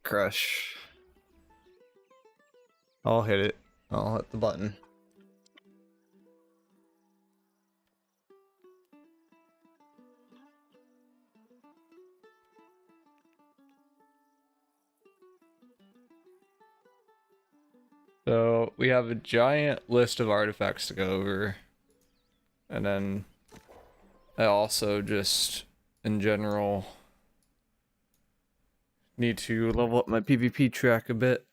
Crush. I'll hit it. I'll hit the button. So we have a giant list of artifacts to go over. And then I also just, in general, need to level up my PvP track a bit.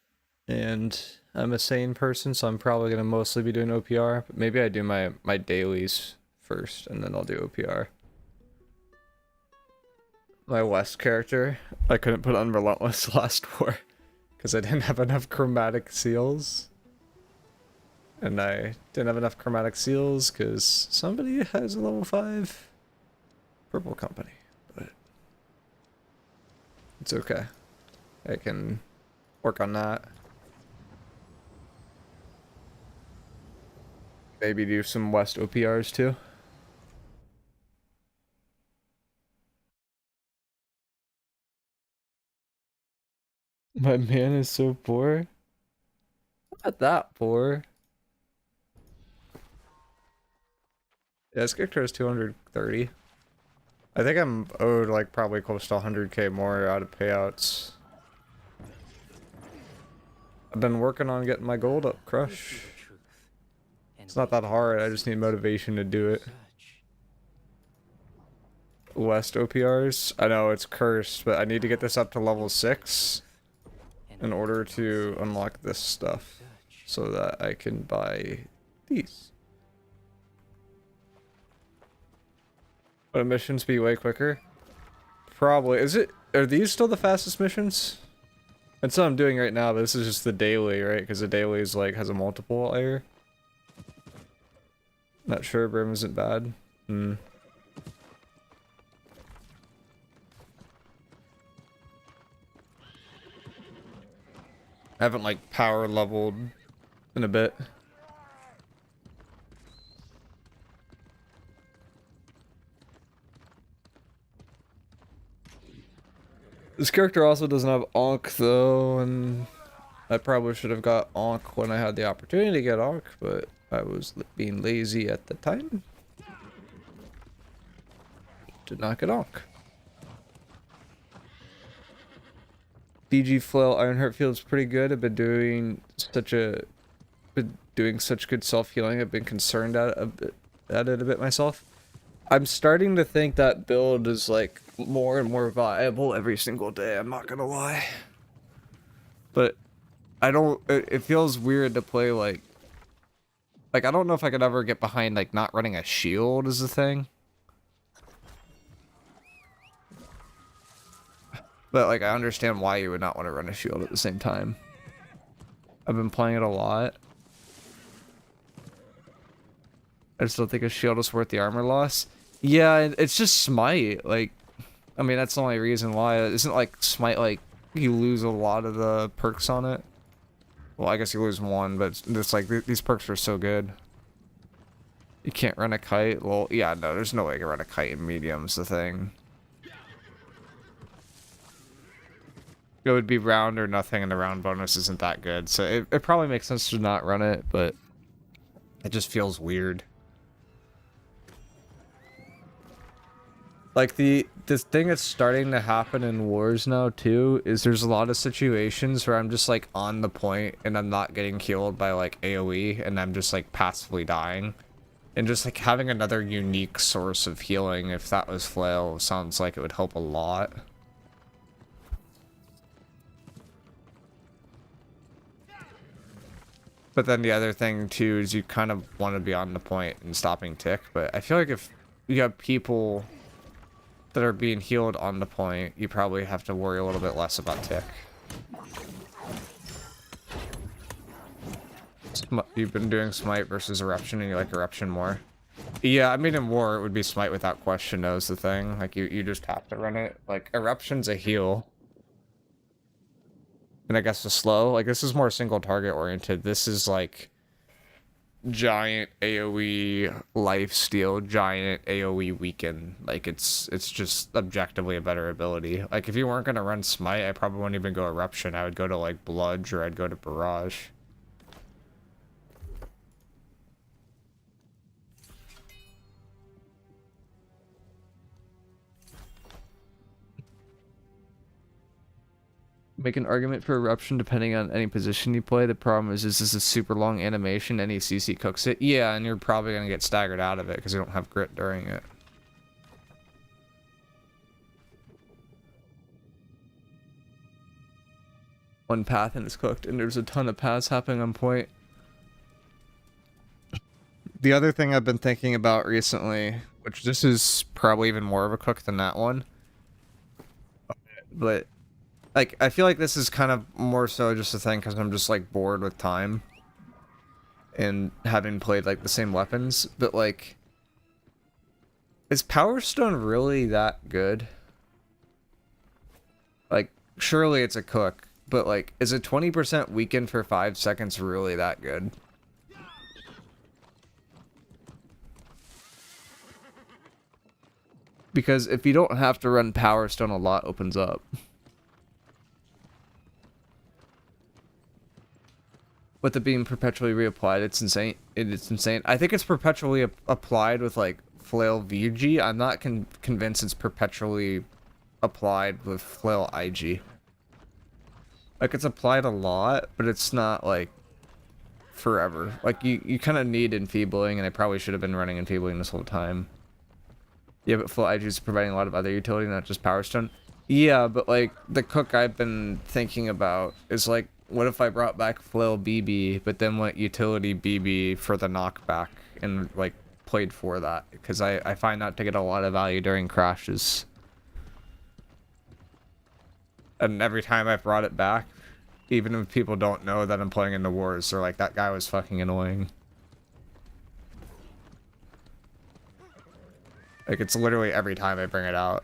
And I'm a sane person, so I'm probably going to mostly be doing OPR. But maybe I do my dailies first, and then I'll do OPR. My West character, I couldn't put on Relentless last war, because I didn't have enough chromatic seals. And I didn't have enough chromatic seals, because somebody has a level 5 purple company. But it's okay. I can work on that. Maybe do some West OPRs too. My man is so poor. Not that poor. Yeah, this character is 230. I think I'm owed like probably close to 100k more out of payouts. I've been working on getting my gold up, Crush. It's not that hard, I just need motivation to do it. West OPRs? I know it's cursed, but I need to get this up to level 6 in order to unlock this stuff so that I can buy these. Would missions be way quicker? Probably. Are these still the fastest missions? That's what I'm doing right now, but this is just the daily, right? Because the daily is like has a multiplier. Not sure, Brim isn't bad. I haven't like power leveled in a bit. This character also doesn't have Ankh though, and I probably should have got Ankh when I had the opportunity to get Ankh, but I was being lazy at the time. Did not get Ankh. DG Flail Ironheart feels pretty good. I've been doing such good self-healing. I've been concerned at it a bit myself. I'm starting to think that build is like more and more viable every single day, I'm not gonna lie. But I don't, it feels weird to play like I don't know if I could ever get behind like not running a shield is the thing. But like I understand why you would not want to run a shield at the same time. I've been playing it a lot. I just don't think a shield is worth the armor loss. Yeah, it's just smite. Like, I mean, that's the only reason why. It isn't like smite, like, you lose a lot of the perks on it. Well, I guess you lose one, but it's like, these perks are so good. You can't run a kite. Well, yeah, no, there's no way you can run a kite in medium's the thing. It would be round or nothing, and the round bonus isn't that good. So it probably makes sense to not run it, but it just feels weird. Like the thing that's starting to happen in wars now too is there's a lot of situations where I'm just like on the point and I'm not getting killed by like AoE and I'm just like passively dying. And just like having another unique source of healing, if that was flail, sounds like it would help a lot. But then the other thing too is you kind of want to be on the point and stopping tick, but I feel like if you have people that are being healed on the point, you probably have to worry a little bit less about tick. You've been doing smite versus eruption and you like eruption more. Yeah, I mean in war it would be smite without question, knows the thing. Like you just have to run it. Like eruption's a heal. And I guess the slow, like this is more single target oriented. This is like giant AoE lifesteal, giant AoE weaken. Like it's just objectively a better ability. Like if you weren't gonna run Smite, I probably wouldn't even go Eruption. I would go to like Bludge or I'd go to Barrage. Make an argument for Eruption depending on any position you play. The problem is this is a super long animation. Any CC cooks it. Yeah, and you're probably going to get staggered out of it because you don't have grit during it. One path and it's cooked, and there's a ton of paths happening on point. The other thing I've been thinking about recently, which this is probably even more of a cook than that one, but like, I feel like this is kind of more so just a thing because I'm just, like, bored with time. And having played, like, the same weapons. But, like, is Power Stone really that good? Like, surely it's a cook. But, like, is a 20% weaken for 5 seconds really that good? Because if you don't have to run Power Stone, a lot opens up. With it being perpetually reapplied, it's insane. It's insane. I think it's perpetually applied with like Flail VG. I'm not convinced it's perpetually applied with Flail IG. Like it's applied a lot, but it's not like forever. Like you kind of need enfeebling, and I probably should have been running enfeebling this whole time. Yeah, but Flail IG is providing a lot of other utility, not just Power Stone. Yeah, but like the cook I've been thinking about is like, what if I brought back Flail BB, but then went utility BB for the knockback and like played for that? Because I find that to get a lot of value during crashes. And every time I've brought it back, even if people don't know that I'm playing in the wars, they're like, that guy was fucking annoying. Like, it's literally every time I bring it out.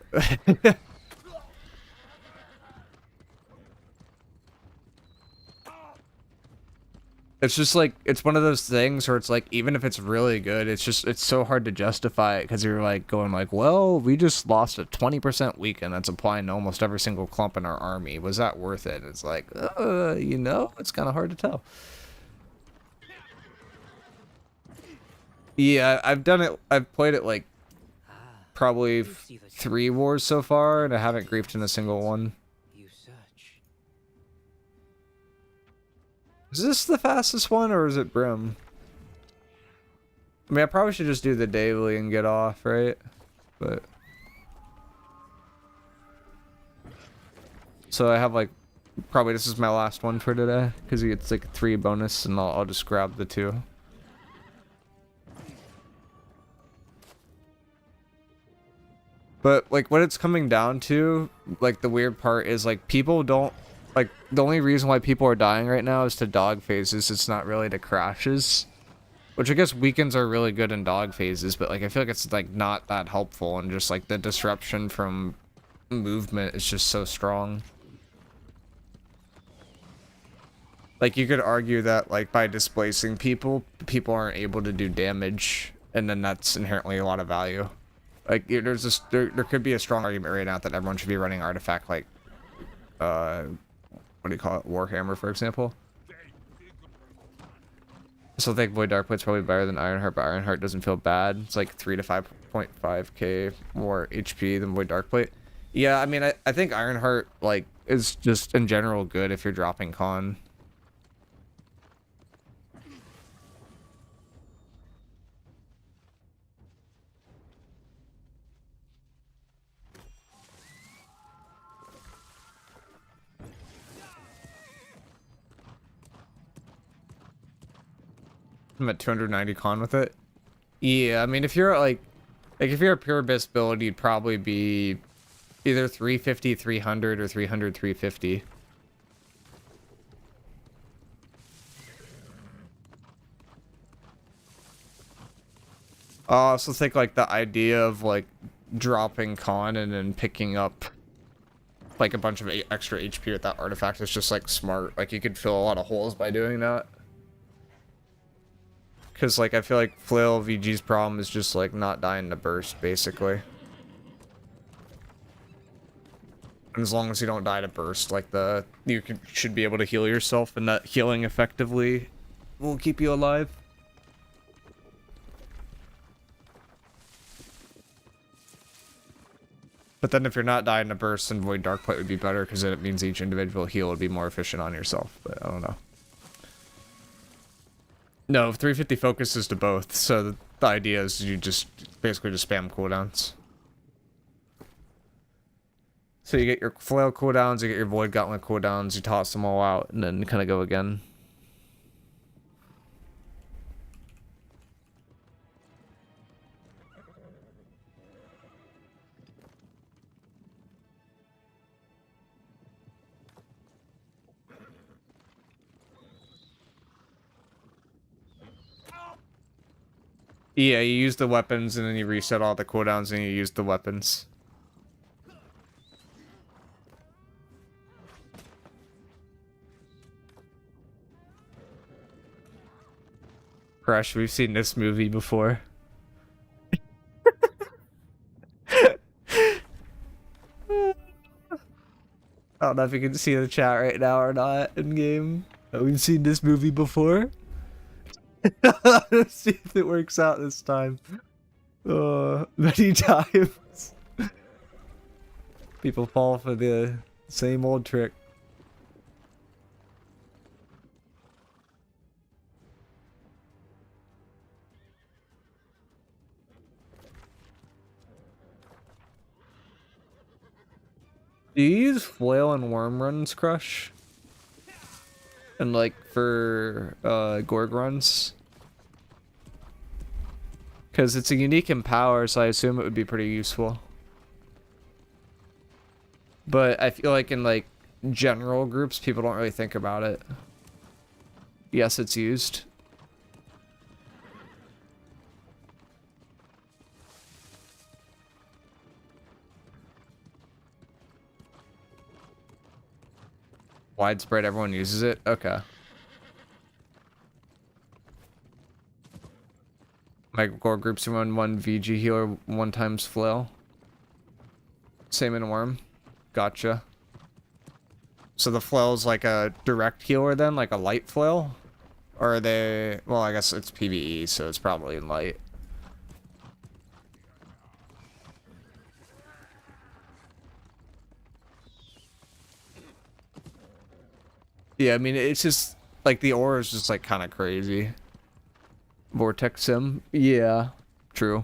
It's just like, it's one of those things where it's like, even if it's really good, it's so hard to justify it because you're like going like, well, we just lost a 20% weaken that's applying to almost every single clump in our army. Was that worth it? It's like, you know, it's kind of hard to tell. Yeah, I've done it. I've played it like probably 3 wars so far, and I haven't griefed in a single one. Is this the fastest one, or is it Brim? I mean, I probably should just do the daily and get off, right? But... So I have, like... Probably this is my last one for today, because it's like 3 bonus, and I'll just grab the 2. But, like, what it's coming down to, like, the weird part is, like, people don't... Like, the only reason why people are dying right now is to dog phases. It's not really to crashes. Which I guess weekends are really good in dog phases, but, like, I feel like it's, like, not that helpful. And just, like, the disruption from movement is just so strong. Like, you could argue that, like, by displacing people, people aren't able to do damage. And then that's inherently a lot of value. Like, there's this, there could be a strong argument right now that everyone should be running artifact, like, what do you call it? Warhammer, for example. I still think Void Darkplate's probably better than Ironheart, but Ironheart doesn't feel bad. It's like 3 to 5.5k more HP than Void Darkplate. Yeah, I mean, I think Ironheart, like, is just in general good if you're dropping con. I'm at 290 con with it. Yeah, I mean, if you're like if you're a pure abyss build, you'd probably be either 350, 300, or 300, 350. I also think like the idea of like dropping con and then picking up like a bunch of extra HP with that artifact is just like smart. Like you could fill a lot of holes by doing that. Because, like, I feel like Flail VG's problem is just, like, not dying to burst, basically. And as long as you don't die to burst, like, should be able to heal yourself, and that healing effectively will keep you alive. But then if you're not dying to burst, then Void Darkplate would be better, because then it means each individual heal would be more efficient on yourself, but I don't know. No, 350 focuses to both, so the idea is you just basically just spam cooldowns. So you get your Flail cooldowns, you get your Void Gauntlet cooldowns, you toss them all out, and then kind of go again. Yeah, you use the weapons, and then you reset all the cooldowns, and you use the weapons. Crush, we've seen this movie before. I don't know if you can see the chat right now or not in game. But we've seen this movie before. Let's see if it works out this time. Many times. People fall for the same old trick. Do you use Flail and Worm runs, Crush? And like for Gorg runs? Because it's a unique empower, so I assume it would be pretty useful. But I feel like in like general groups, people don't really think about it. Yes, it's used. Widespread, everyone uses it? Okay. My core groups run one VG healer, 1 times Flail. Same in Worm. Gotcha. So the Flail is like a direct healer then, like a light Flail? Or are they... Well, I guess it's PvE, so it's probably in light. Yeah, I mean, it's just... Like, the aura is just, like, kind of crazy. Vortex Sim? Yeah. True.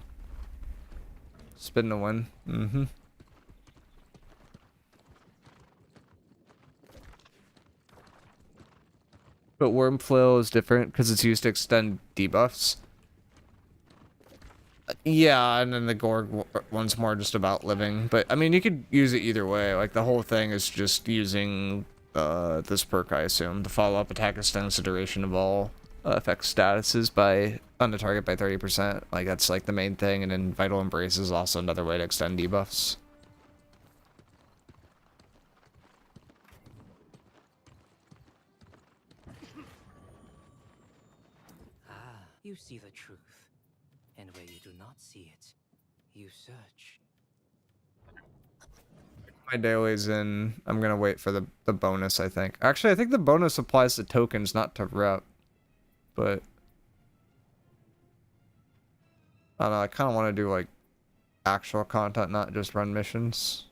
Spin to win. Mm-hmm. But Worm Flail is different because it's used to extend debuffs. Yeah, and then the Gorg one's more just about living. But, I mean, you could use it either way. Like, the whole thing is just using this perk, I assume. The follow-up attack extends the duration of all effect statuses on the target by 30%. Like, that's, like, the main thing. And then Vital Embrace is also another way to extend debuffs. You see the truth, and where you do not see it, you search. My daily's in. I'm gonna wait for the bonus, I think. Actually, I think the bonus applies to tokens, not to rep. But I don't know, I kind of want to do, like, actual content, not just run missions.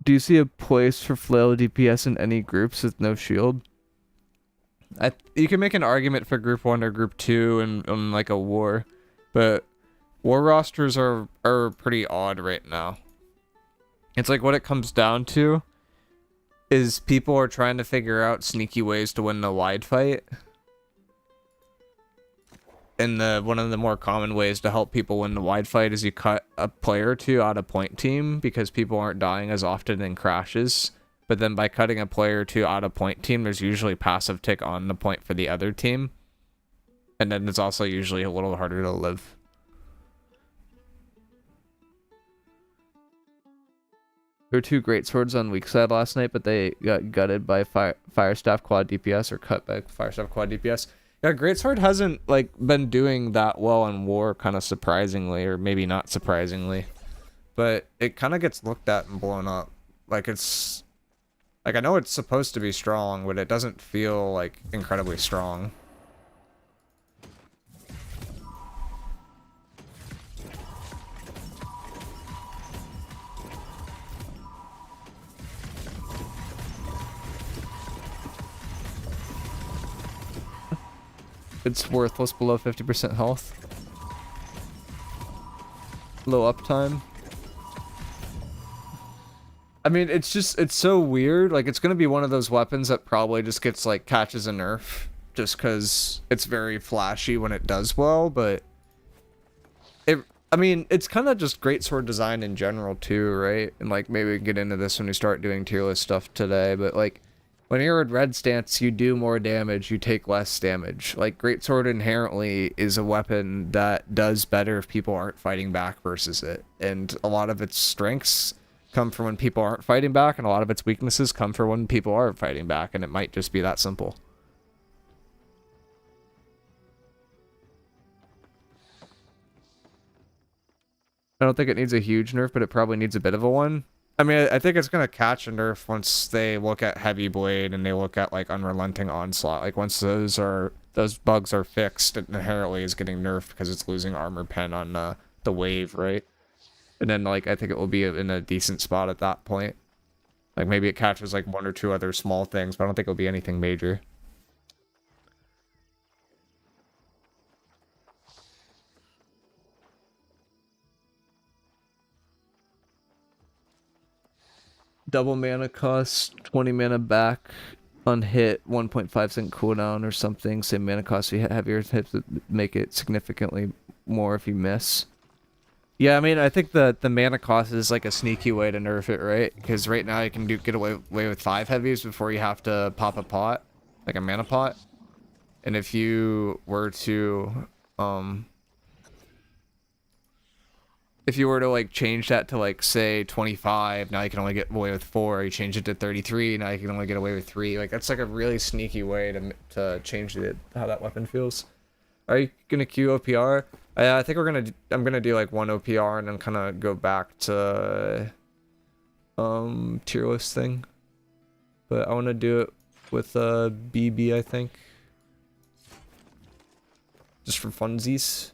Do you see a place for Flail DPS in any groups with no shield? You can make an argument for group 1 or group 2 in like a war, but war rosters are pretty odd right now. It's like what it comes down to is people are trying to figure out sneaky ways to win the wide fight. And one of the more common ways to help people win the wide fight is you cut a player or two out of point team because people aren't dying as often in crashes. But then by cutting a player or two out of point team, there's usually passive tick on the point for the other team. And then it's also usually a little harder to live. There were two Greatswords on weak side last night, but they got gutted by Firestaff quad DPS or cut by Firestaff quad DPS. Yeah, Greatsword hasn't like been doing that well in war, kind of surprisingly, or maybe not surprisingly. But it kind of gets looked at and blown up. Like it's like I know it's supposed to be strong, but it doesn't feel like incredibly strong. It's worthless below 50% health. Low uptime. I mean, it's so weird. Like, it's gonna be one of those weapons that probably just gets, like, catches a nerf. Just because it's very flashy when it does well, but... I mean, it's kind of just Greatsword design in general, too, right? And, like, maybe we can get into this when we start doing tier list stuff today, but, like... When you're in red stance, you do more damage, you take less damage. Like, Greatsword inherently is a weapon that does better if people aren't fighting back versus it. And a lot of its strengths come from when people aren't fighting back, and a lot of its weaknesses come from when people are fighting back, and it might just be that simple. I don't think it needs a huge nerf, but it probably needs a bit of a one. I mean, I think it's going to catch a nerf once they look at Heavy Blade and they look at, like, Unrelenting Onslaught. Like, once those bugs are fixed, it inherently is getting nerfed because it's losing armor pen on the wave, right? And then, like, I think it will be in a decent spot at that point. Like, maybe it catches, like, one or two other small things, but I don't think it'll be anything major. Double mana cost, 20 mana back on hit, 1.5% cooldown or something. Same mana cost, so you have your hits that make it significantly more if you miss. Yeah, I mean, I think the mana cost is like a sneaky way to nerf it, right? Because right now you can get away with 5 heavies before you have to pop a pot, like a mana pot. And if you were to, like change that to like say 25, now you can only get away with 4. You change it to 33, now you can only get away with 3. Like that's like a really sneaky way to change how that weapon feels. Are you gonna queue OPR? I think I'm gonna do like one OPR and then kind of go back to tier list thing. But I want to do it with BB, I think, just for funsies.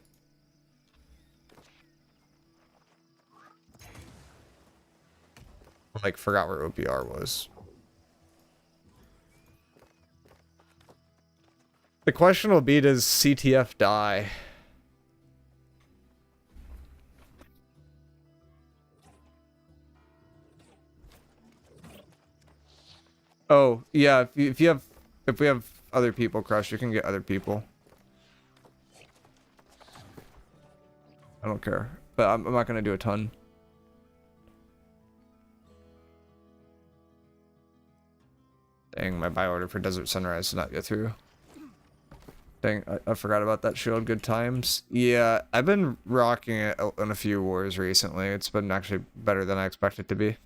Like, forgot where OPR was. The question will be, does CTF die? Oh, yeah, if we have other people, Crush, you can get other people. I don't care, but I'm not gonna do a ton. Dang, my buy order for Desert Sunrise did not get through. Dang, I forgot about that shield. Good times. Yeah, I've been rocking it in a few wars recently. It's been actually better than I expected it to be.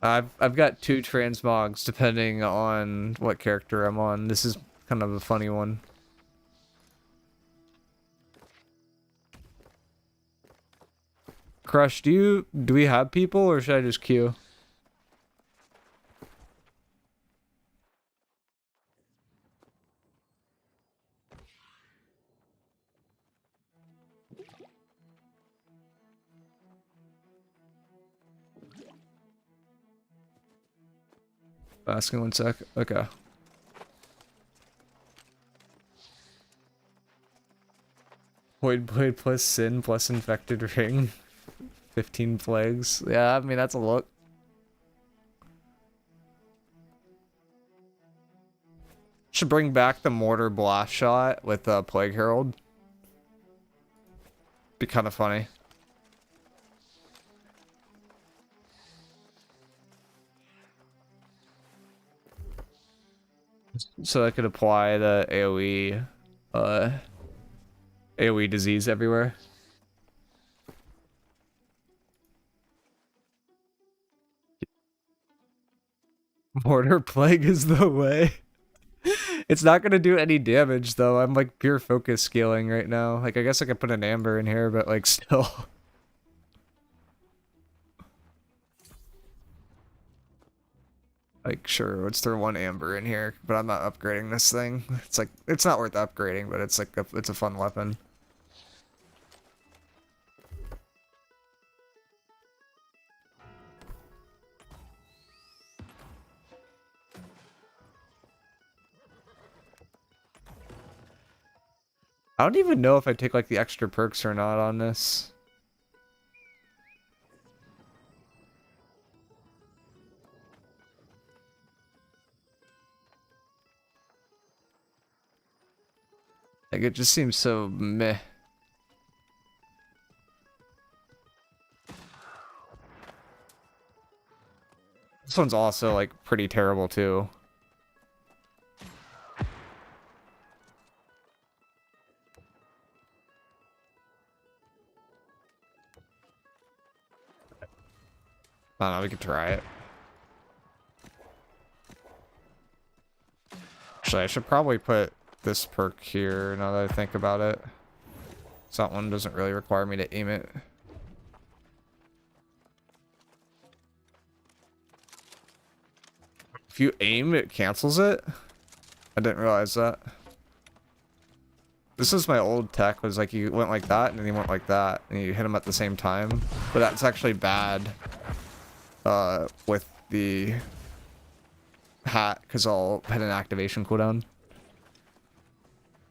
I've got 2 transmogs depending on what character I'm on. This is kind of a funny one. Crush, do we have people or should I just queue? Asking 1 sec. Okay. Void Blade plus Sin plus Infected Ring. 15 plagues. Yeah, I mean, that's a look. Should bring back the Mortar Blast Shot with Plague Herald. Be kind of funny. so I could apply the AoE disease everywhere. Mortar plague is the way. It's not gonna do any damage though. I'm like pure focus scaling right now. Like I guess I could put an amber in here, but like still. Like sure, let's throw one amber in here, but I'm not upgrading this thing. It's like it's not worth upgrading, but it's like it's a fun weapon. I don't even know if I take like the extra perks or not on this. Like it just seems so meh. This one's also like pretty terrible too. I don't know, we could try it. Actually, I should probably put this perk here now that I think about it. So that one doesn't really require me to aim it. If you aim, it cancels it? I didn't realize that. This is my old tech, was like you went like that and then you went like that and you hit them at the same time. But that's actually bad with the hat because I'll hit an activation cooldown.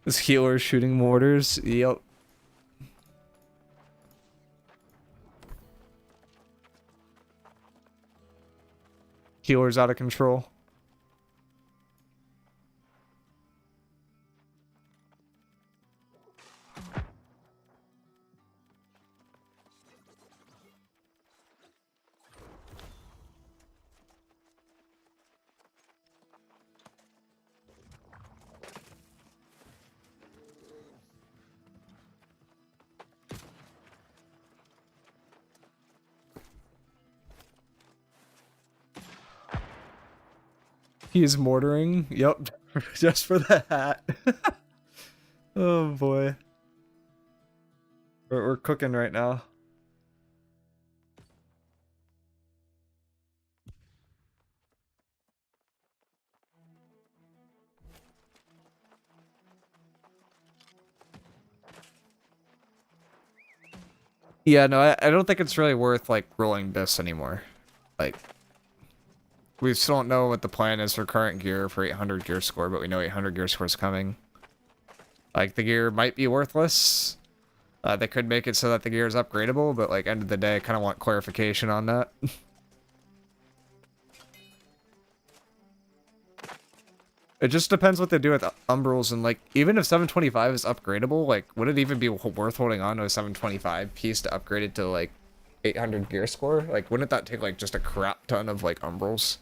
This healer shooting mortars. Yep. Healer's out of control. He is mortaring. Yep. Just for the hat. Oh boy. We're cooking right now. Yeah, no, I don't think it's really worth like rolling this anymore. Like we still don't know what the plan is for current gear for 800 gear score, but we know 800 gear score is coming. Like, the gear might be worthless. They could make it so that the gear is upgradable, but, like, end of the day, I kind of want clarification on that. It just depends what they do with umbrals, and, like, even if 725 is upgradable, like, would it even be worth holding on to a 725 piece to upgrade it to, like, 800 gear score? Like, wouldn't that take, like, just a crap ton of, like, umbrals?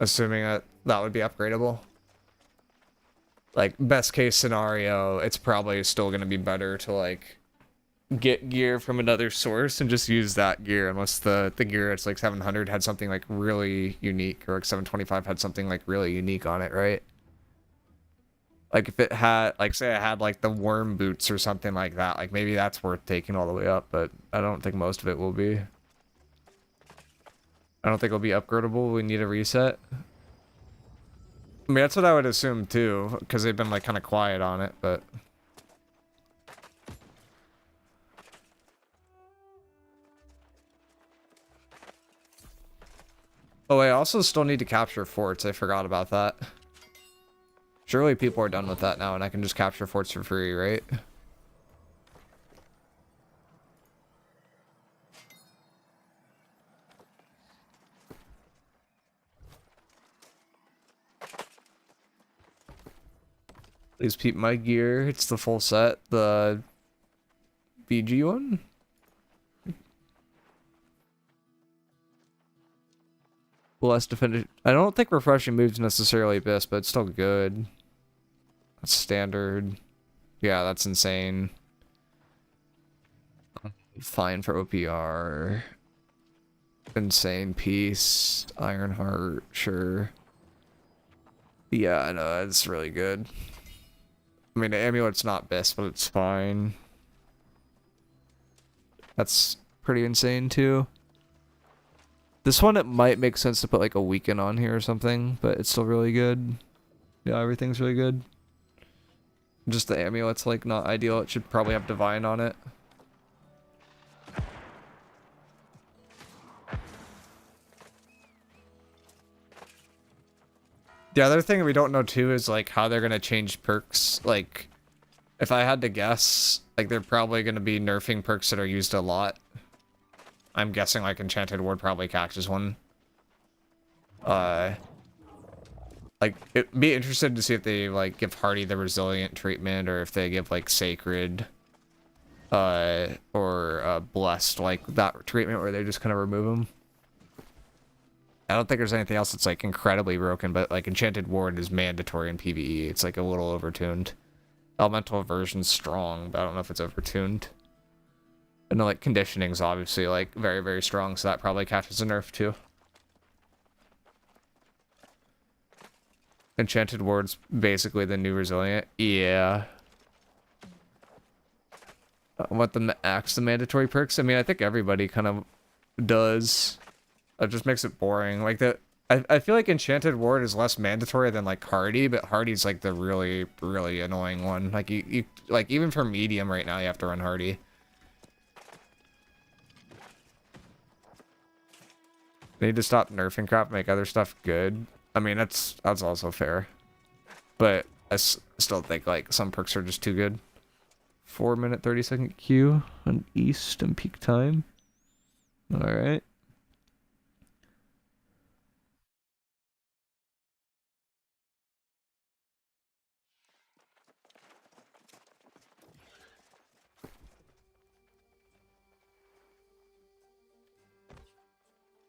Assuming that that would be upgradable. Like, best case scenario, it's probably still going to be better to, like, get gear from another source and just use that gear, unless the gear that's, like, 700 had something, like, really unique, or, like, 725 had something, like, really unique on it, right? Like, if it had, like, say I had, like, the worm boots or something like that, like, maybe that's worth taking all the way up, but I don't think most of it will be. I don't think it'll be upgradable. We need a reset. I mean, that's what I would assume, too, because they've been, like, kind of quiet on it, but... Oh, I also still need to capture forts. I forgot about that. Surely people are done with that now, and I can just capture forts for free, right? Please peep my gear. It's the full set. The BG one? less definitive. I don't think refreshing moves necessarily best, but it's still good. That's standard. Yeah, that's insane. Fine for OPR. Insane piece. Ironheart, sure. Yeah, I know, it's really good. I mean, the amulet's not best, but it's fine. That's pretty insane, too. This one, it might make sense to put, like, a weaken on here or something, but it's still really good. Yeah, everything's really good. Just the amulet's, like, not ideal. It should probably have divine on it. The other thing we don't know too is like how they're gonna change perks. Like, if I had to guess, like they're probably gonna be nerfing perks that are used a lot. I'm guessing like Enchanted Ward probably catches one. Like it'd be interested to see if they like give Hardy the resilient treatment or if they give like Sacred, or Blessed like that treatment where they just kind of remove them. I don't think there's anything else that's like incredibly broken, but like Enchanted Ward is mandatory in PvE. It's like a little overtuned. Elemental Aversion's strong, but I don't know if it's overtuned. And then like Conditioning's obviously like very, very strong, so that probably catches a nerf too. Enchanted Ward's basically the new Resilient. Yeah. I want them to axe the mandatory perks. I mean, I think everybody kind of does. It just makes it boring. Like I feel like Enchanted Ward is less mandatory than like Hardy, but Hardy's like the really, really annoying one. Like you like even for medium right now you have to run Hardy. They need to stop nerfing crap, make other stuff good. I mean that's also fair. But I still think like some perks are just too good. 4-minute 30-second queue on East and peak time. Alright.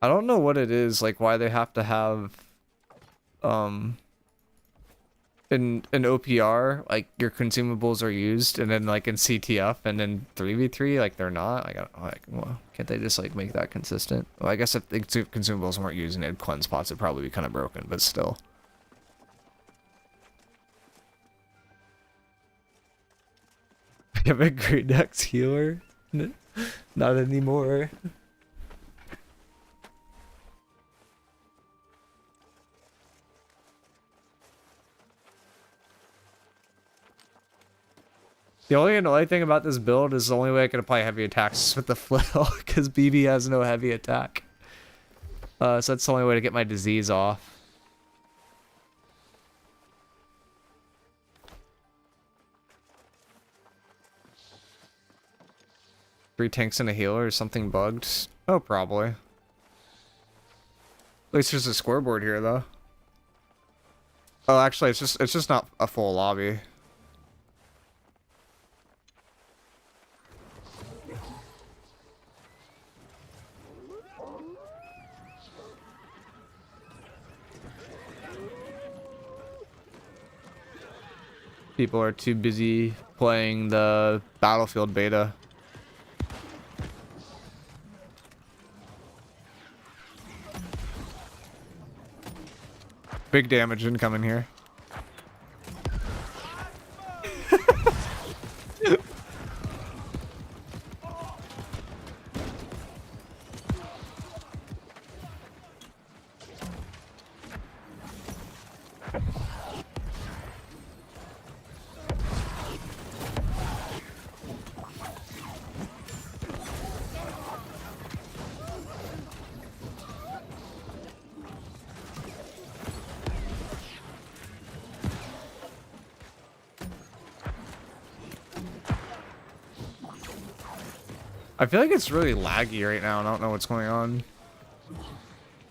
I don't know what it is, like why they have to have in OPR, like your consumables are used, and then like in CTF and then 3v3, like they're not. Like, well, can't they just like make that consistent? Well, I guess if the consumables weren't used and it cleanse pots, it'd probably be kind of broken, but still. We have a Great Dex healer? Not anymore. The only annoying thing about this build is the only way I can apply heavy attacks is with the flail, because BB has no heavy attack. So that's the only way to get my disease off. Three tanks and a healer, is something bugged? Oh, probably. At least there's a scoreboard here, though. Oh, actually, it's just not a full lobby. People are too busy playing the Battlefield beta. Big damage incoming here. I feel like it's really laggy right now and I don't know what's going on.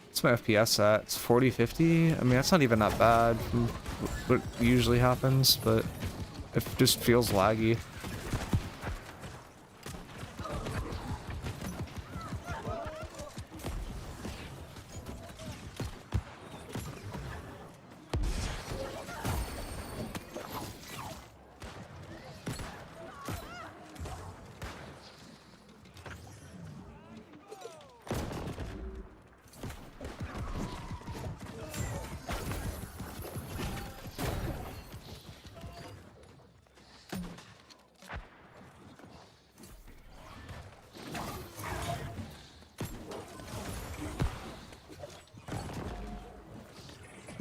What's my FPS at? It's 40, 50? I mean, that's not even that bad from what usually happens, but it just feels laggy.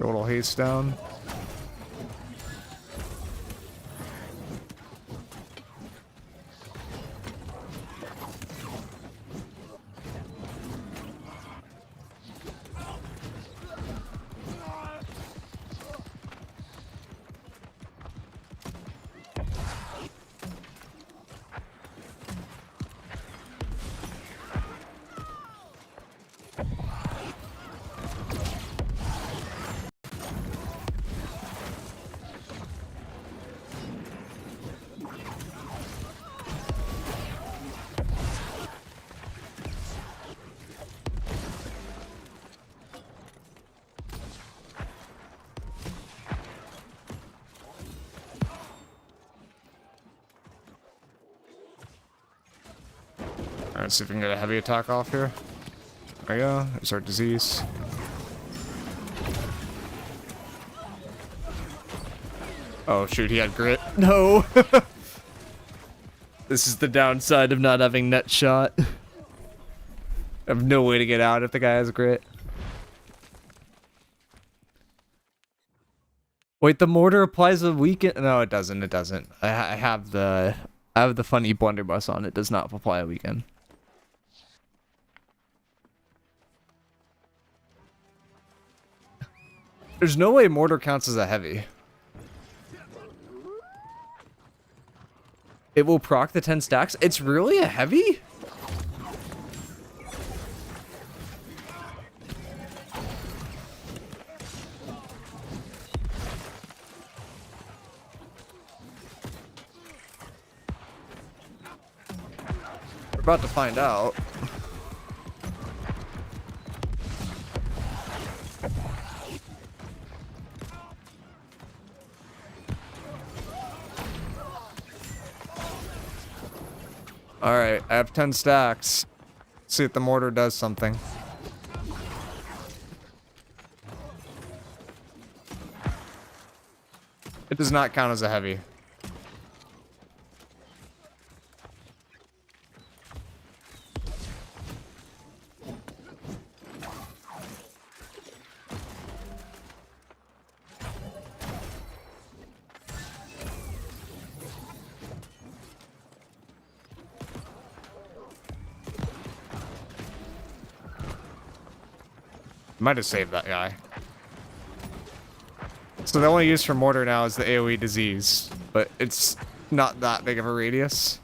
Get a little haste down. Alright, see if we can get a heavy attack off here. There we go. There's our disease. Oh shoot, he had grit. No! This is the downside of not having net shot. I have no way to get out if the guy has grit. Wait, the mortar applies a weaken. No, it doesn't. It doesn't. I have the funny blunderbuss on. It does not apply a weaken. There's no way mortar counts as a heavy. It will proc the 10 stacks. It's really a heavy? We're about to find out. Alright, I have 10 stacks. Let's see if the mortar does something. It does not count as a heavy. Might have saved that guy. So the only use for mortar now is the AoE disease, but it's not that big of a radius.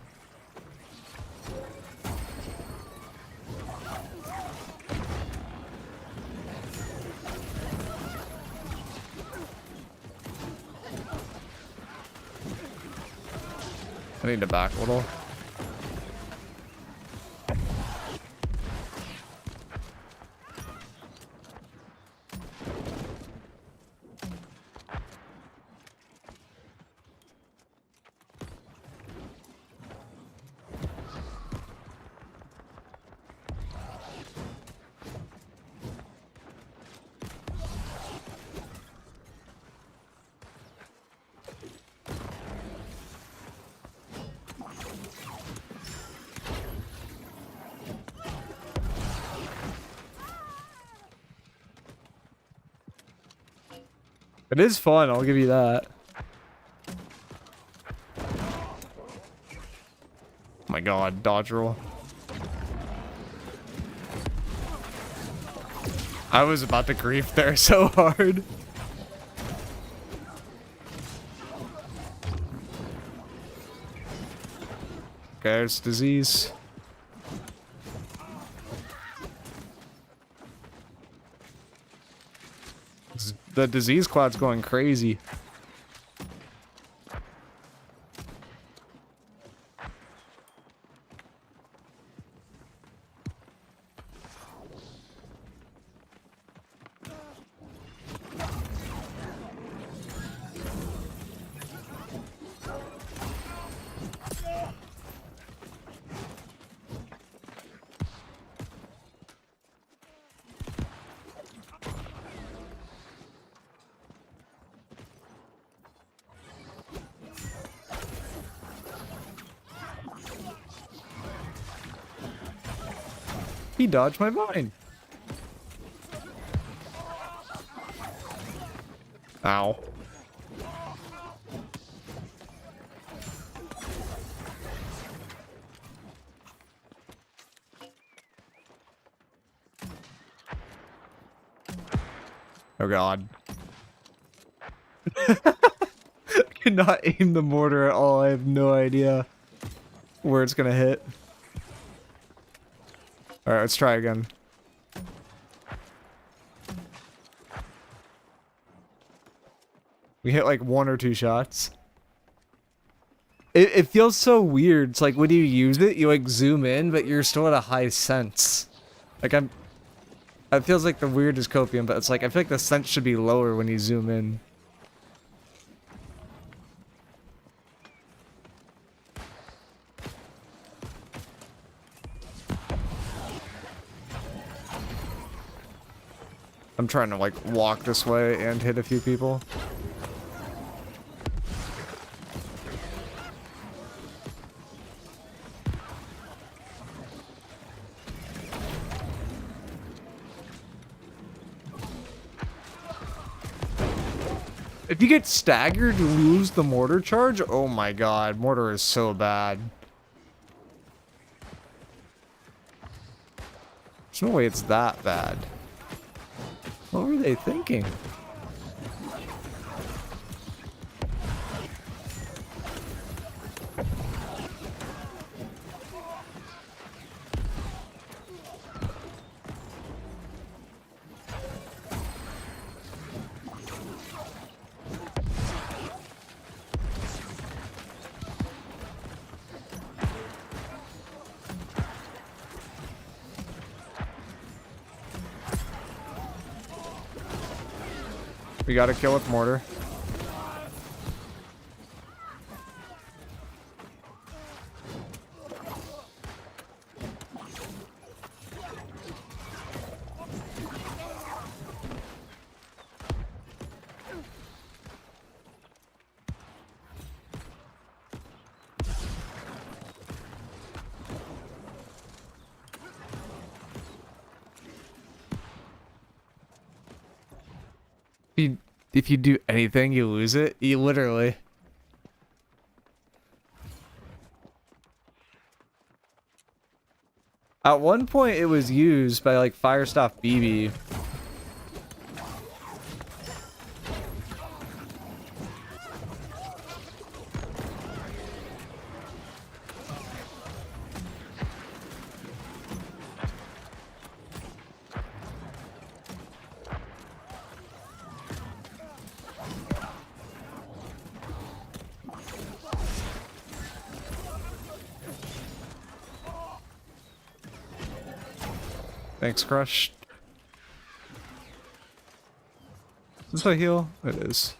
I need to back a little. It is fun, I'll give you that. Oh my god, dodge roll. I was about to grief there so hard. Okay, there's disease. The disease cloud's going crazy. He dodged my vine. Ow. Oh god. I cannot aim the mortar at all. I have no idea where it's gonna hit. Alright, let's try again. We hit like 1 or 2 shots. It feels so weird. It's like when you use it, you like zoom in, but you're still at a high sense. Like it feels like the weirdest copium, but it's like I feel like the sense should be lower when you zoom in. I'm trying to like walk this way and hit a few people. If you get staggered, you lose the mortar charge? Oh my god, mortar is so bad. There's no way it's that bad. What were they thinking? We gotta kill with mortar. If you do anything, you lose it. You literally. At one point, it was used by like Firestaff BB. Thanks, Crush. Is this a heal? It is.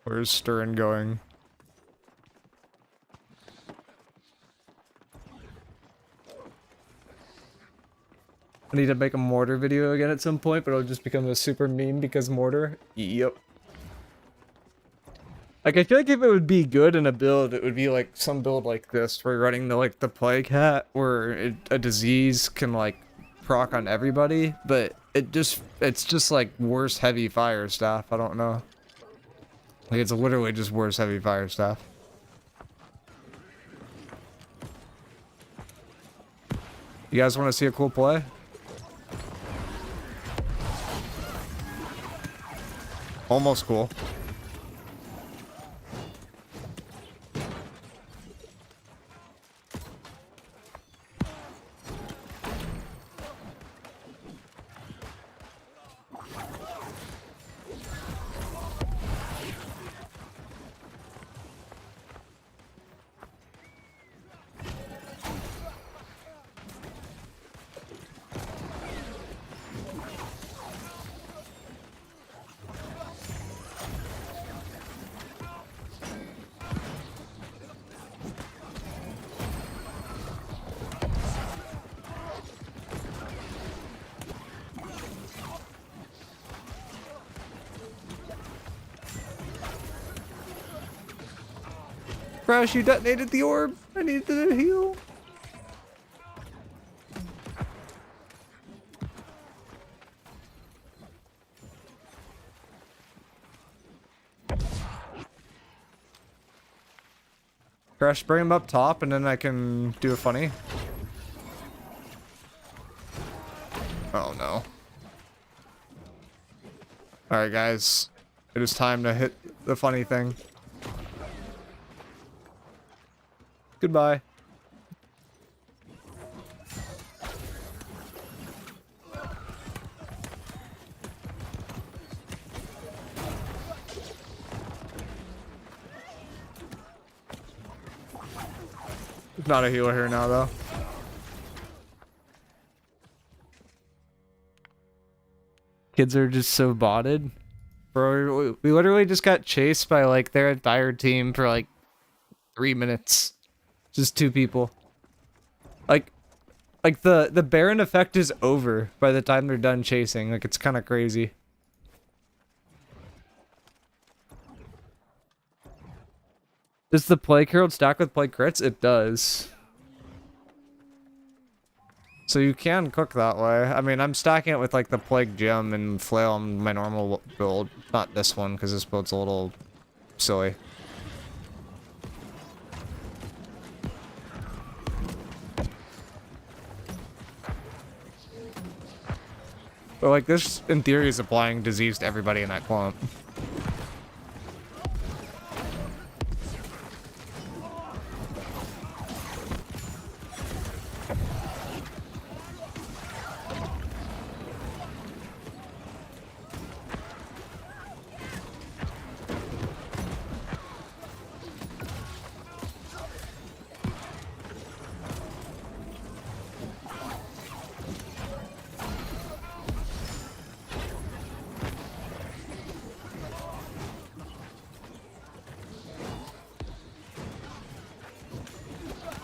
Where's Stern going? I need to make a mortar video again at some point, but it'll just become a super meme because mortar. Yep. Like, I feel like if it would be good in a build, it would be like some build like this, where you're running the plague hat, where a disease can like proc on everybody, but it's just like worse heavy fire staff. I don't know. Like, it's literally just worse heavy fire staff. You guys want to see a cool play? Almost cool. Crash, you detonated the orb. I needed to heal. Crash, bring him up top, and then I can do a funny. Oh no. Alright guys, it is time to hit the funny thing. Goodbye. Not a healer here now though. Kids are just so botted. Bro, we literally just got chased by like their entire team for like 3 minutes. Just 2 people. Like the Baron effect is over by the time they're done chasing. Like it's kind of crazy. Does the Plague Herald stack with Plague crits? It does. So you can cook that way. I mean, I'm stacking it with like the Plague Gem and Flail on my normal build. Not this one, because this build's a little silly. But like this, in theory, is applying disease to everybody in that clump.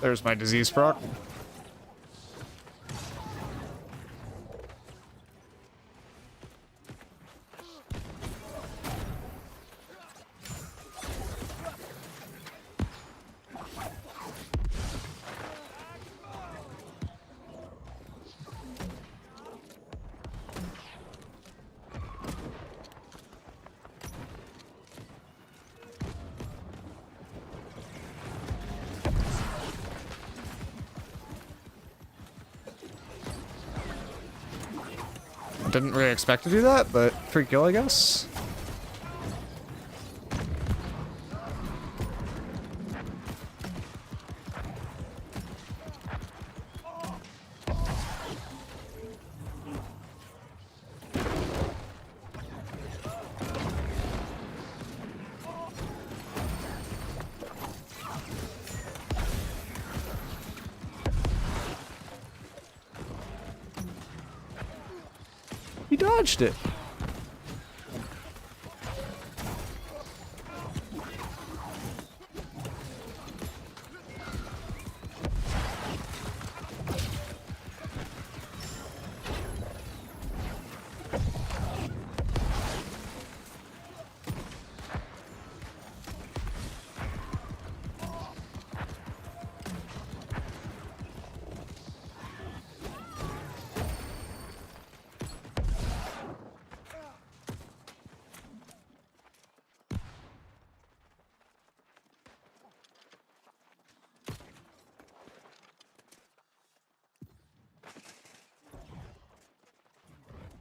There's my disease proc. Didn't really expect to do that, but free kill, I guess. He dodged it.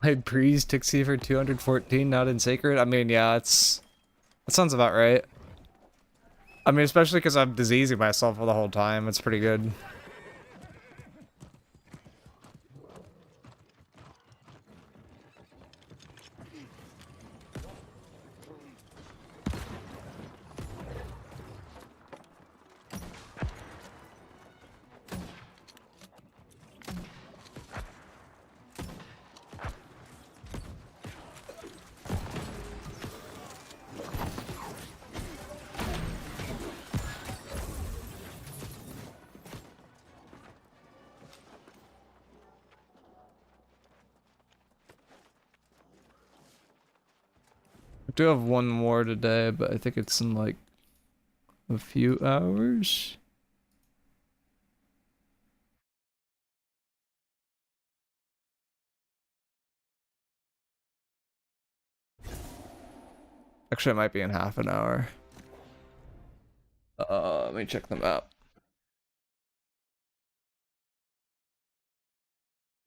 Played Breeze, Tixie for 214, not in Sacred. I mean, yeah, that sounds about right. I mean, especially because I'm diseasing myself for the whole time. It's pretty good. I do have one more today, but I think it's in like a few hours. Actually, it might be in half an hour. Let me check the map.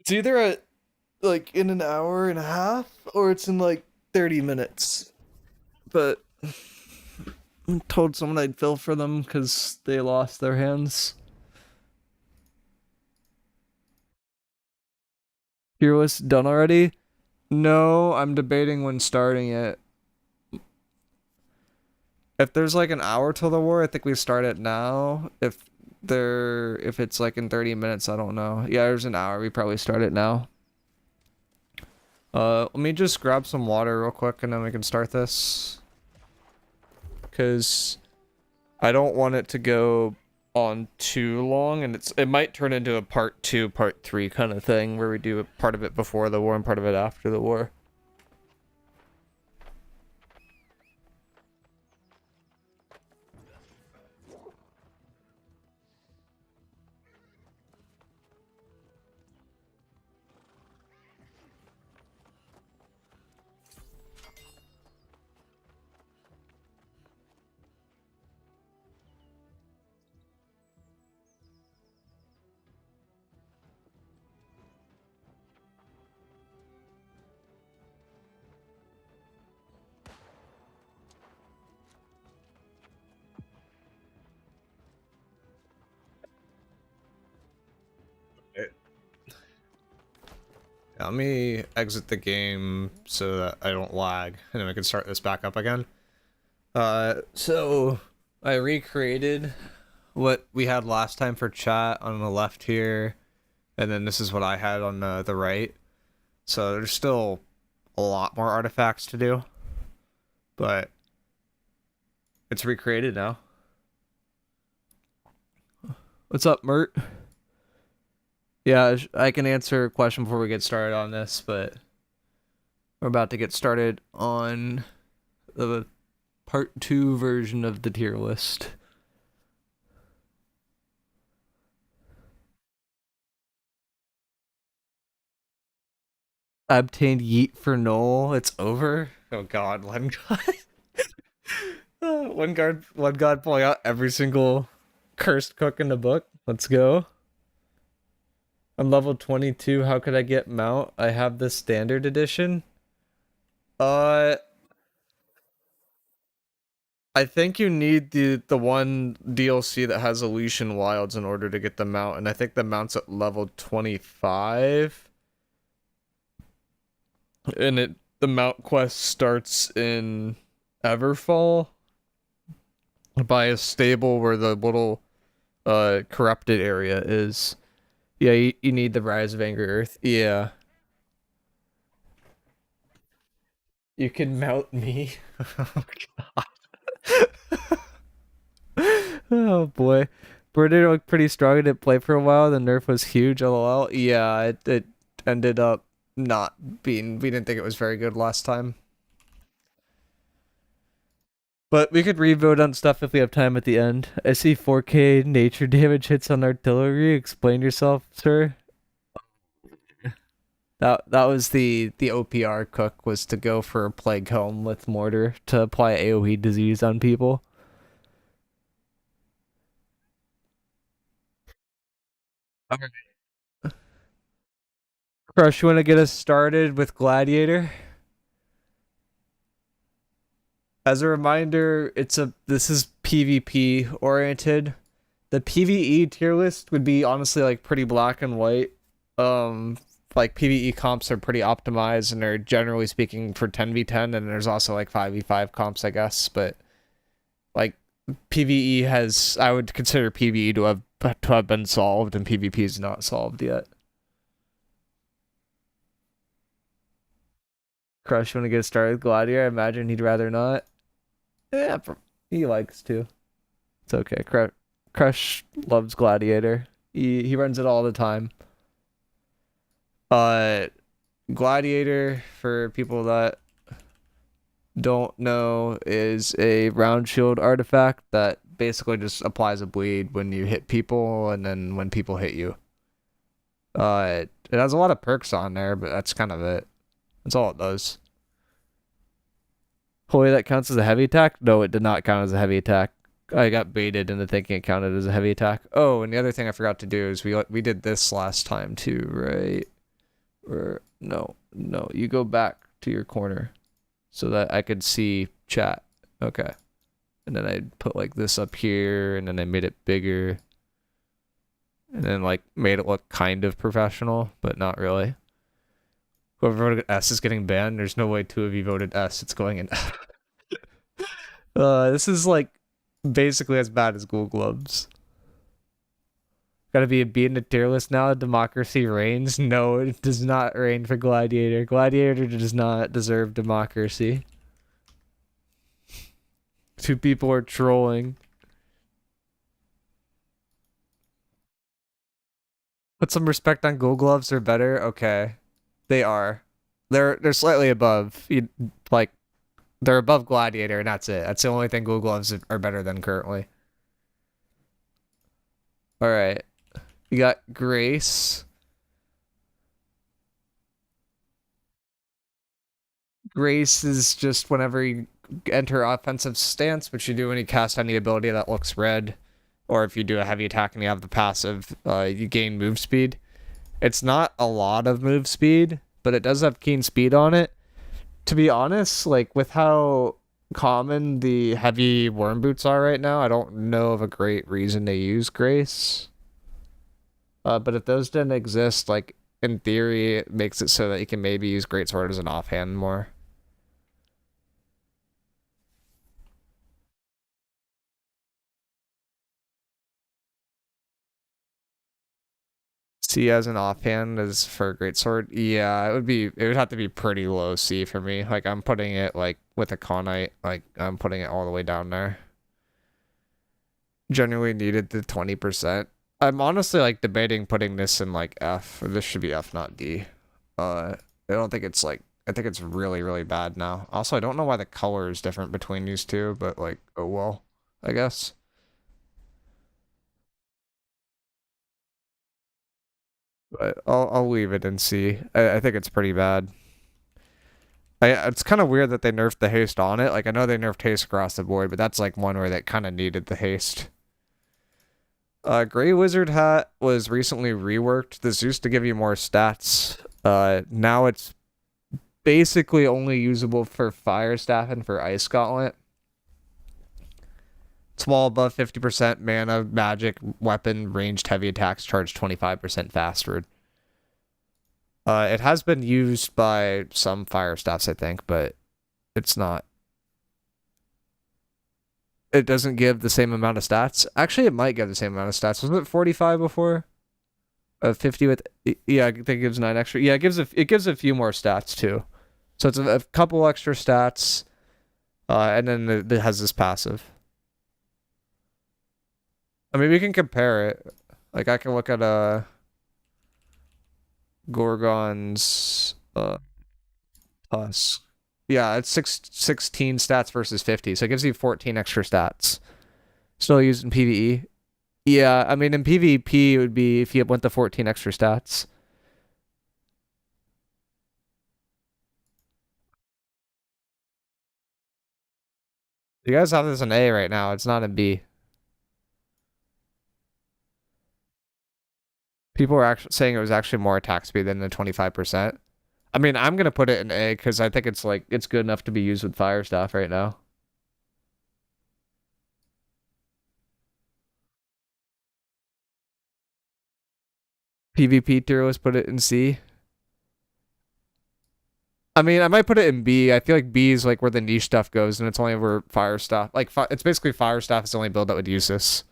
It's either at like in an hour and a half or it's in like 30 minutes. But I told someone I'd fill for them because they lost their hands. Tierlist done already? No, I'm debating when starting it. If there's like an hour till the war, I think we start it now. If it's like in 30 minutes, I don't know. Yeah, there's an hour. We probably start it now. Let me just grab some water real quick and then we can start this. Cause I don't want it to go on too long, and it might turn into a part 2, part 3 kind of thing where we do a part of it before the war and part of it after the war. Let me exit the game so that I don't lag, and then we can start this back up again. So I recreated what we had last time for chat on the left here, and then this is what I had on the right. So there's still a lot more artifacts to do, but it's recreated now. What's up, Mert? Yeah, I can answer a question before we get started on this, but we're about to get started on the part 2 version of the tier list. I obtained Yeet for Null. It's over. Oh god, one god. One god pulling out every single cursed cook in the book. Let's go. I'm level 22. How could I get mount? I have the standard edition. I think you need the one DLC that has Elysian Wilds in order to get the mount, and I think the mount's at level 25. And the mount quest starts in Everfall by a stable where the little corrupted area is. Yeah, you need the Rise of Angry Earth. Yeah. You can mount me. Oh god. Oh boy. Britain looked pretty strong. I didn't play for a while. The nerf was huge, lol. Yeah, it ended up not being, we didn't think it was very good last time. But we could revote on stuff if we have time at the end. I see 4K nature damage hits on artillery. Explain yourself, sir. That was the OPR cook, was to go for a plague helm with mortar to apply AoE disease on people. Alright. Crush, you want to get us started with Gladiator? As a reminder, this is PvP oriented. The PvE tier list would be honestly like pretty black and white. Like PvE comps are pretty optimized and they're generally speaking for 10v10, and there's also like 5v5 comps, I guess, but like PvE has, I would consider PvE to have been solved, and PvP is not solved yet. Crush, want to get started with Gladiator? I imagine he'd rather not. Yeah, he likes to. It's okay. Crush loves Gladiator. He runs it all the time. Gladiator, for people that don't know, is a round shield artifact that basically just applies a bleed when you hit people and then when people hit you. It has a lot of perks on there, but that's kind of it. That's all it does. Holy, that counts as a heavy attack? No, it did not count as a heavy attack. I got baited into thinking it counted as a heavy attack. Oh, and the other thing I forgot to do is we did this last time too, right? Or no, you go back to your corner so that I could see chat. Okay. And then I put like this up here, and then I made it bigger. And then like made it look kind of professional, but not really. Whoever voted S is getting banned. There's no way two of you voted S. It's going in. This is like basically as bad as Google Gloves. Gotta be a B in the tier list now. Democracy reigns. No, it does not reign for Gladiator. Gladiator does not deserve democracy. Two people are trolling. Put some respect on Google Gloves. They're better. Okay, they are. They're slightly above. Like they're above Gladiator, and that's it. That's the only thing Google Gloves are better than currently. All right. You got Grace. Grace is just whenever you enter offensive stance, which you do when you cast any ability that looks red, or if you do a heavy attack and you have the passive, you gain move speed. It's not a lot of move speed, but it does have keen speed on it. To be honest, like with how common the heavy worm boots are right now, I don't know of a great reason to use Grace. But if those didn't exist, like in theory, it makes it so that you can maybe use Greatsword as an offhand more. C as an offhand is for a Greatsword. Yeah, it would have to be pretty low C for me. Like I'm putting it like with a Conite, like I'm putting it all the way down there. Genuinely needed the 20%. I'm honestly like debating putting this in like F. Or this should be F, not D. I don't think it's like I think it's really, really bad now. Also, I don't know why the color is different between these two, but like, oh well, I guess. But I'll leave it and see. I think it's pretty bad. It's kind of weird that they nerfed the haste on it. Like I know they nerfed haste across the board, but that's like one where they kind of needed the haste. Gray Wizard Hat was recently reworked. This used to give you more stats. Now it's basically only usable for Fire Staff and for Ice Gauntlet. Small above 50% mana, magic, weapon, ranged heavy attacks charge 25% faster. It has been used by some Fire Staffs, I think, but it's not. It doesn't give the same amount of stats. Actually, it might give the same amount of stats. Wasn't it 45 before? 50 with yeah, I think it gives 9 extra. Yeah, it gives a few more stats too. So it's a couple extra stats, and then it has this passive. I mean, we can compare it. Like I can look at Gorgon's Tusk. Yeah, it's 16 stats versus 50, so it gives you 14 extra stats. Still used in PvE. Yeah, I mean in PvP it would be if you went to 14 extra stats. You guys have this in A right now. It's not in B. People were actually saying it was actually more attack speed than the 25%. I mean, I'm gonna put it in A because I think it's like it's good enough to be used with fire stuff right now. PvP tier, let's put it in C. I mean, I might put it in B. I feel like B is like where the niche stuff goes, and it's only where fire stuff. Like, it's basically fire stuff is the only build that would use this.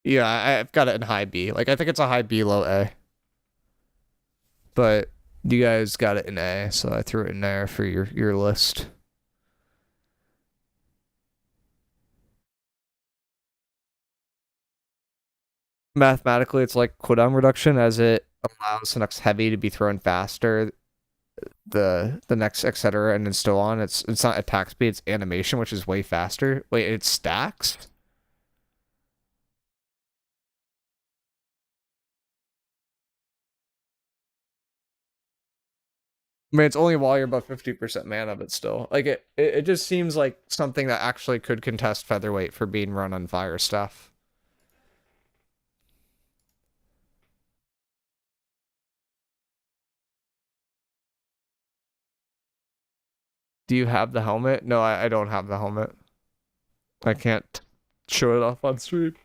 Yeah, I've got it in high B. Like, I think it's a high B, low A. But you guys got it in A, so I threw it in there for your list. mathematically it's like cooldown reduction as it allows the next heavy to be thrown faster, the next etc. and then still on. It's not attack speed, it's animation, which is way faster. Wait, it stacks? I mean, it's only while you're above 50% mana, but still. Like, it just seems like something that actually could contest featherweight for being run on fire stuff. Do you have the helmet? No, I don't have the helmet. I can't show it off on stream.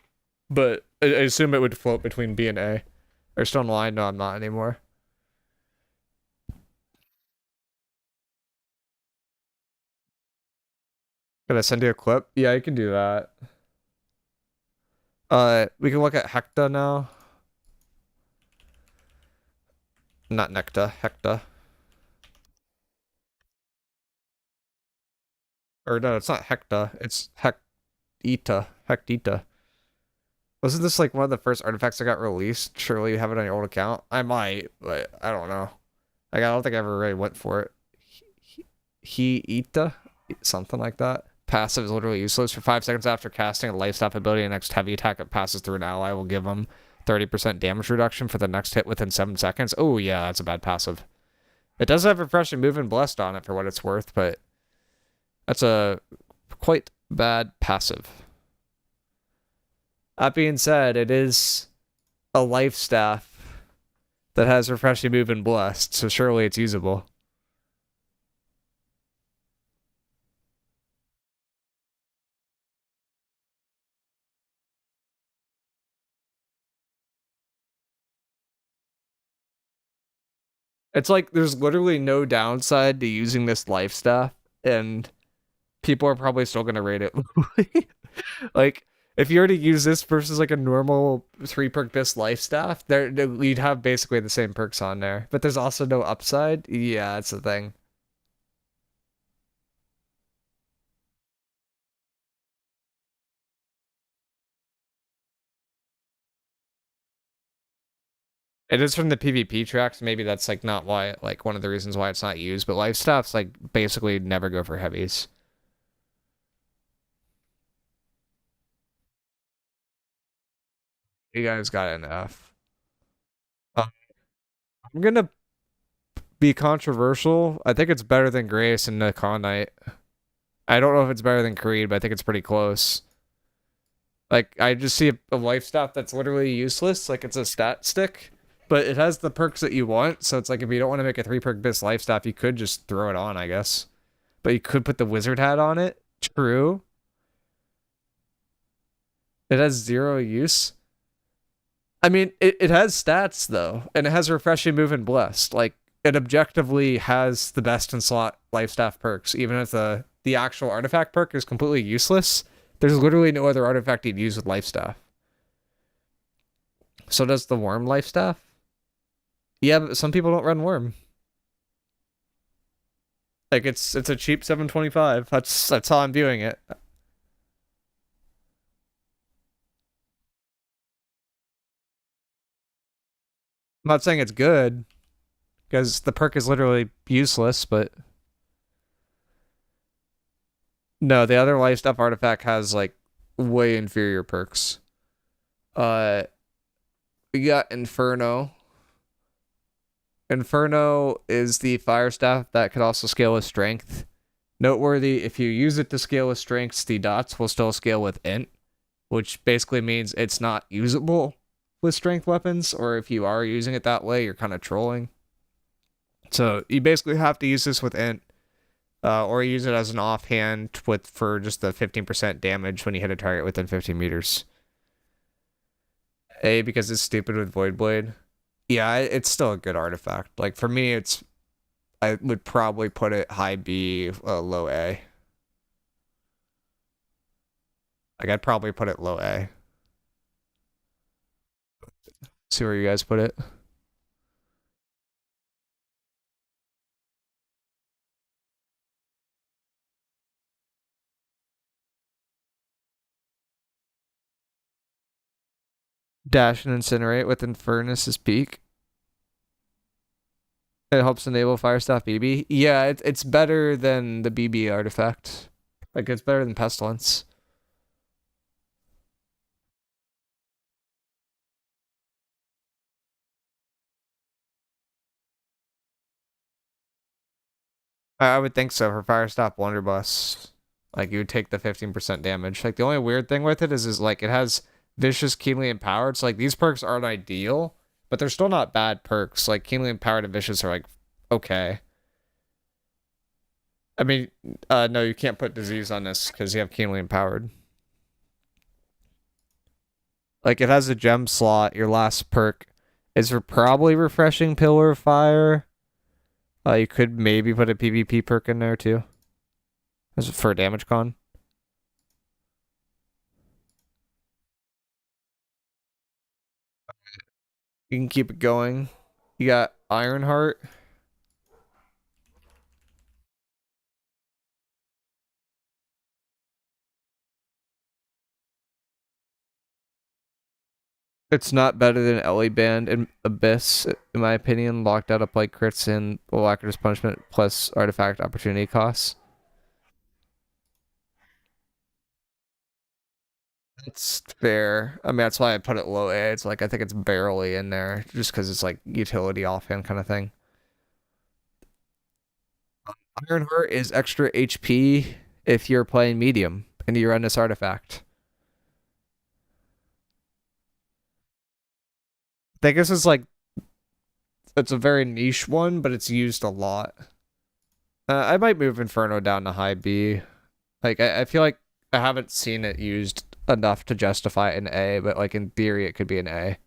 But I assume it would float between B and A. Are you still online? No, I'm not anymore. Can I send you a clip? Yeah, you can do that. We can look at Hecta now. Not Necta, Hecta. Or no, it's not Hecta. It's Hectita. Hectita. Wasn't this like one of the first artifacts that got released? Surely you have it on your old account. I might, but I don't know. Like, I don't think I ever really went for it. Ita, something like that. Passive is literally useless. For 5 seconds after casting a life stop ability, the next heavy attack that passes through an ally will give them 30% damage reduction for the next hit within 7 seconds. Oh yeah, that's a bad passive. It does have refreshing move and blessed on it for what it's worth, but that's a quite bad passive. That being said, it is a life staff that has refreshing move and blessed, so surely it's usable. It's like there's literally no downside to using this life staff, and people are probably still gonna rate it. Like, if you were to use this versus like a normal 3 perk bis life staff, you'd have basically the same perks on there. But there's also no upside. Yeah, that's the thing. It is from the PvP tracks. Maybe that's like not why, like one of the reasons why it's not used. But life staffs like basically never go for heavies. You guys got enough. I'm gonna be controversial. I think it's better than Grace and Nikon Knight. I don't know if it's better than Creed, but I think it's pretty close. Like, I just see a life staff that's literally useless. Like, it's a stat stick, but it has the perks that you want. So it's like, if you don't want to make a 3 perk bis life staff, you could just throw it on, I guess. But you could put the wizard hat on it. True. It has 0 use. I mean, it has stats, though, and it has refreshing move and blessed. Like, it objectively has the best in slot life staff perks, even if the actual artifact perk is completely useless. There's literally no other artifact you'd use with life staff. So does the worm life staff? Yeah, but some people don't run worm. Like, it's a cheap 725. That's how I'm viewing it. I'm not saying it's good because the perk is literally useless, but no, the other life staff artifact has like way inferior perks. Uh, we got Inferno. Inferno is the fire staff that could also scale with strength. Noteworthy, if you use it to scale with strengths, the dots will still scale with int, which basically means it's not usable with strength weapons, or if you are using it that way, you're kind of trolling. So you basically have to use this with int, or use it as an offhand for just the 15% damage when you hit a target within 15 meters. A, because it's stupid with Void Blade. Yeah, it's still a good artifact. Like, for me, I would probably put it high B, low A. Like, I'd probably put it low A. See where you guys put it. Dash and Incinerate with Infernus's Peak. It helps enable Firestaff BB. Yeah, it's better than the BB artifact. Like, it's better than Pestilence. I would think so for Firestop Blunderbuss. Like, you would take the 15% damage. Like, the only weird thing with it is like, it has Vicious, Keenly Empowered. So, like, these perks aren't ideal, but they're still not bad perks. Like, Keenly Empowered and Vicious are, like, okay. I mean, no, you can't put Disease on this because you have Keenly Empowered. Like, it has a gem slot. Your last perk is for probably Refreshing Pillar of Fire. You could maybe put a PvP perk in there too. As for a damage con. You can keep it going. You got Ironheart. It's not better than Ellie Band and Abyss, in my opinion. Locked out of play crits and Alacritus Punishment plus artifact opportunity costs. It's fair. I mean, that's why I put it low A. It's like, I think it's barely in there just because it's like utility offhand kind of thing. Ironheart is extra HP if you're playing medium and you run this artifact. I think this is like, it's a very niche one, but it's used a lot. I might move Inferno down to high B. Like, I feel like I haven't seen it used enough to justify an A, but like in theory, it could be an A.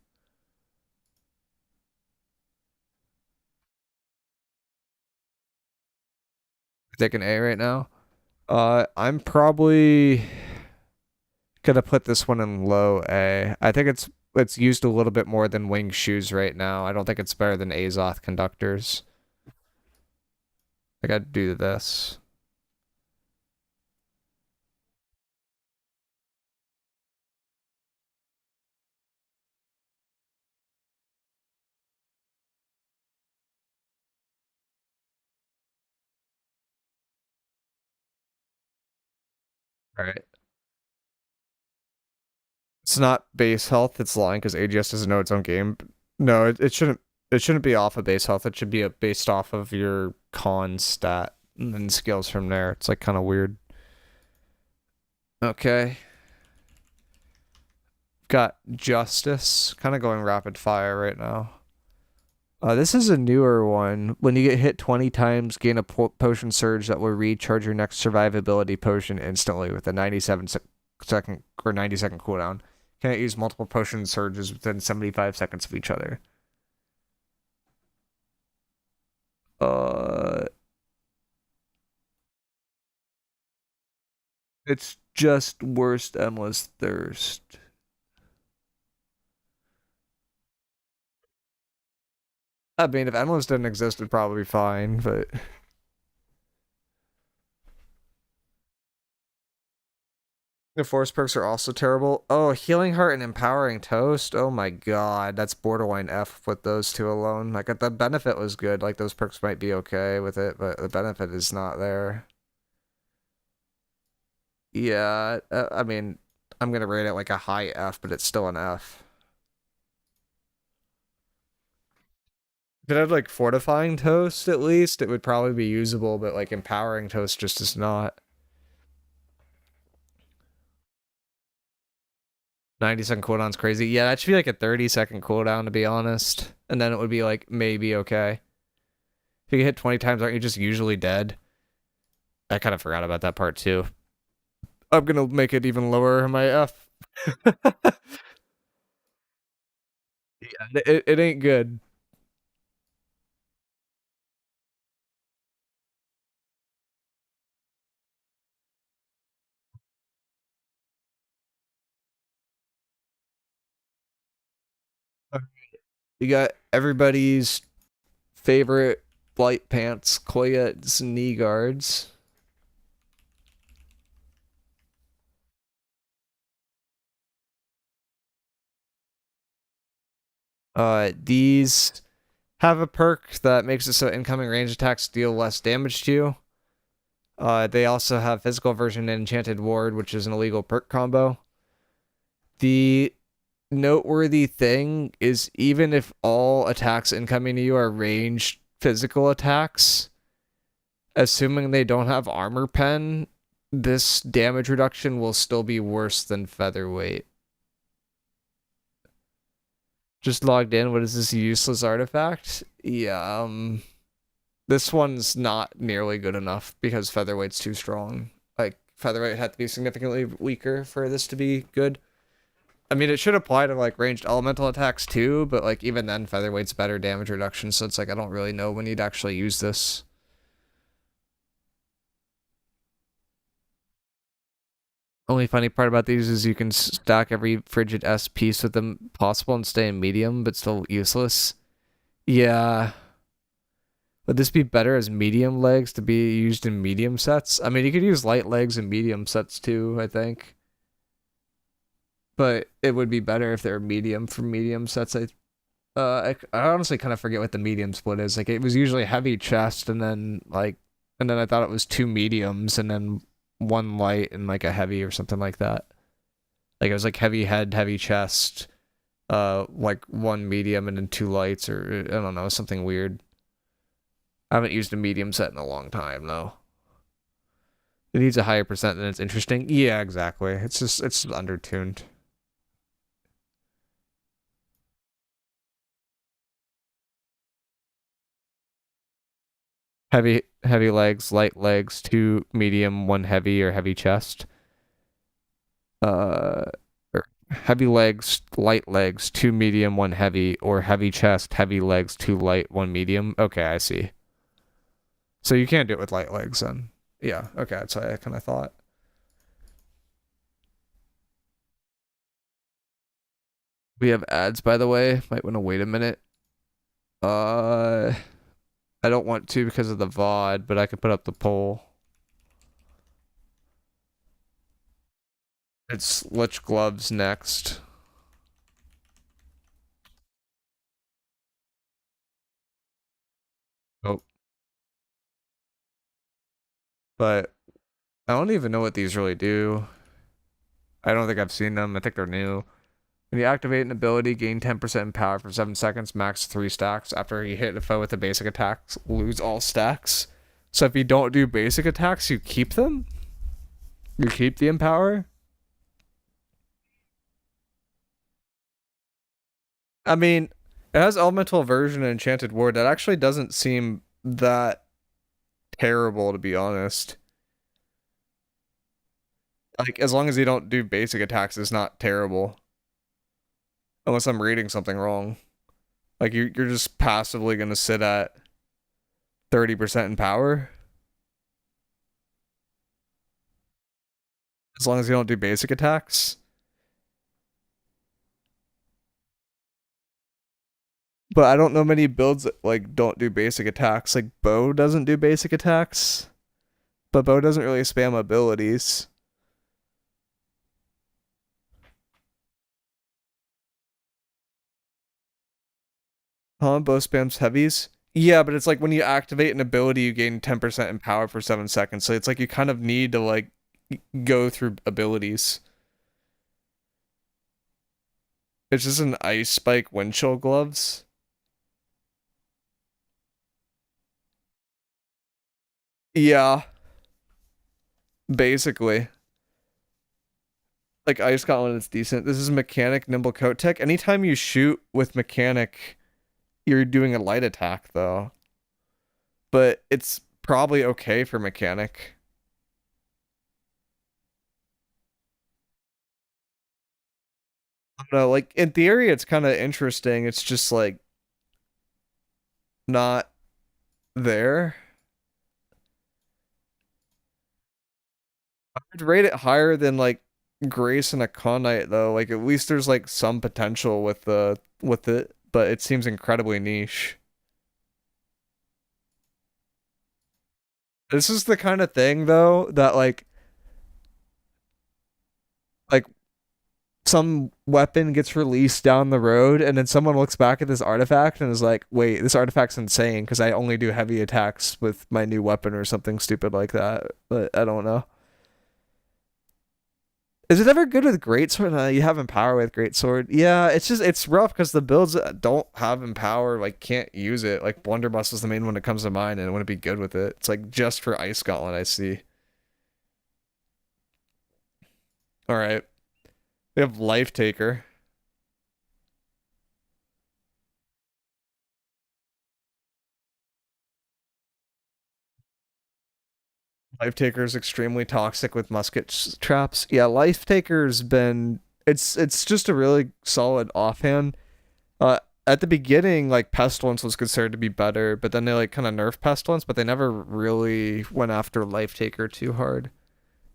Take an A right now. I'm probably gonna put this one in low A. I think it's used a little bit more than Wing Shoes right now. I don't think it's better than Azoth Conductors. I gotta do this. All right. It's not base health. It's lying because AGS doesn't know its own game. No, it shouldn't. It shouldn't be off of base health. It should be based off of your con stat and then skills from there. It's like kind of weird. Okay. Got Justice. Kind of going rapid fire right now. This is a newer one. When you get hit 20 times, gain a potion surge that will recharge your next survivability potion instantly with a 97-second or 90-second cooldown. Can't use multiple potion surges within 75 seconds of each other. Uh, it's just worst endless thirst. I mean, if endless didn't exist, it'd probably be fine, but the force perks are also terrible. Oh, Healing Heart and Empowering Toast. Oh my god, that's borderline F with those two alone. Like, the benefit was good. Like, those perks might be okay with it, but the benefit is not there. Yeah, I mean, I'm gonna rate it like a high F, but it's still an F. If it had like Fortifying Toast at least, it would probably be usable, but like Empowering Toast just is not. 90-second cooldown's crazy. Yeah, that should be like a 30-second cooldown to be honest. And then it would be like maybe okay. If you get hit 20 times, aren't you just usually dead? I kind of forgot about that part too. I'm gonna make it even lower in my F. Yeah, it ain't good. You got everybody's favorite Blight Pants, Koya's knee guards. These have a perk that makes it so incoming range attacks deal less damage to you. They also have physical version and enchanted ward, which is an illegal perk combo. The noteworthy thing is even if all attacks incoming to you are ranged physical attacks, assuming they don't have armor pen, this damage reduction will still be worse than featherweight. Just logged in. What is this useless artifact? Yeah, this one's not nearly good enough because featherweight's too strong. Like, featherweight had to be significantly weaker for this to be good. I mean, it should apply to, like, ranged elemental attacks too, but, like, even then, featherweight's better damage reduction, so it's like, I don't really know when you'd actually use this. Only funny part about these is you can stack every frigid S piece with them possible and stay in medium, but still useless. Yeah. Would this be better as medium legs to be used in medium sets? I mean, you could use light legs in medium sets too, I think. But it would be better if they were medium for medium sets. I honestly kind of forget what the medium split is. Like, it was usually heavy chest and then I thought it was two mediums and then one light and like a heavy or something like that. Like, it was like heavy head, heavy chest, like one medium and then two lights, or I don't know, something weird. I haven't used a medium set in a long time though. It needs a higher percent than it's interesting. Yeah, exactly. It's undertuned. Heavy legs, light legs, two medium, one heavy or heavy chest. Or heavy legs, light legs, two medium, one heavy, or heavy chest, heavy legs, two light, one medium. Okay, I see. So you can't do it with light legs then. Yeah, okay, that's what I kind of thought. We have ads, by the way. Might want to wait a minute. Uh, I don't want to because of the VOD, but I could put up the poll. It's Lich Gloves next. Oh, but I don't even know what these really do. I don't think I've seen them. I think they're new. When you activate an ability, gain 10% in power for 7 seconds, max 3 stacks. After you hit a foe with a basic attack, lose all stacks. So if you don't do basic attacks, you keep them? You keep the empower? I mean, it has elemental version and enchanted ward. That actually doesn't seem that terrible, to be honest. Like, as long as you don't do basic attacks, it's not terrible. Unless I'm reading something wrong. Like, you're just passively gonna sit at 30% in power. As long as you don't do basic attacks. But I don't know many builds that, like, don't do basic attacks. Like, Bow doesn't do basic attacks. But Bow doesn't really spam abilities. Huh? Bow spams heavies? Yeah, but it's like when you activate an ability, you gain 10% in power for 7 seconds. So it's like you kind of need to, like, go through abilities. It's just an ice spike wind chill gloves. Yeah, basically. Like, ice got one that's decent. This is mechanic, nimble coat tech. Anytime you shoot with mechanic, you're doing a light attack though. But it's probably okay for mechanic. I don't know, like in theory it's kind of interesting. It's just like not there. I'd rate it higher than like Grace and a Knight though. Like, at least there's like some potential with it, but it seems incredibly niche. This is the kind of thing though that like some weapon gets released down the road, and then someone looks back at this artifact and is like, wait, this artifact's insane because I only do heavy attacks with my new weapon or something stupid like that. But I don't know. Is it ever good with Greatsword? You have Empower with Greatsword. Yeah, it's rough because the builds that don't have Empower like can't use it. Like Blunderbuss is the main one that comes to mind, and it wouldn't be good with it. It's like just for Ice Gauntlet, I see. All right, we have Life Taker. Life Taker's extremely toxic with musket traps. Yeah, Life Taker's been it's just a really solid offhand. At the beginning, like Pestilence was considered to be better, but then they like kind of nerfed Pestilence, but they never really went after Life Taker too hard.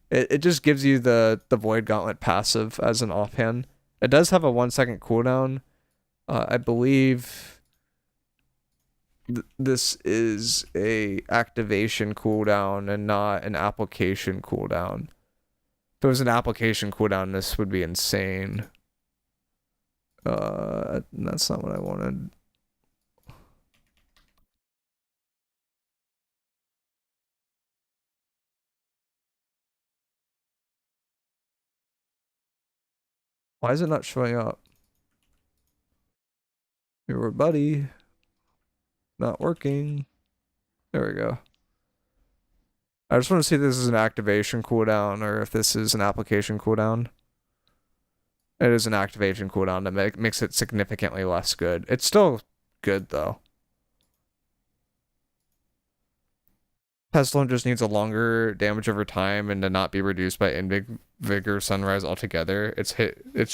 It just gives you the Void Gauntlet passive as an offhand. It does have a 1 second cooldown. I believe this is a activation cooldown and not an application cooldown. If it was an application cooldown, this would be insane. That's not what I wanted. Why is it not showing up? Your buddy. Not working. There we go. I just want to see if this is an activation cooldown or if this is an application cooldown. It is an activation cooldown that makes it significantly less good. It's still good though. Pestilence just needs a longer damage over time and to not be reduced by Vigor Sunrise altogether. It's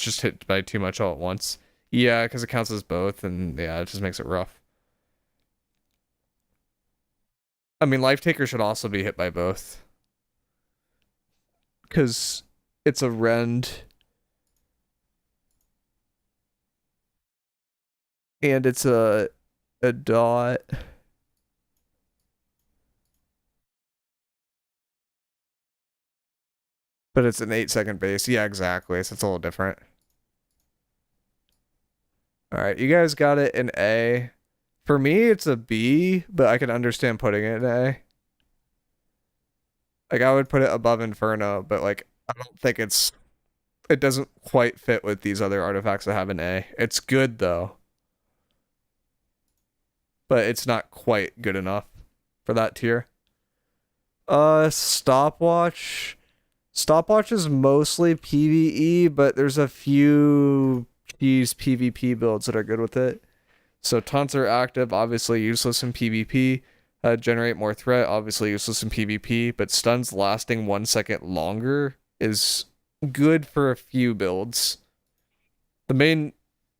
just hit by too much all at once. Yeah, because it counts as both, and yeah, it just makes it rough. I mean, Life Taker should also be hit by both. Because it's a rend. And it's a dot. But it's an 8 second base. Yeah, exactly. So it's a little different. Alright, you guys got it in A. For me, it's a B, but I can understand putting it in A. Like, I would put it above Inferno, but, like, I don't think it doesn't quite fit with these other artifacts I have in A. It's good, though. But it's not quite good enough for that tier. Stopwatch. Stopwatch is mostly PvE, but there's a few cheese PvP builds that are good with it. So taunts are active, obviously useless in PvP. Generate more threat, obviously useless in PvP, but stuns lasting 1 second longer is good for a few builds. The main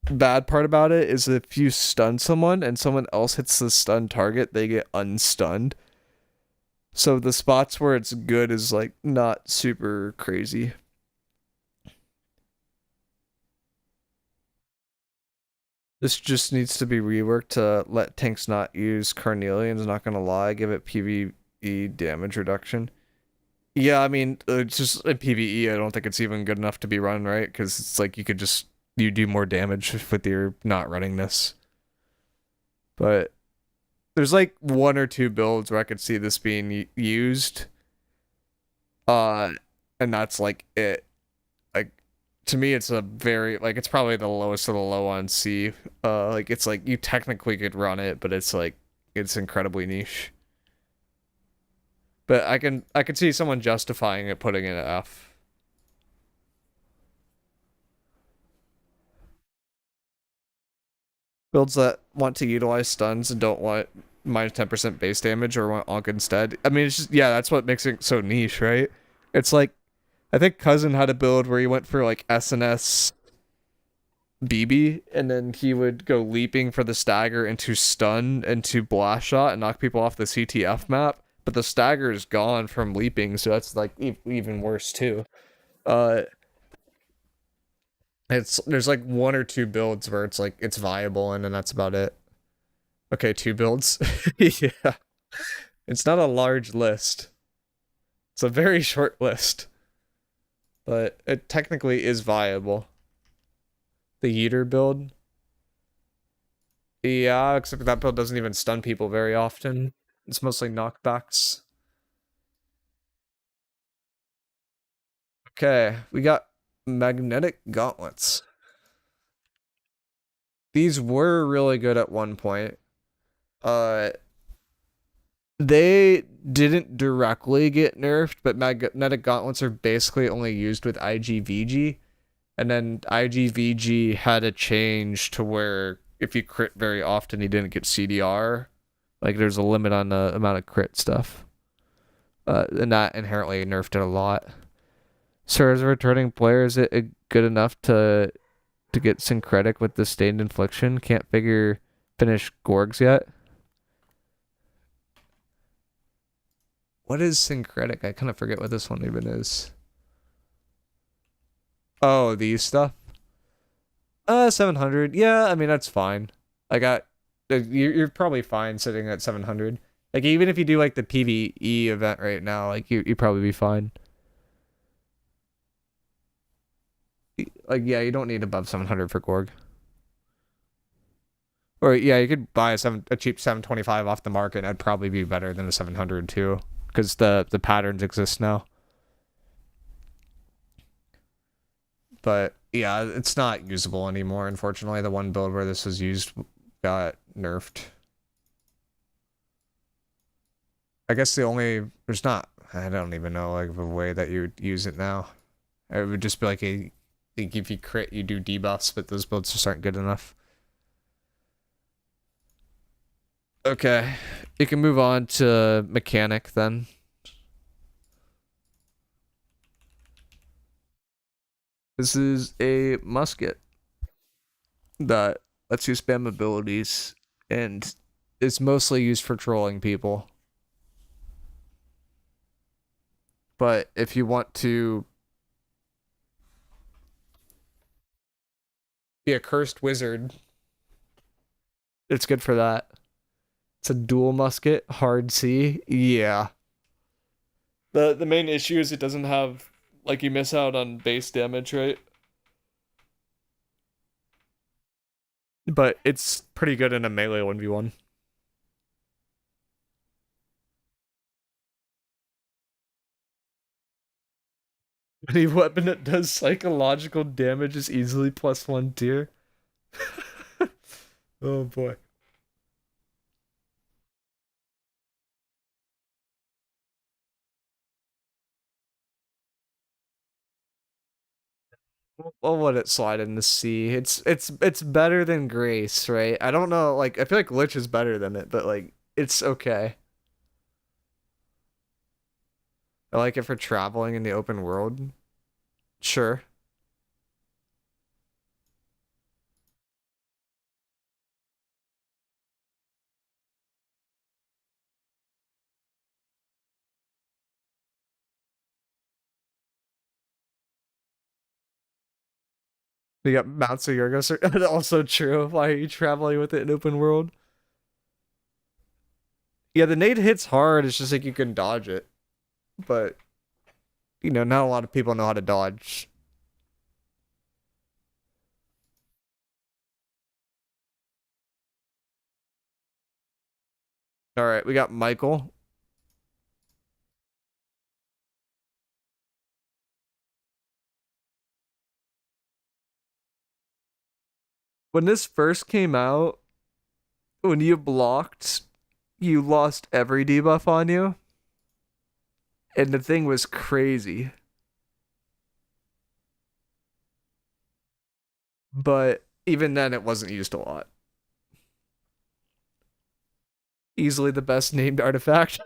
bad part about it is if you stun someone and someone else hits the stun target, they get unstunned. So the spots where it's good is like not super crazy. This just needs to be reworked to let tanks not use Carnelians, not gonna lie, give it PvE damage reduction. Yeah, I mean, just in PvE, I don't think it's even good enough to be run, right? Because it's like you do more damage with your not running this. But there's like 1 or 2 builds where I could see this being used. And that's like it. Like, to me, it's a very, like, it's probably the lowest of the low on C. Like, it's like, you technically could run it, but it's like, it's incredibly niche. But I could see someone justifying it, putting it at F. Builds that want to utilize stuns and don't want minus 10% base damage or want Ankh instead. I mean, it's just, yeah, that's what makes it so niche, right? It's like, I think Cousin had a build where he went for like SNS BB, and then he would go leaping for the stagger into stun into blast shot and knock people off the CTF map. But the stagger is gone from leaping, so that's like even worse too. There's like 1 or 2 builds where it's like it's viable, and then that's about it. Okay, 2 builds. Yeah, it's not a large list. It's a very short list, but it technically is viable. The Yeeter build. Yeah, except that build doesn't even stun people very often. It's mostly knockbacks. Okay, we got magnetic gauntlets. These were really good at one point. They didn't directly get nerfed, but magnetic gauntlets are basically only used with IGVG. And then IGVG had a change to where if you crit very often, you didn't get CDR. Like there's a limit on the amount of crit stuff. And that inherently nerfed it a lot. So as a returning player, is it good enough to get syncretic with the Stained Infliction? Can't finish Gorgs yet. What is syncretic? I kind of forget what this one even is. Oh, these stuff? 700. Yeah, I mean, that's fine. I got... You're probably fine sitting at 700. Like, even if you do, like, the PvE event right now, like, you'd probably be fine. Like, yeah, you don't need above 700 for Gorg. Or, yeah, you could buy a cheap 725 off the market, and that'd probably be better than a 700, too. Because the patterns exist now. But, yeah, it's not usable anymore, unfortunately. The one build where this was used got nerfed. I guess there's not, I don't even know, like, a way that you would use it now. It would just be like if you crit, you do debuffs, but those builds just aren't good enough. Okay, you can move on to mechanic then. This is a musket that lets you spam abilities and is mostly used for trolling people. But if you want to be a cursed wizard, it's good for that. It's a dual musket, hard C. Yeah. The main issue is it doesn't have, like, you miss out on base damage, right? But it's pretty good in a melee 1v1. Any weapon that does psychological damage is easily +1 tier. Oh boy. I'll let it slide in the sea. It's better than Grace, right? I don't know, like I feel like Lich is better than it, but like it's okay. I like it for traveling in the open world. Sure. You got Mount Yorgos. Also true. Why are you traveling with it in open world? Yeah, the nade hits hard. It's just like you can dodge it. But, you know, not a lot of people know how to dodge. Alright, we got Michael. When this first came out, when you blocked, you lost every debuff on you. And the thing was crazy. But even then, it wasn't used a lot. Easily the best named artifact.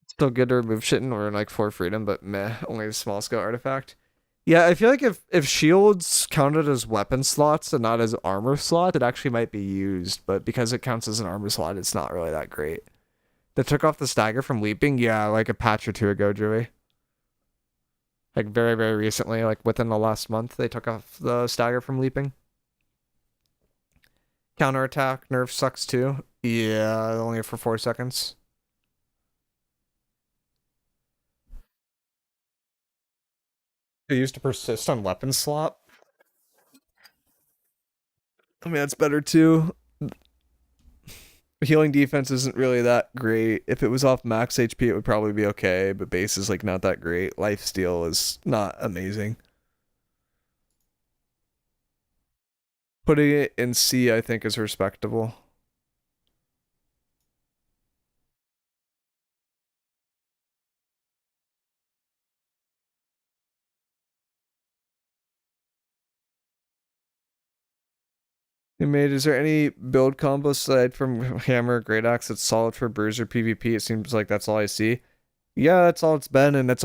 Still good to remove shit in or like for freedom, but meh, only a small scale artifact. Yeah, I feel like if shields counted as weapon slots and not as armor slot, it actually might be used, but because it counts as an armor slot, it's not really that great. They took off the stagger from leaping, yeah, like a patch or two ago, Joey. Like very, very recently, like within the last month, they took off the stagger from leaping. Counterattack nerf sucks too. Yeah, only for 4 seconds. They used to persist on weapon slot. I mean, that's better too. Healing defense isn't really that great. If it was off max HP, it would probably be okay, but base is like not that great. Lifesteal is not amazing. Putting it in C, I think, is respectable. Hey, mate, is there any build combo aside from Hammer Great Axe that's solid for Bruiser PvP? It seems like that's all I see. Yeah, that's all it's been, and that's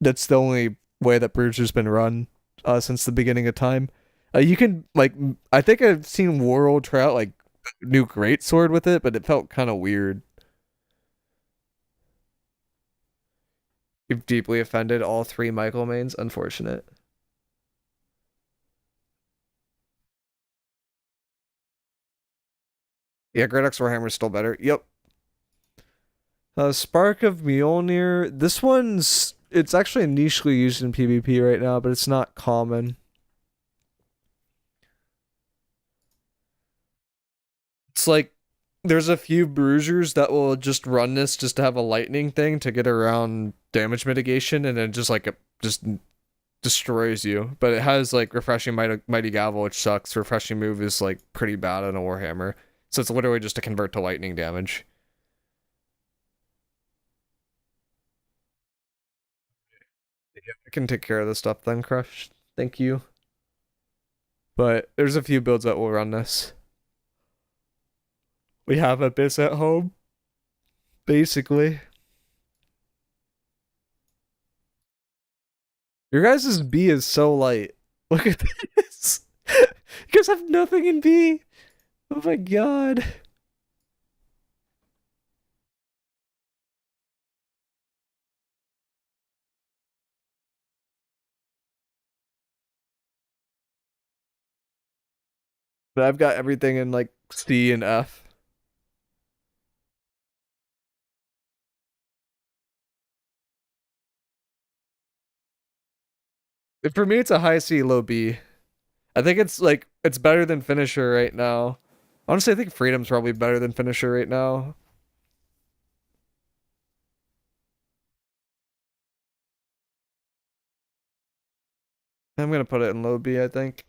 the only way that Bruiser's been run since the beginning of time. You can like I think I've seen World try out like new Greatsword with it, but it felt kind of weird. You've deeply offended all 3 Michael mains. Unfortunate. Yeah, Great Axe Warhammer's still better. Yep. Spark of Mjolnir. This one's it's actually nichely used in PvP right now, but it's not common. It's like there's a few bruisers that will just run this just to have a lightning thing to get around damage mitigation, and then just like it just destroys you. But it has like refreshing mighty gavel, which sucks. Refreshing move is like pretty bad on a warhammer, so it's literally just to convert to lightning damage. I can take care of this stuff then, Crush. Thank you. But there's a few builds that will run this. We have Abyss at home, basically. Your guys' B is so light. Look at this. You guys have nothing in B. Oh my god. But I've got everything in like C and F. For me, it's a high C, low B. I think it's like it's better than Finisher right now. Honestly, I think Freedom's probably better than Finisher right now. I'm gonna put it in low B, I think.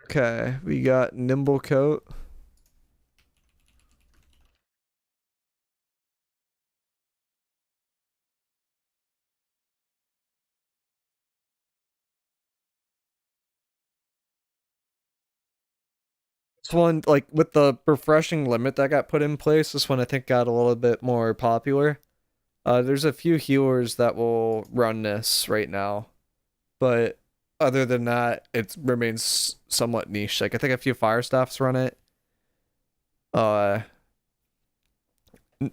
Okay, we got Nimble Coat. This one, like with the refreshing limit that got put in place, this one I think got a little bit more popular. There's a few healers that will run this right now, but other than that, it remains somewhat niche. Like I think a few fire staffs run it. Uh,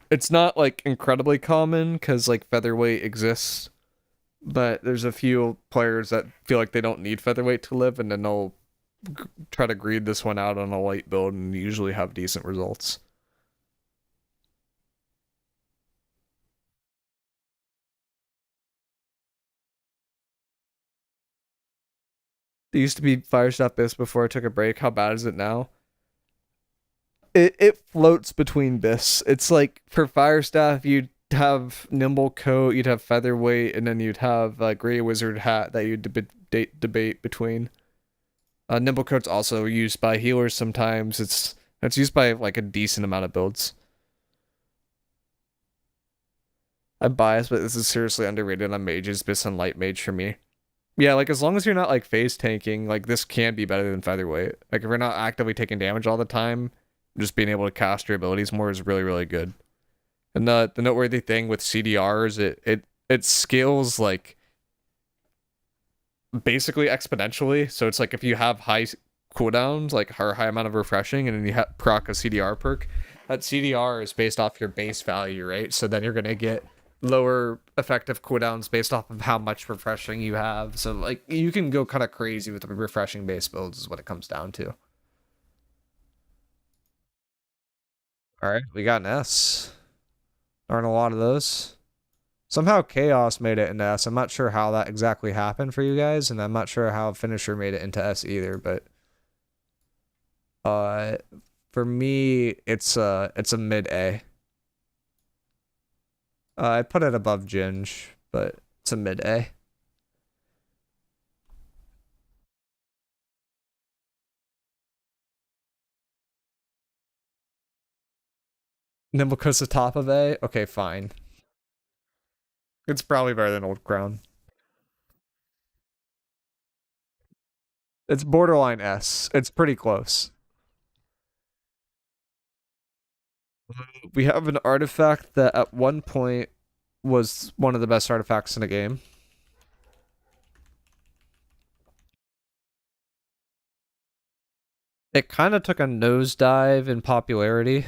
it's not like incredibly common because like featherweight exists, but there's a few players that feel like they don't need featherweight to live, and then they'll try to greed this one out on a light build and usually have decent results. It used to be fire staff bis before I took a break. How bad is it now? It floats between bis. It's like for fire staff, you'd have nimble coat, you'd have featherweight, and then you'd have a gray wizard hat that you debate between. Nimble coat's also used by healers sometimes. It's used by like a decent amount of builds. I'm biased, but this is seriously underrated on mages, bis and light mage for me. Yeah, like as long as you're not like phase tanking, like this can be better than featherweight. Like if you're not actively taking damage all the time, just being able to cast your abilities more is really, really good. And the noteworthy thing with CDR is it scales like basically exponentially. So it's like if you have high cooldowns, like or high amount of refreshing, and then you proc a CDR perk, that CDR is based off your base value, right? So then you're gonna get lower effective cooldowns based off of how much refreshing you have. So like you can go kind of crazy with the refreshing base builds is what it comes down to. All right, we got an S. Aren't a lot of those. Somehow Chaos made it into S. I'm not sure how that exactly happened for you guys, and I'm not sure how Finisher made it into S either, but uh for me it's a mid A. I put it above Ginge, but it's a mid A. Nimblecoat's the top of A? Okay, fine. It's probably better than Old Crown. It's borderline S. It's pretty close. We have an artifact that at one point was one of the best artifacts in the game. It kind of took a nosedive in popularity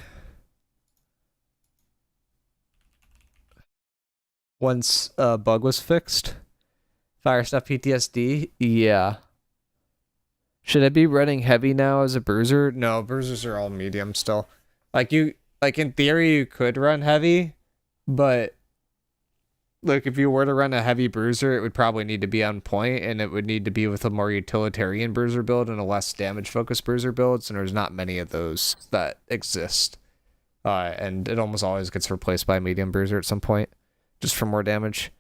once a bug was fixed. Fire stuff PTSD? Yeah. Should I be running heavy now as a bruiser? No, bruisers are all medium still. Like in theory you could run heavy, but like if you were to run a heavy bruiser, it would probably need to be on point, and it would need to be with a more utilitarian bruiser build and a less damage focused bruiser builds, and there's not many of those that exist. And it almost always gets replaced by a medium bruiser at some point, just for more damage.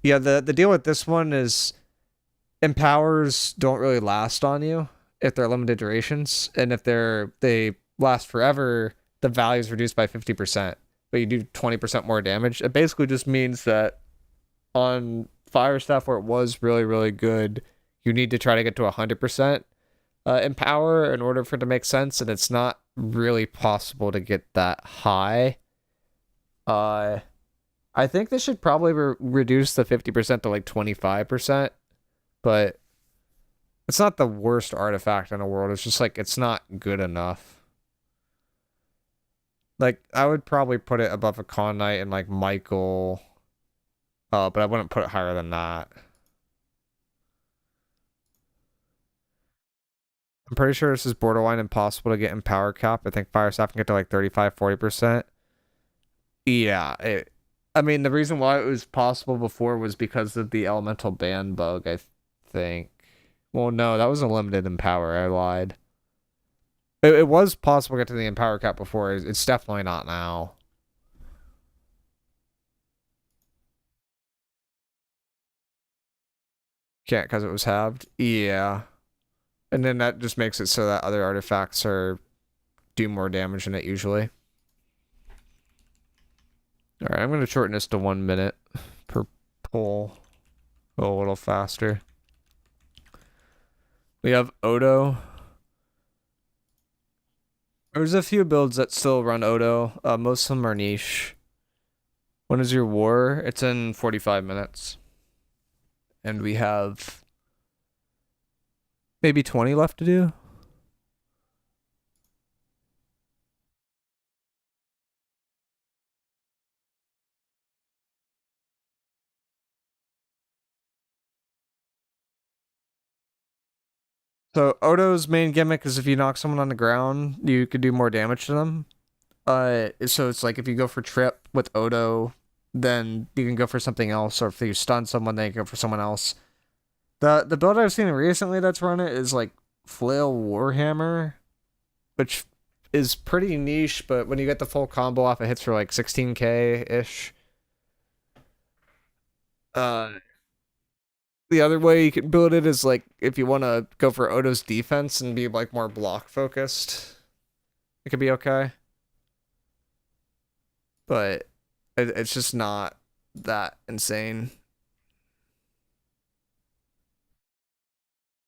Yeah, the deal with this one is empowers don't really last on you if they're limited durations, and if they last forever, the value is reduced by 50%, but you do 20% more damage. It basically just means that on fire stuff where it was really, really good, you need to try to get to 100% empower in order for it to make sense, and it's not really possible to get that high. I think they should probably reduce the 50% to like 25%, but it's not the worst artifact in the world. It's just like it's not good enough. Like I would probably put it above a Con Knight and like Michael, but I wouldn't put it higher than that. I'm pretty sure this is borderline impossible to get in power cap. I think fire staff can get to like 35-40%. Yeah, I mean, the reason why it was possible before was because of the elemental ban bug, I think. Well, no, that was a limited empower. I lied. It was possible to get to the empower cap before. It's definitely not now. Can't because it was halved. Yeah. And then that just makes it so that other artifacts do more damage than it usually. Alright, I'm going to shorten this to 1 minute per pull. Go a little faster. We have Odo. There's a few builds that still run Odo. Most of them are niche. When is your war? It's in 45 minutes. And we have maybe 20 left to do. So Odo's main gimmick is if you knock someone on the ground, you could do more damage to them. So it's like if you go for trip with Odo, then you can go for something else, or if you stun someone, then you can go for someone else. The build I've seen recently that's run it is like Flail Warhammer, which is pretty niche, but when you get the full combo off, it hits for like 16k ish. The other way you can build it is like if you want to go for Odo's defense and be like more block focused, it could be okay. But it's just not that insane.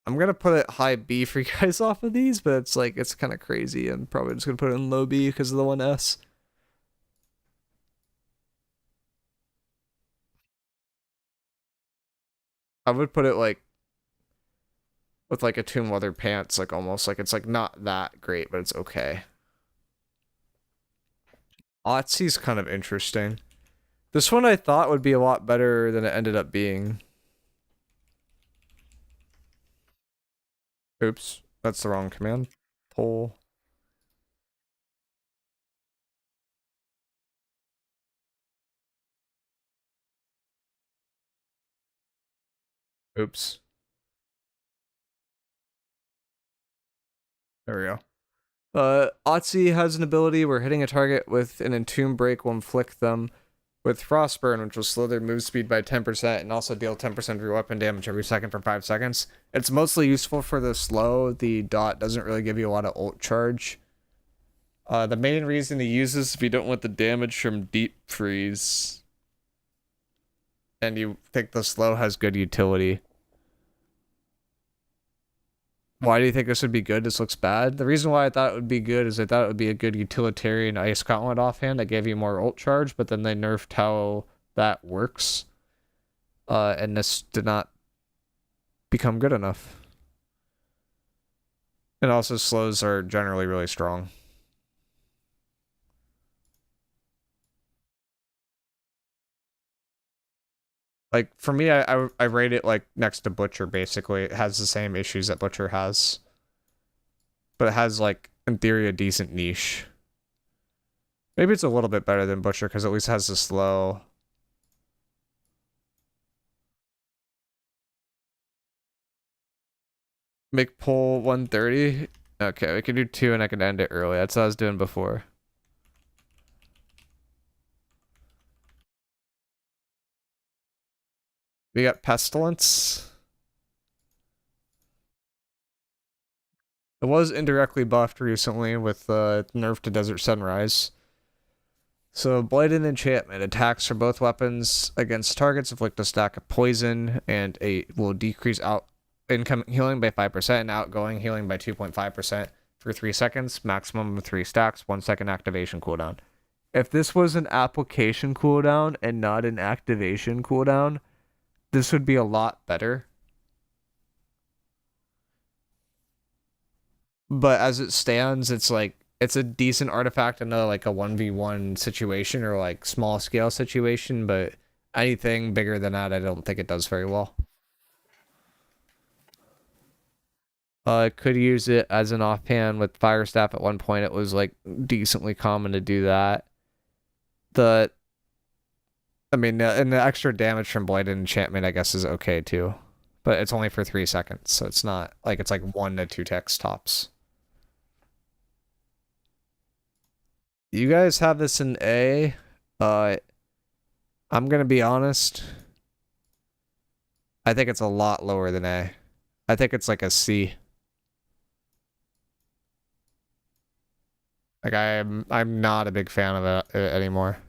I'm gonna put it high B for you guys off of these, but it's like it's kind of crazy. I'm probably just gonna put it in low B because of the 1S. I would put it like with like a Tomb Leather Pants, like almost like it's like not that great, but it's okay. Otzi's kind of interesting. This one I thought would be a lot better than it ended up being. Oops, that's the wrong command. Pull. Oops. There we go. Otzi has an ability where hitting a target with an Entomb Break will inflict them with Frostburn, which will slow their move speed by 10% and also deal 10% of your weapon damage every second for 5 seconds. It's mostly useful for the slow. The dot doesn't really give you a lot of ult charge. The main reason to use this if you don't want the damage from Deep Freeze and you think the slow has good utility. Why do you think this would be good? This looks bad. The reason why I thought it would be good is I thought it would be a good utilitarian Ice Gauntlet offhand that gave you more ult charge, but then they nerfed how that works. And this did not become good enough. And also slows are generally really strong. Like, for me, I rate it, like, next to Butcher, basically. It has the same issues that Butcher has. But it has, like, in theory, a decent niche. Maybe it's a little bit better than Butcher, because at least it has the slow. Make pull 130? Okay, we can do 2 and I can end it early. That's what I was doing before. We got Pestilence. It was indirectly buffed recently with nerf to Desert Sunrise. So, Blighted Enchantment. Attacks for both weapons against targets inflict a stack of poison, and will decrease incoming healing by 5% and outgoing healing by 2.5% for 3 seconds. Maximum of 3 stacks, 1 second activation cooldown. If this was an application cooldown and not an activation cooldown, this would be a lot better. But as it stands, it's like it's a decent artifact in like a 1v1 situation or like small scale situation, but anything bigger than that, I don't think it does very well. I could use it as an offhand with Fire Staff at one point. It was like decently common to do that. And the extra damage from Blighted Enchantment, I guess, is okay too. But it's only for 3 seconds, so it's not like it's like 1 to 2 ticks tops. You guys have this in A. I'm gonna be honest. I think it's a lot lower than A. I think it's like a C. Like I'm not a big fan of it anymore.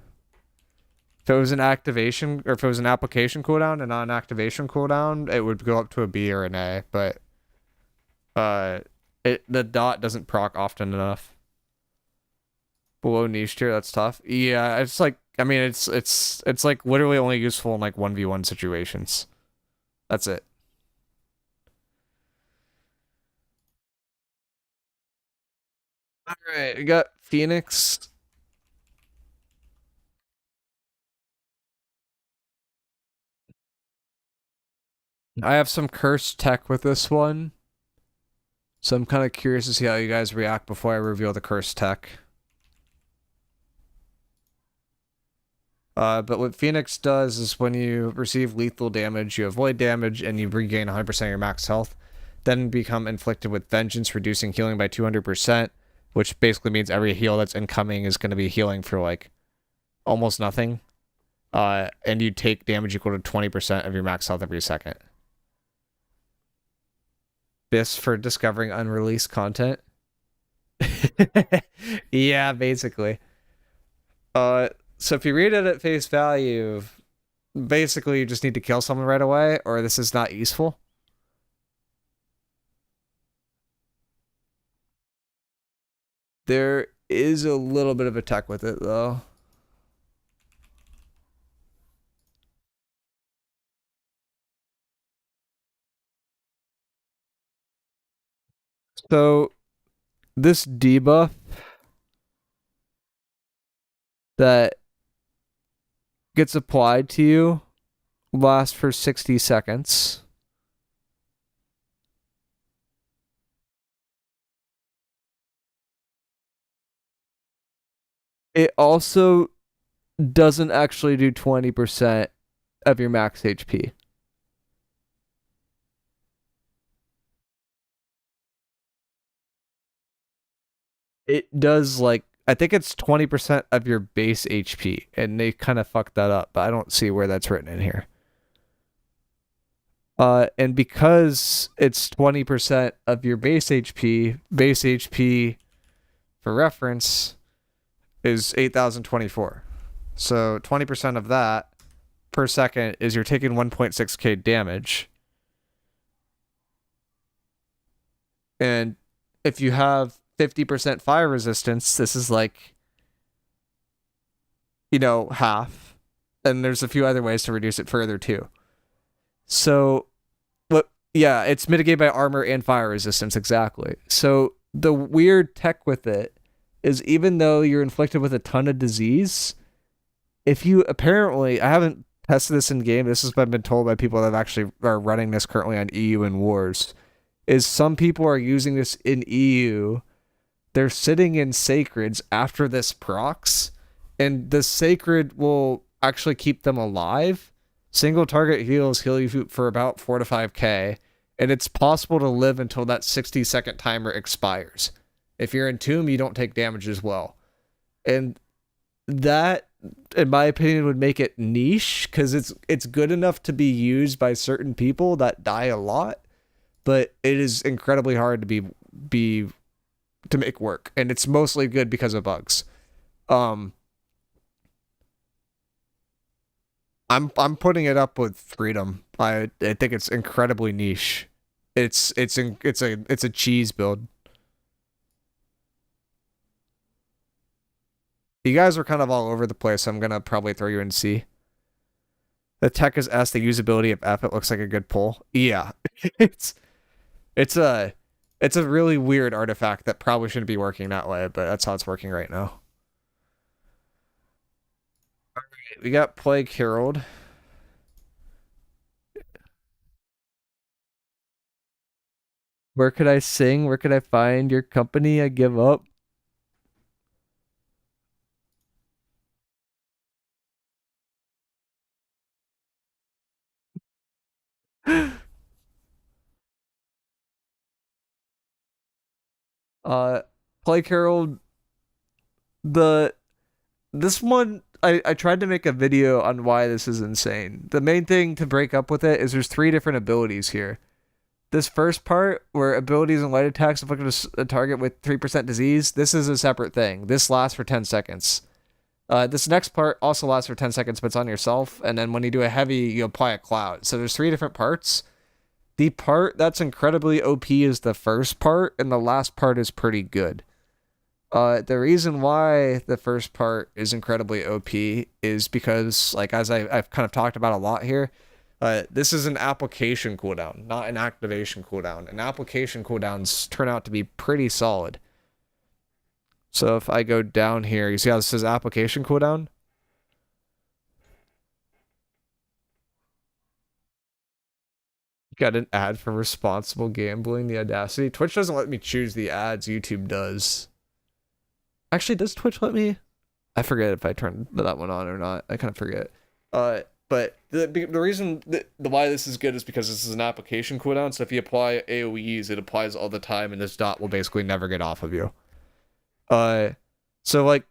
If it was an activation or if it was an application cooldown and not an activation cooldown, it would go up to a B or an A. But the dot doesn't proc often enough. Below niche tier, that's tough. Yeah, it's like I mean it's like literally only useful in like 1v1 situations. That's it. Alright, we got Phoenix. I have some cursed tech with this one. So I'm kind of curious to see how you guys react before I reveal the cursed tech. But what Phoenix does is when you receive lethal damage, you avoid damage and you regain 100% of your max health. Then become inflicted with vengeance, reducing healing by 200%, which basically means every heal that's incoming is going to be healing for like almost nothing. And you take damage equal to 20% of your max health every second. This for discovering unreleased content. Yeah, basically. So if you read it at face value, basically you just need to kill someone right away, or this is not useful. There is a little bit of a tech with it, though. So this debuff that gets applied to you lasts for 60 seconds. It also doesn't actually do 20% of your max HP. It does like I think it's 20% of your base HP, and they kind of fucked that up, but I don't see where that's written in here. And because it's 20% of your base HP for reference is 8,024. So 20% of that per second is you're taking 1.6k damage. And if you have 50% fire resistance, this is like, half. And there's a few other ways to reduce it further too. So, yeah, it's mitigated by armor and fire resistance, exactly. So the weird tech with it is even though you're inflicted with a ton of disease, if you apparently, I haven't tested this in game, this has been told by people that actually are running this currently on EU and Wars, is some people are using this in EU. They're sitting in sacreds after this procs, and the sacred will actually keep them alive. Single target heals heal you for about 4 to 5k, and it's possible to live until that 60-second timer expires. If you're in Tomb, you don't take damage as well. And that, in my opinion, would make it niche, because it's good enough to be used by certain people that die a lot, but it is incredibly hard to make work, and it's mostly good because of bugs. I'm putting it up with Freedom. I think it's incredibly niche. It's a cheese build. You guys are kind of all over the place, so I'm gonna probably throw you in C. The tech is S, the usability of F. It looks like a good pull. Yeah. it's a really weird artifact that probably shouldn't be working that way, but that's how it's working right now. Alright, we got Plague Herald. Where could I sing? Where could I find your company? I give up. uh, Plague Herald. This one, I tried to make a video on why this is insane. The main thing to break up with it is there's 3 different abilities here. This first part, where abilities and light attacks inflict a target with 3% disease, this is a separate thing. This lasts for 10 seconds. This next part also lasts for 10 seconds, but it's on yourself, and then when you do a heavy, you apply a cloud. So there's 3 different parts. The part that's incredibly OP is the first part, and the last part is pretty good. The reason why the first part is incredibly OP is because, like, as I've kind of talked about a lot here, this is an application cooldown, not an activation cooldown. And application cooldowns turn out to be pretty solid. So if I go down here, you see how this says application cooldown? Got an ad for responsible gambling, the audacity. Twitch doesn't let me choose the ads, YouTube does. Actually, does Twitch let me? I forget if I turned that one on or not. I kind of forget. But the reason why this is good is because this is an application cooldown. So if you apply AoEs, it applies all the time, and this dot will basically never get off of you. So like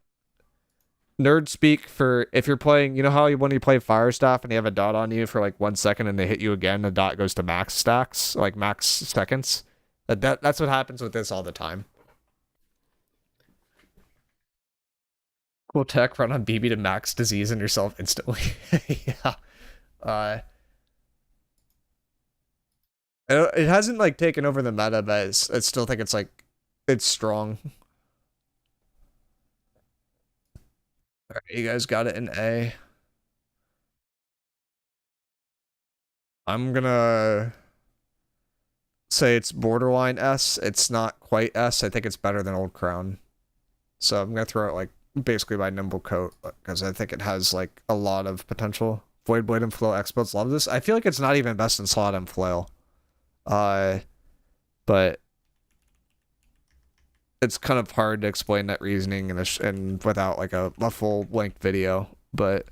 nerd speak for if you're playing, you know how when you play Fire Staff and you have a dot on you for like 1 second and they hit you again, the dot goes to max stacks, like max seconds. That's what happens with this all the time. Cool tech, run on BB to max disease and yourself instantly. Yeah. It hasn't like taken over the meta, but I still think it's strong. Alright, you guys got it in A. I'm gonna say it's borderline S. It's not quite S. I think it's better than Old Crown. So I'm gonna throw it like basically my nimble coat, because I think it has like a lot of potential. Void Blade and Flail experts love this. I feel like it's not even best in slot and Flail. But it's kind of hard to explain that reasoning and without like a full length video. But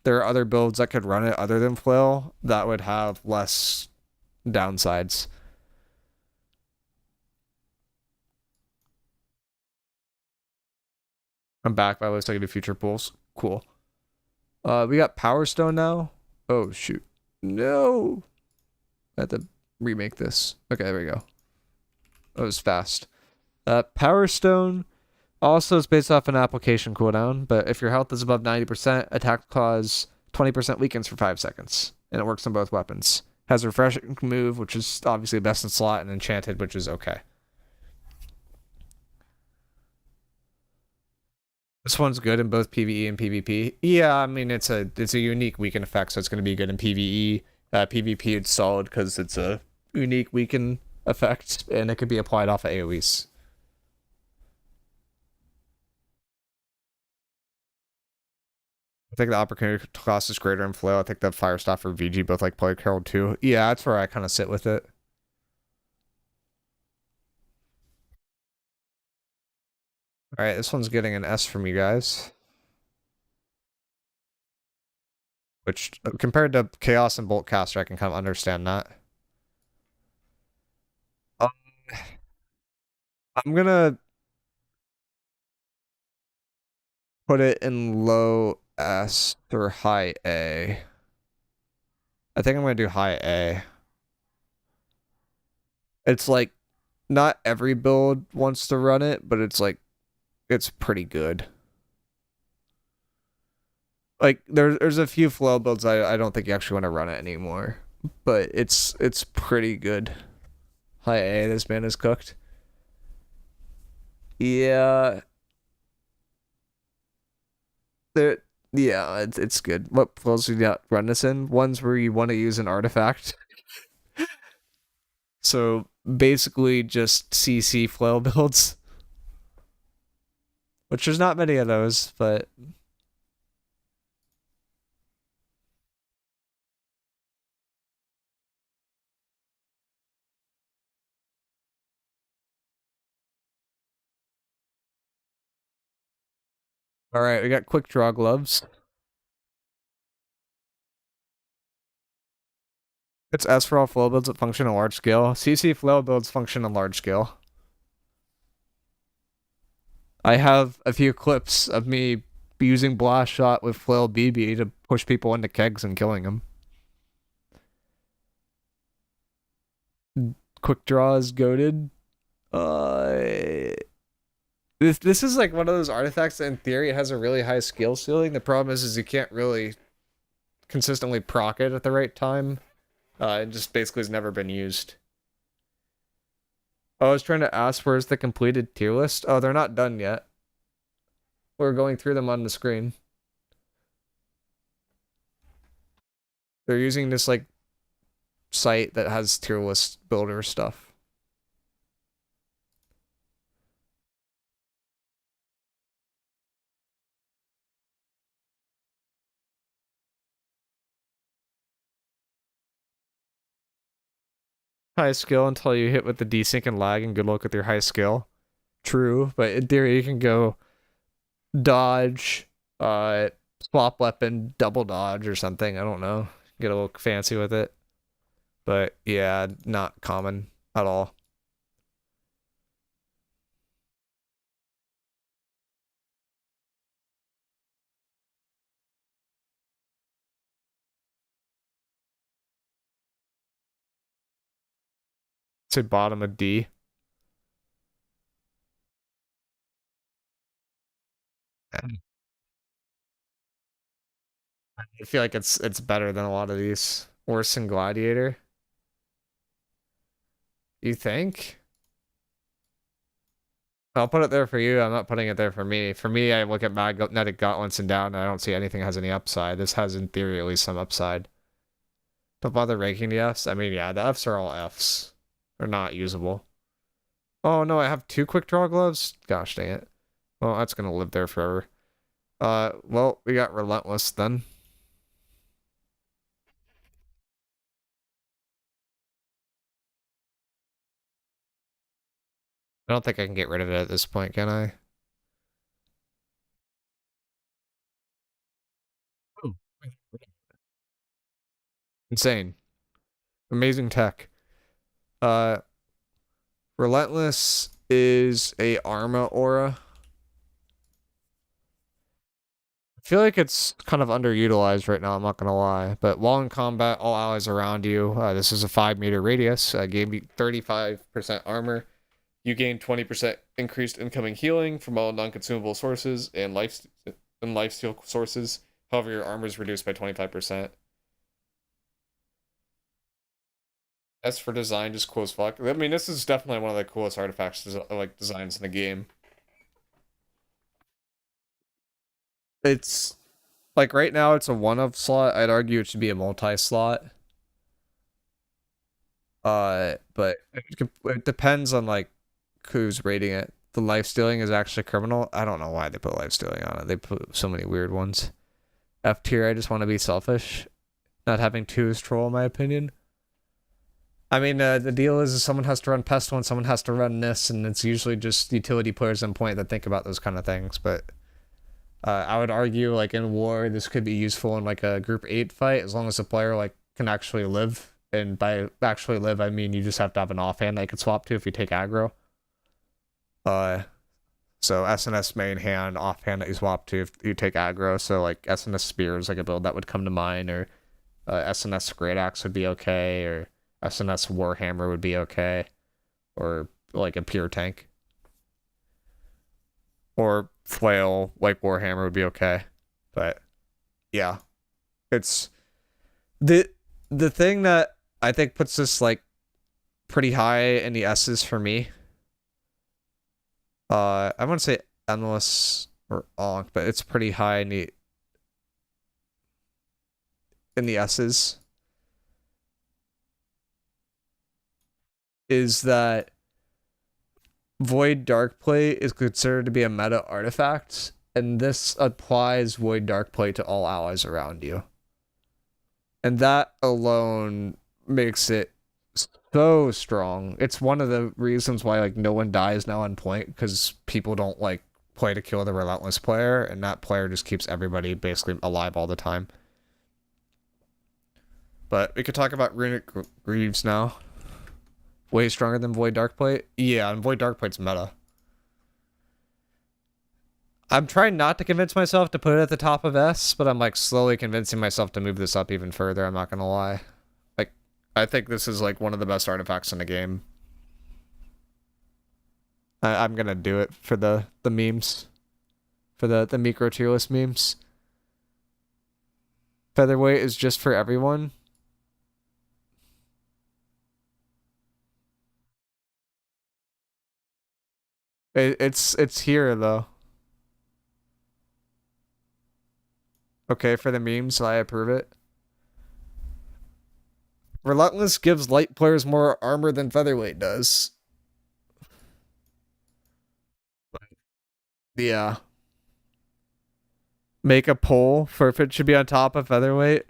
there are other builds that could run it other than Flail that would have less downsides. I'm back by looks like the future pools. Cool. We got Power Stone now. Oh shoot. No. I have to remake this. Okay, there we go. That was fast. Power Stone also is based off an application cooldown, but if your health is above 90%, attack cause 20% weakens for 5 seconds. And it works on both weapons. Has a refreshing move, which is obviously best in slot, and enchanted, which is okay. This one's good in both PvE and PvP. Yeah, I mean it's a unique weaken effect, so it's going to be good in PvE. PvP it's solid because it's a unique weaken effect, and it could be applied off of AoEs. I think the opportunity cost is greater in Flail. I think the Fire Staff or VG both like Plague Herald too. Yeah, that's where I kind of sit with it. Alright, this one's getting an S from you guys. Which, compared to Chaos and Boltcaster, I can kind of understand that. I'm gonna put it in low S or high A. I think I'm gonna do high A. It's like, not every build wants to run it, but it's like, it's pretty good. Like, there's a few flow builds I don't think you actually want to run it anymore. But it's pretty good. High A, this man is cooked. Yeah. Yeah, it's good. What flows do you not run this in? Ones where you want to use an artifact. So basically just CC flail builds. Which there's not many of those, but alright, we got quick draw gloves. It's S for all flow builds that function on large scale. CC flow builds function on large scale. I have a few clips of me using blast shot with flail BB to push people into kegs and killing them. Quick draw is goated. This is like one of those artifacts that in theory it has a really high skill ceiling. The problem is you can't really consistently proc it at the right time. It just basically has never been used. Oh, I was trying to ask where's the completed tier list. Oh, they're not done yet. We're going through them on the screen. They're using this like site that has tier list builder stuff. High skill until you hit with the desync and lag, and good luck with your high skill. True, but in theory you can go dodge, swap weapon, double dodge or something. I don't know. Get a little fancy with it. But yeah, not common at all. Say bottom of D. I feel like it's better than a lot of these. Worse than Gladiator. You think? I'll put it there for you. I'm not putting it there for me. For me, I look at magnetic gauntlets and down, and I don't see anything has any upside. This has, in theory, at least some upside. Don't bother ranking the Fs. I mean, yeah, the Fs are all Fs. They're not usable. Oh no, I have 2 quick draw gloves? Gosh dang it. Well, that's gonna live there forever. Well, we got Relentless then. I don't think I can get rid of it at this point, can I? Oh. Insane. Amazing tech. Uh, Relentless is a Arma aura. I feel like it's kind of underutilized right now, I'm not gonna lie. But while in combat, all allies around you, this is a 5-meter radius, gave you 35% armor. You gain 20% increased incoming healing from all non-consumable sources and lifesteal sources. However, your armor is reduced by 25%. As for design, just cool as fuck. I mean, this is definitely one of the coolest artifacts, like designs in the game. It's like right now it's a one of slot. I'd argue it should be a multi-slot. But it depends on like who's rating it. The life stealing is actually criminal. I don't know why they put life stealing on it. They put so many weird ones. F tier, I just want to be selfish. Not having two is troll, in my opinion. I mean, the deal is someone has to run Pestle and someone has to run this, and it's usually just utility players on point that think about those kind of things. But I would argue, like in war, this could be useful in like a group 8 fight as long as the player like can actually live. And by actually live, I mean you just have to have an offhand that you can swap to if you take aggro. Uh, so SNS main hand, offhand that you swap to if you take aggro. So like SNS spear is like a build that would come to mind, or SNS great axe would be okay, or SNS warhammer would be okay, or like a pure tank, or flail like warhammer would be okay. But yeah, it's the the thing that I think puts this like pretty high in the S's for me. I wouldn't say endless or onk, but it's pretty high in the S's. Is that Void Darkplate is considered to be a meta artifact, and this applies Void Darkplate to all allies around you. And that alone makes it so strong. It's one of the reasons why like no one dies now on point, because people don't like play to kill the relentless player, and that player just keeps everybody basically alive all the time. But we could talk about Runic Greaves now. Way stronger than Void Darkplate? Yeah, and Void Darkplate's meta. I'm trying not to convince myself to put it at the top of S, but I'm like slowly convincing myself to move this up even further, I'm not gonna lie. Like, I think this is like one of the best artifacts in the game. I'm gonna do it for the memes. For the miicrow Tierlist memes. Featherweight is just for everyone. It's here though. Okay, for the memes, I approve it. Relentless gives light players more armor than Featherweight does. Yeah. Make a poll for if it should be on top of Featherweight.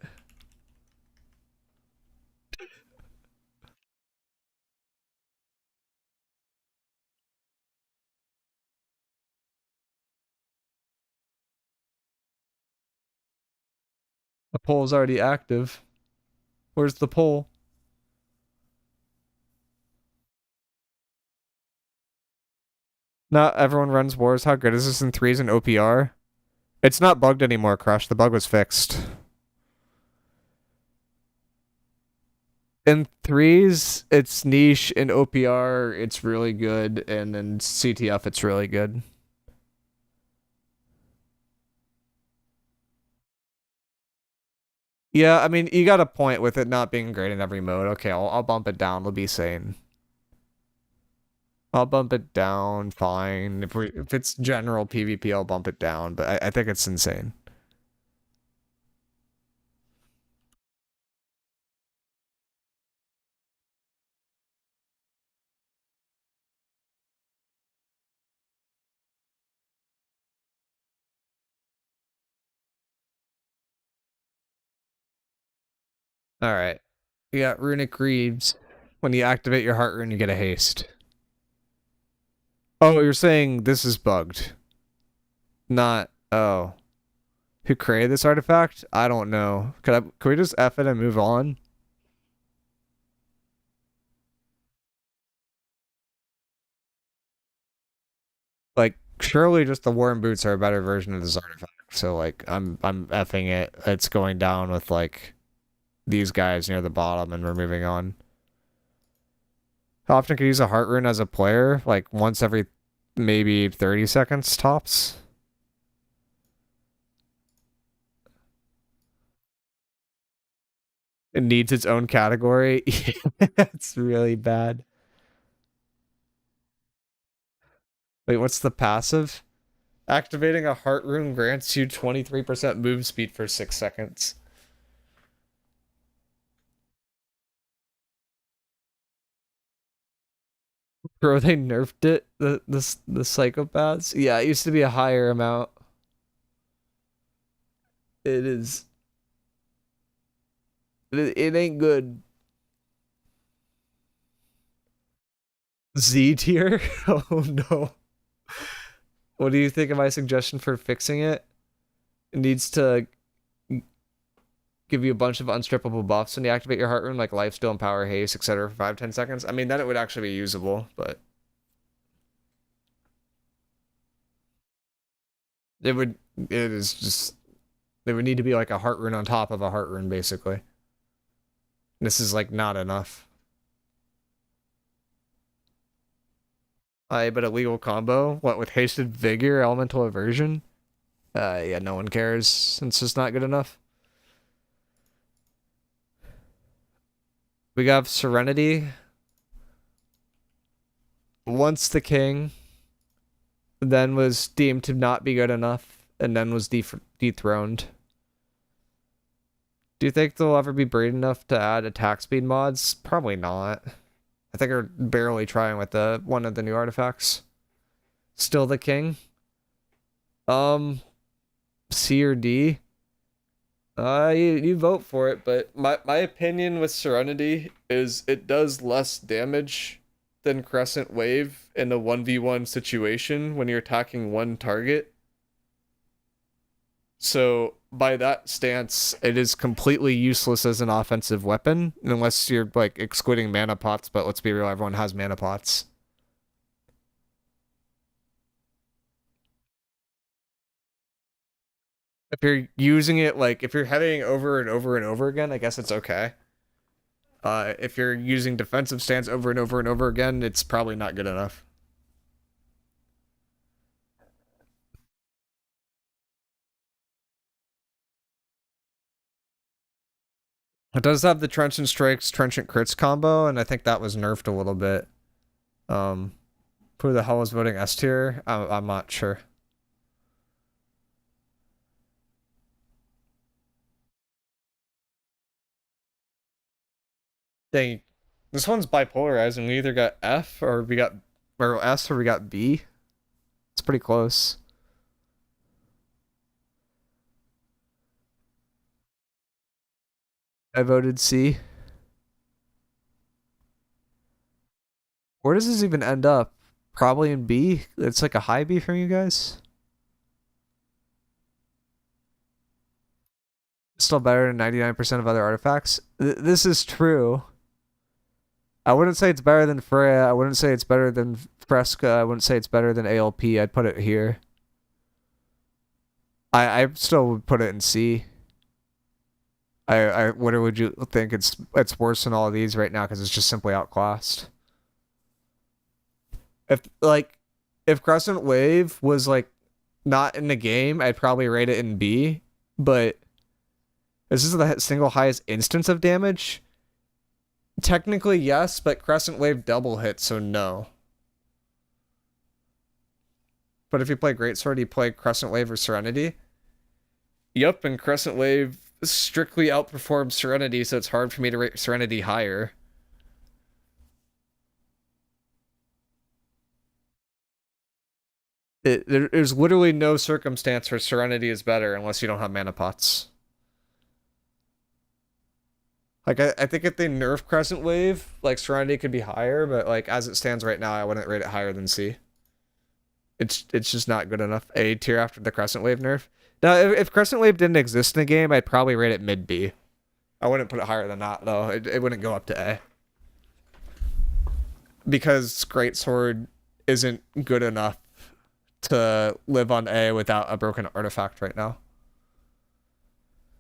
The poll is already active. Where's the poll? Not everyone runs wars. How good is this in threes and OPR? It's not bugged anymore, Crush. The bug was fixed. In threes, it's niche. In OPR, it's really good. And in CTF, it's really good. Yeah, I mean, you got a point with it not being great in every mode. Okay, I'll bump it down. It'll be sane. I'll bump it down, fine. If it's general PvP, I'll bump it down, but I think it's insane. Alright. You got Runic Reaves. When you activate your heart rune, you get a haste. Oh, you're saying this is bugged. Not... Oh. Who created this artifact? I don't know. Can we just F it and move on? Like, surely just the Warren Boots are a better version of this artifact. So like I'm effing it. It's going down with like these guys near the bottom and we're moving on. How often can you use a heart rune as a player? Like once every maybe 30 seconds tops. It needs its own category. It's really bad. Wait, what's the passive? Activating a heart rune grants you 23% move speed for 6 seconds. Bro, they nerfed it. The psychopaths. Yeah, it used to be a higher amount. It is. It ain't good. Z tier? Oh no. What do you think of my suggestion for fixing it? It needs to give you a bunch of unstrippable buffs when you activate your heart rune, like lifesteal and power haste, etc. for 5-10 seconds. I mean, then it would actually be usable, but it is just, there would need to be like a heart rune on top of a heart rune, basically. This is like not enough. But a legal combo? What, with hasted vigor, elemental aversion? Yeah, no one cares since it's not good enough. We got Serenity. Once the king, then was deemed to not be good enough, and then was dethroned. Do you think they'll ever be brave enough to add attack speed mods? Probably not. I think they're barely trying with one of the new artifacts. Still the king. C or D. You vote for it, but my opinion with Serenity is it does less damage than Crescent Wave in a 1v1 situation when you're attacking one target. So by that stance, it is completely useless as an offensive weapon, unless you're like excluding mana pots, but let's be real, everyone has mana pots. If you're using it, like, if you're heading over and over and over again, I guess it's okay. If you're using defensive stance over and over and over again, it's probably not good enough. It does have the Trenchant Strikes, Trenchant Crits combo, and I think that was nerfed a little bit. Who the hell was voting S tier? I'm not sure. Dang, this one's bipolarizing. We either got F or we got or S or we got B. It's pretty close. I voted C. Where does this even end up? Probably in B. It's like a high B from you guys. Still better than 99% of other artifacts. This is true. I wouldn't say it's better than Freya. I wouldn't say it's better than Fresca. I wouldn't say it's better than ALP. I'd put it here. I still would put it in C. What would you think? It's worse than all of these right now because it's just simply outclassed. If Crescent Wave was like not in the game, I'd probably rate it in B. But this is the single highest instance of damage. Technically, yes, but Crescent Wave double hit, so no. But if you play Greatsword, you play Crescent Wave or Serenity. Yup, and Crescent Wave strictly outperforms Serenity, so it's hard for me to rate Serenity higher. There's literally no circumstance where Serenity is better unless you don't have mana pots. Like, I think if they nerf Crescent Wave, like, Serenity could be higher, but, like, as it stands right now, I wouldn't rate it higher than C. It's just not good enough. A tier after the Crescent Wave nerf. Now, if Crescent Wave didn't exist in the game, I'd probably rate it mid B. I wouldn't put it higher than that, though. It wouldn't go up to A. Because Greatsword isn't good enough to live on A without a broken artifact right now.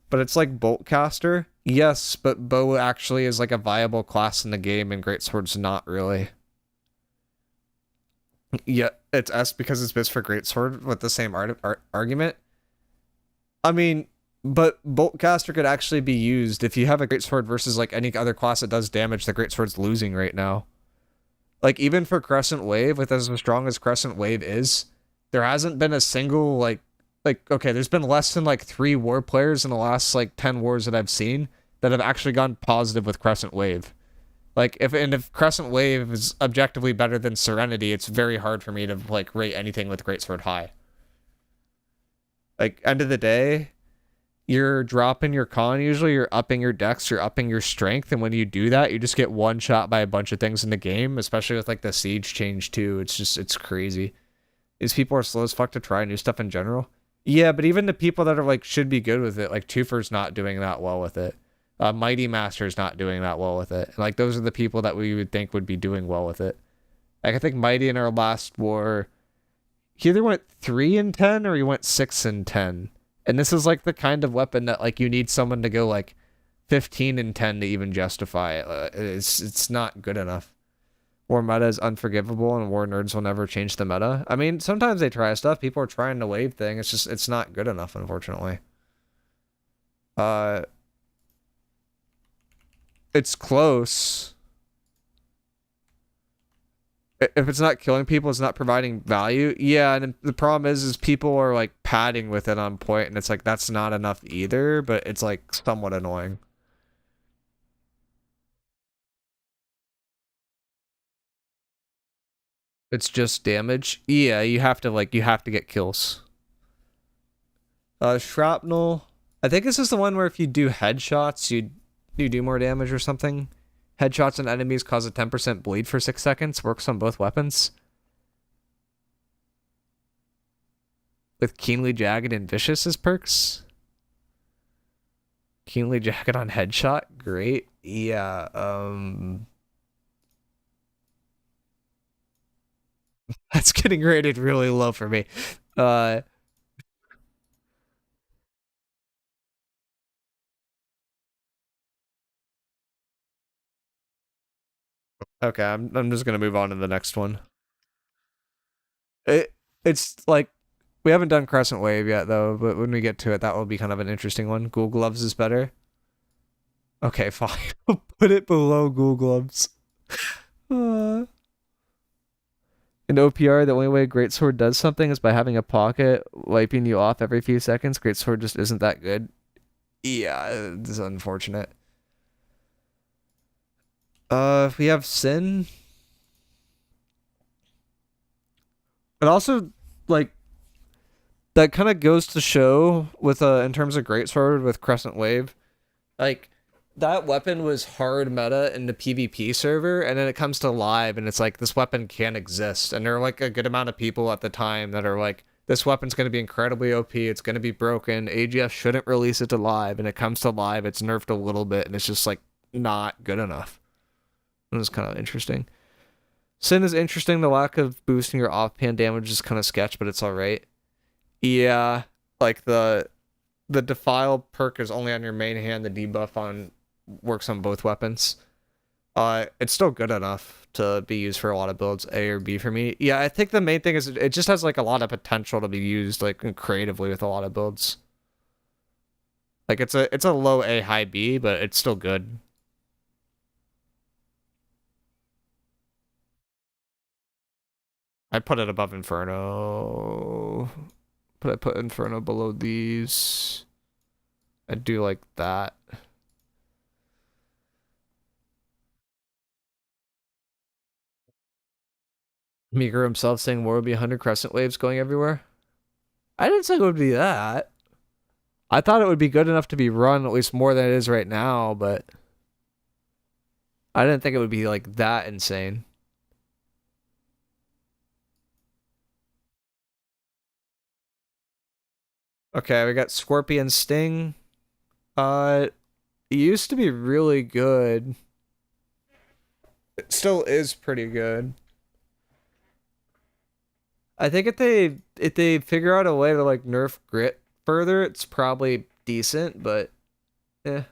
But it's like Boltcaster. Yes, but Bow actually is like a viable class in the game, and Greatsword's not really. Yeah, it's S because it's best for Greatsword with the same argument. I mean, but Boltcaster could actually be used if you have a Greatsword versus like any other class that does damage. The Greatsword's losing right now. Like, even for Crescent Wave, with as strong as Crescent Wave is, there hasn't been a single, okay, there's been less than, 3 war players in the last, 10 wars that I've seen that have actually gone positive with Crescent Wave. If Crescent Wave is objectively better than Serenity, it's very hard for me to, rate anything with Greatsword high. End of the day, you're dropping your con usually, you're upping your dex, you're upping your strength, and when you do that, you just get one shot by a bunch of things in the game, especially with the siege change too. It's crazy. These people are slow as fuck to try new stuff in general. Yeah, but even the people that are should be good with it, Twofer's not doing that well with it. Mighty Master's not doing that well with it. And, those are the people that we would think would be doing well with it. I think Mighty in our last war, he either went 3 in 10 or he went 6 in 10. And this is the kind of weapon that you need someone to go 15 and 10 to even justify it. It's not good enough. War meta is unforgivable, and war nerds will never change the meta. I mean, sometimes they try stuff. People are trying the wave thing. It's not good enough, unfortunately. It's close. If it's not killing people, it's not providing value. Yeah, and the problem is people are padding with it on point, and it's that's not enough either, but it's somewhat annoying. It's just damage. Yeah, you have to get kills. Shrapnel. I think this is the one where if you do headshots, you do more damage or something. Headshots on enemies cause a 10% bleed for 6 seconds. Works on both weapons. With Keenly Jagged and Vicious as perks. Keenly Jagged on headshot. Great. Yeah, that's getting rated really low for me. Okay, I'm just gonna move on to the next one. It's we haven't done Crescent Wave yet though, but when we get to it, that will be kind of an interesting one. Ghoul Gloves is better. Okay, fine. Put it below Ghoul Gloves. In OPR, the only way Greatsword does something is by having a pocket wiping you off every few seconds. Greatsword just isn't that good. Yeah, it's unfortunate. We have Sin. And also, that kind of goes to show with, in terms of Greatsword with Crescent Wave, that weapon was hard meta in the PvP server, and then it comes to live, and it's this weapon can't exist. And there are, a good amount of people at the time that are this weapon's going to be incredibly OP, it's going to be broken, AGF shouldn't release it to live, and it comes to live, it's nerfed a little bit, and it's just, not good enough. It was kind of interesting. Sin is interesting. The lack of boosting your offhand damage is kind of sketch, but it's alright. Yeah, the Defile perk is only on your main hand. The debuff works on both weapons. It's still good enough to be used for a lot of builds, A or B for me. Yeah, I think the main thing is it just has a lot of potential to be used creatively with a lot of builds. It's a low A, high B, but it's still good. I put it above Inferno. But I put Inferno below these. I do like that. Miicrow himself saying war would be 100 crescent waves going everywhere. I didn't say it would be that. I thought it would be good enough to be run at least more than it is right now, but I didn't think it would be like that insane. Okay, we got Scorpion Sting. It used to be really good. It still is pretty good. I think if they figure out a way to like nerf grit further, it's probably decent, but eh.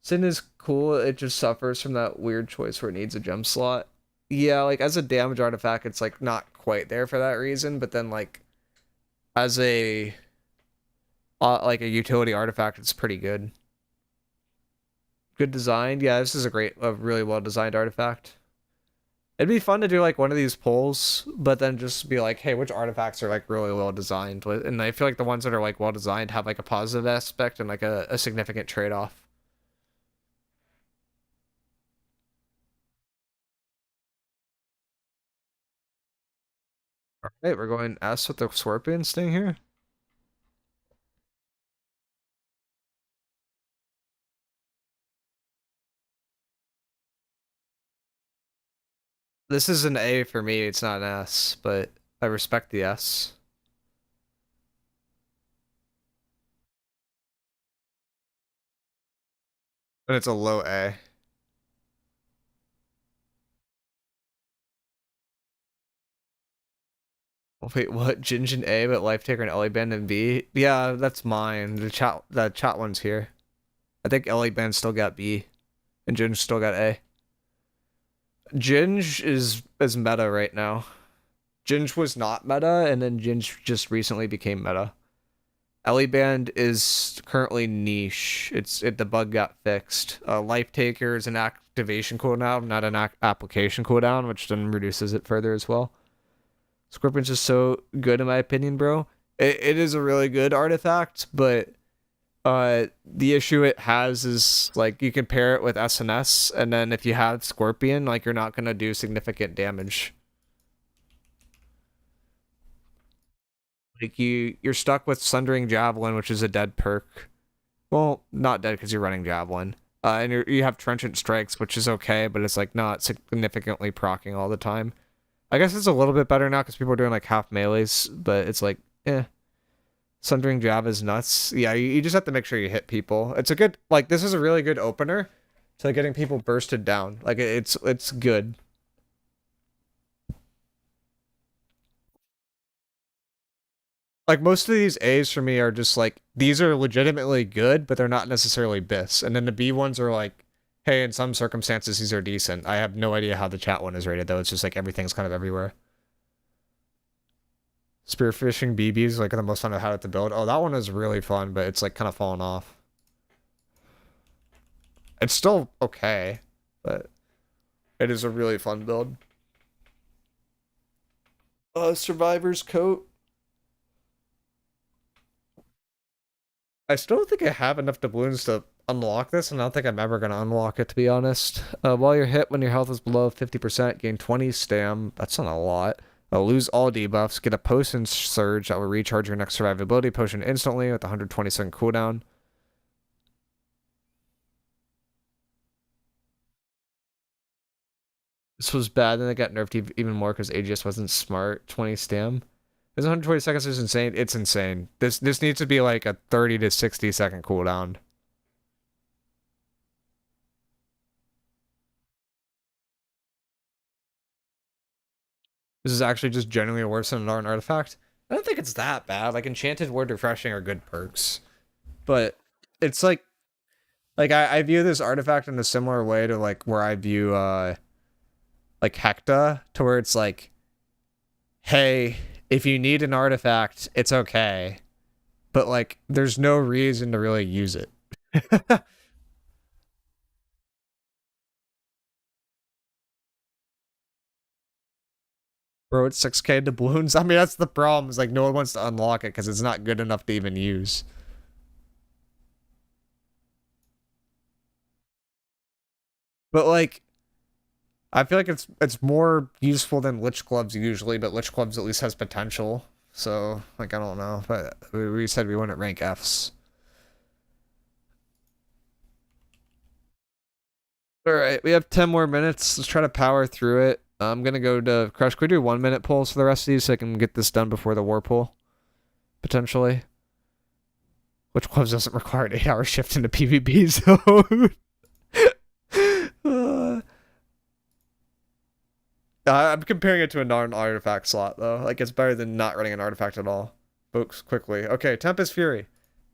Sin is cool, it just suffers from that weird choice where it needs a gem slot. Yeah, like as a damage artifact, it's like not quite there for that reason, but then like as a like a utility artifact, it's pretty good. Good design. Yeah, this is a really well designed artifact. It'd be fun to do like one of these polls, but then just be like, hey, which artifacts are like really well designed? And I feel like the ones that are like well designed have like a positive aspect and like a significant trade-off. All right, we're going S with the Scorpion Sting here. This is an A for me, it's not an S, but I respect the S. And it's a low A. Oh, wait, what? Jinjin A, but Life Taker and Ellie Band in B? Yeah, that's mine. The chat one's here. I think Ellie Band still got B, and Jinj still got A. Jinj is meta right now. Jinj was not meta, and then Jinj just recently became meta. Ellie Band is currently niche. The bug got fixed. Life Taker is an activation cooldown, not an application cooldown, which then reduces it further as well. Scorpion's just so good in my opinion, bro. It is a really good artifact, but the issue it has is like you can pair it with SNS, and then if you have Scorpion, like you're not gonna do significant damage. Like you're stuck with Sundering Javelin, which is a dead perk. Well, not dead because you're running Javelin. And you have Trenchant Strikes, which is okay, but it's like not significantly proccing all the time. I guess it's a little bit better now because people are doing like half melees, but it's like, eh. Sundering Jab is nuts. Yeah, you just have to make sure you hit people. It's a good, like, this is a really good opener to getting people bursted down. Like, it's good. Like, most of these A's for me are just like, these are legitimately good, but they're not necessarily BIS. And then the B ones are like, hey, in some circumstances, these are decent. I have no idea how the chat one is rated, though. It's just like everything's kind of everywhere. Spearfishing BBs, like the most fun I've had it to build. Oh, that one is really fun, but it's like kind of fallen off. It's still okay, but it is a really fun build. Survivor's Coat. I still don't think I have enough doubloons to unlock this, and I don't think I'm ever going to unlock it, to be honest. While you're hit when your health is below 50%, gain 20 stam. That's not a lot. Lose all debuffs. Get a potion surge that will recharge your next survivability potion instantly with 120-second cooldown. This was bad, then it got nerfed even more because AGS wasn't smart. 20 stam. This 120 seconds is insane. It's insane. This needs to be like a 30 to 60 second cooldown. This is actually just generally worse than an artifact. I don't think it's that bad. Like Enchanted Word Refreshing are good perks. But it's like I view this artifact in a similar way to like where I view like Hecta, to where it's like, hey, if you need an artifact, it's okay. But like there's no reason to really use it. Bro, it's 6k doubloons. I mean, that's the problem. Is like no one wants to unlock it because it's not good enough to even use. But like, I feel like it's more useful than Lich Gloves usually, but Lich Gloves at least has potential. So like, I don't know. But we said we wouldn't rank Fs. All right, we have 10 more minutes. Let's try to power through it. I'm gonna go to Crush. Could we do 1 minute pulls for the rest of these so I can get this done before the war pool? Potentially. Which clubs doesn't require an 8-hour shift into PvP zone. I'm comparing it to a non-artifact slot, though. Like, it's better than not running an artifact at all. Folks, quickly. Okay, Tempest Fury.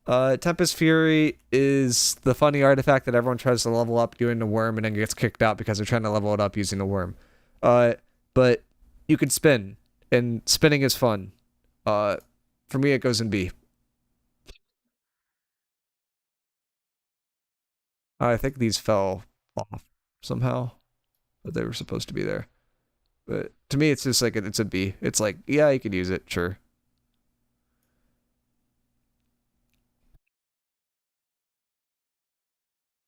Tempest Fury is the funny artifact that everyone tries to level up doing the worm and then gets kicked out because they're trying to level it up using the worm. But you can spin, and spinning is fun. For me, it goes in B. I think these fell off somehow, but they were supposed to be there. But to me, it's just like it's a B. It's like, yeah, you could use it, sure.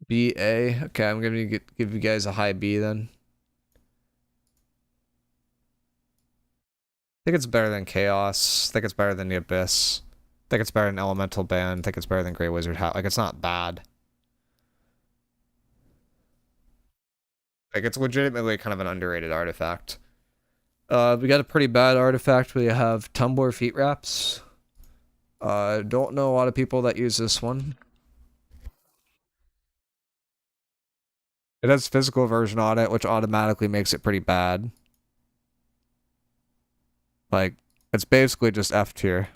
B A. Okay, I'm gonna give you guys a high B then. I think it's better than Chaos. I think it's better than the Abyss. I think it's better than Elemental Band. I think it's better than Greatsword Hat. Like, it's not bad. Like, it's legitimately kind of an underrated artifact. We got a pretty bad artifact. We have Tumbler Feet Wraps. Don't know a lot of people that use this one. It has physical version on it, which automatically makes it pretty bad. Like, it's basically just F tier.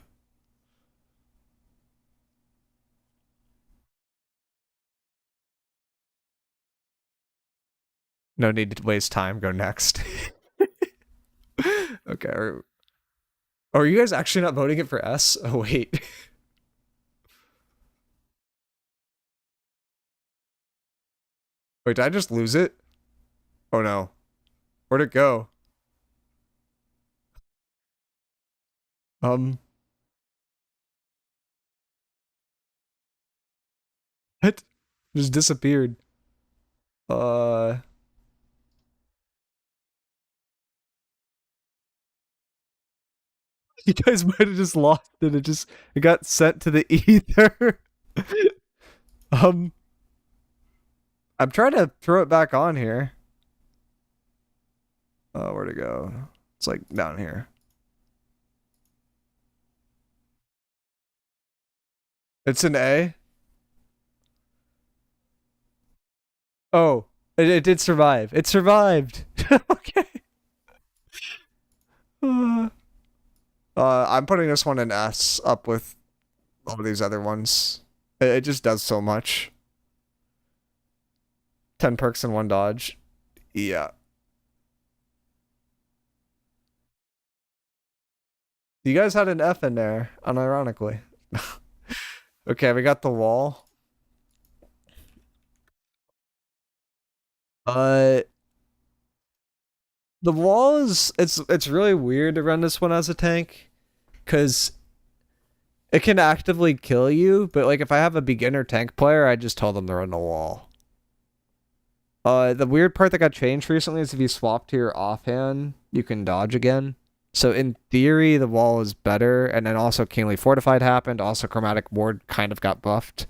No need to waste time. Go next. Okay. Are you guys actually not voting it for S? Oh, wait. Wait, did I just lose it? Oh, no. Where'd it go? What? Just disappeared. Uh... You guys might have just lost it. It got sent to the ether. um, I'm trying to throw it back on here. Oh, where'd it go? It's like down here. It's an A. Oh, it did survive. It survived. Okay. I'm putting this one in S up with all these other ones. It just does so much. 10 perks and 1 dodge. Yeah. You guys had an F in there, unironically. Okay, we got the wall. Uh, the wall is it's really weird to run this one as a tank, because it can actively kill you, but like if I have a beginner tank player, I just tell them to run the wall. The weird part that got changed recently is if you swap to your offhand, you can dodge again. So in theory, the wall is better, and then also Kingly Fortified happened. Also, Chromatic Ward kind of got buffed.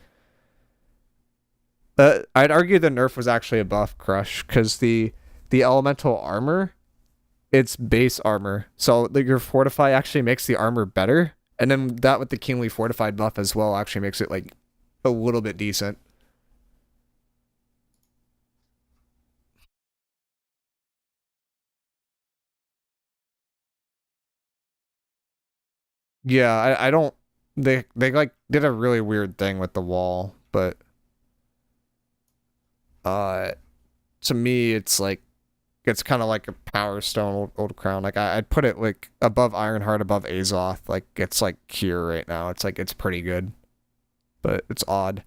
I'd argue the nerf was actually a buff, Crush, because the elemental armor, it's base armor. So your Fortify actually makes the armor better, and then that with the Kingly Fortified buff as well actually makes it like a little bit decent. Yeah, I don't. They like did a really weird thing with the wall, but uh, to me, it's kind of like a Power Stone old crown. Like I'd put it like above Ironheart, above Azoth. Like it's like Cure right now. It's like it's pretty good, but it's odd.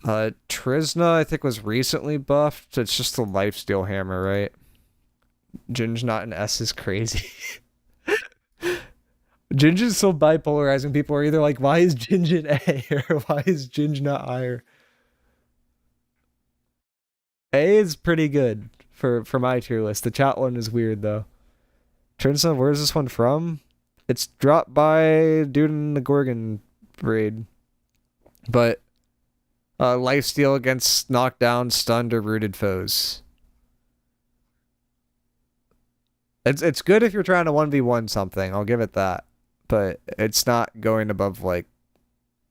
Trisna I think was recently buffed. It's just the lifesteal hammer, right? Ginge not an S is crazy. Ginge is so bipolarizing. People are either like, why is Ginge an A or why is Ginge not higher? A is pretty good for my tier list. The chat one is weird though. Trisna, where's this one from? It's dropped by dude in the Gorgon raid. But Lifesteal against knockdown, stunned, or rooted foes. It's good if you're trying to 1v1 something, I'll give it that. But it's not going above, like,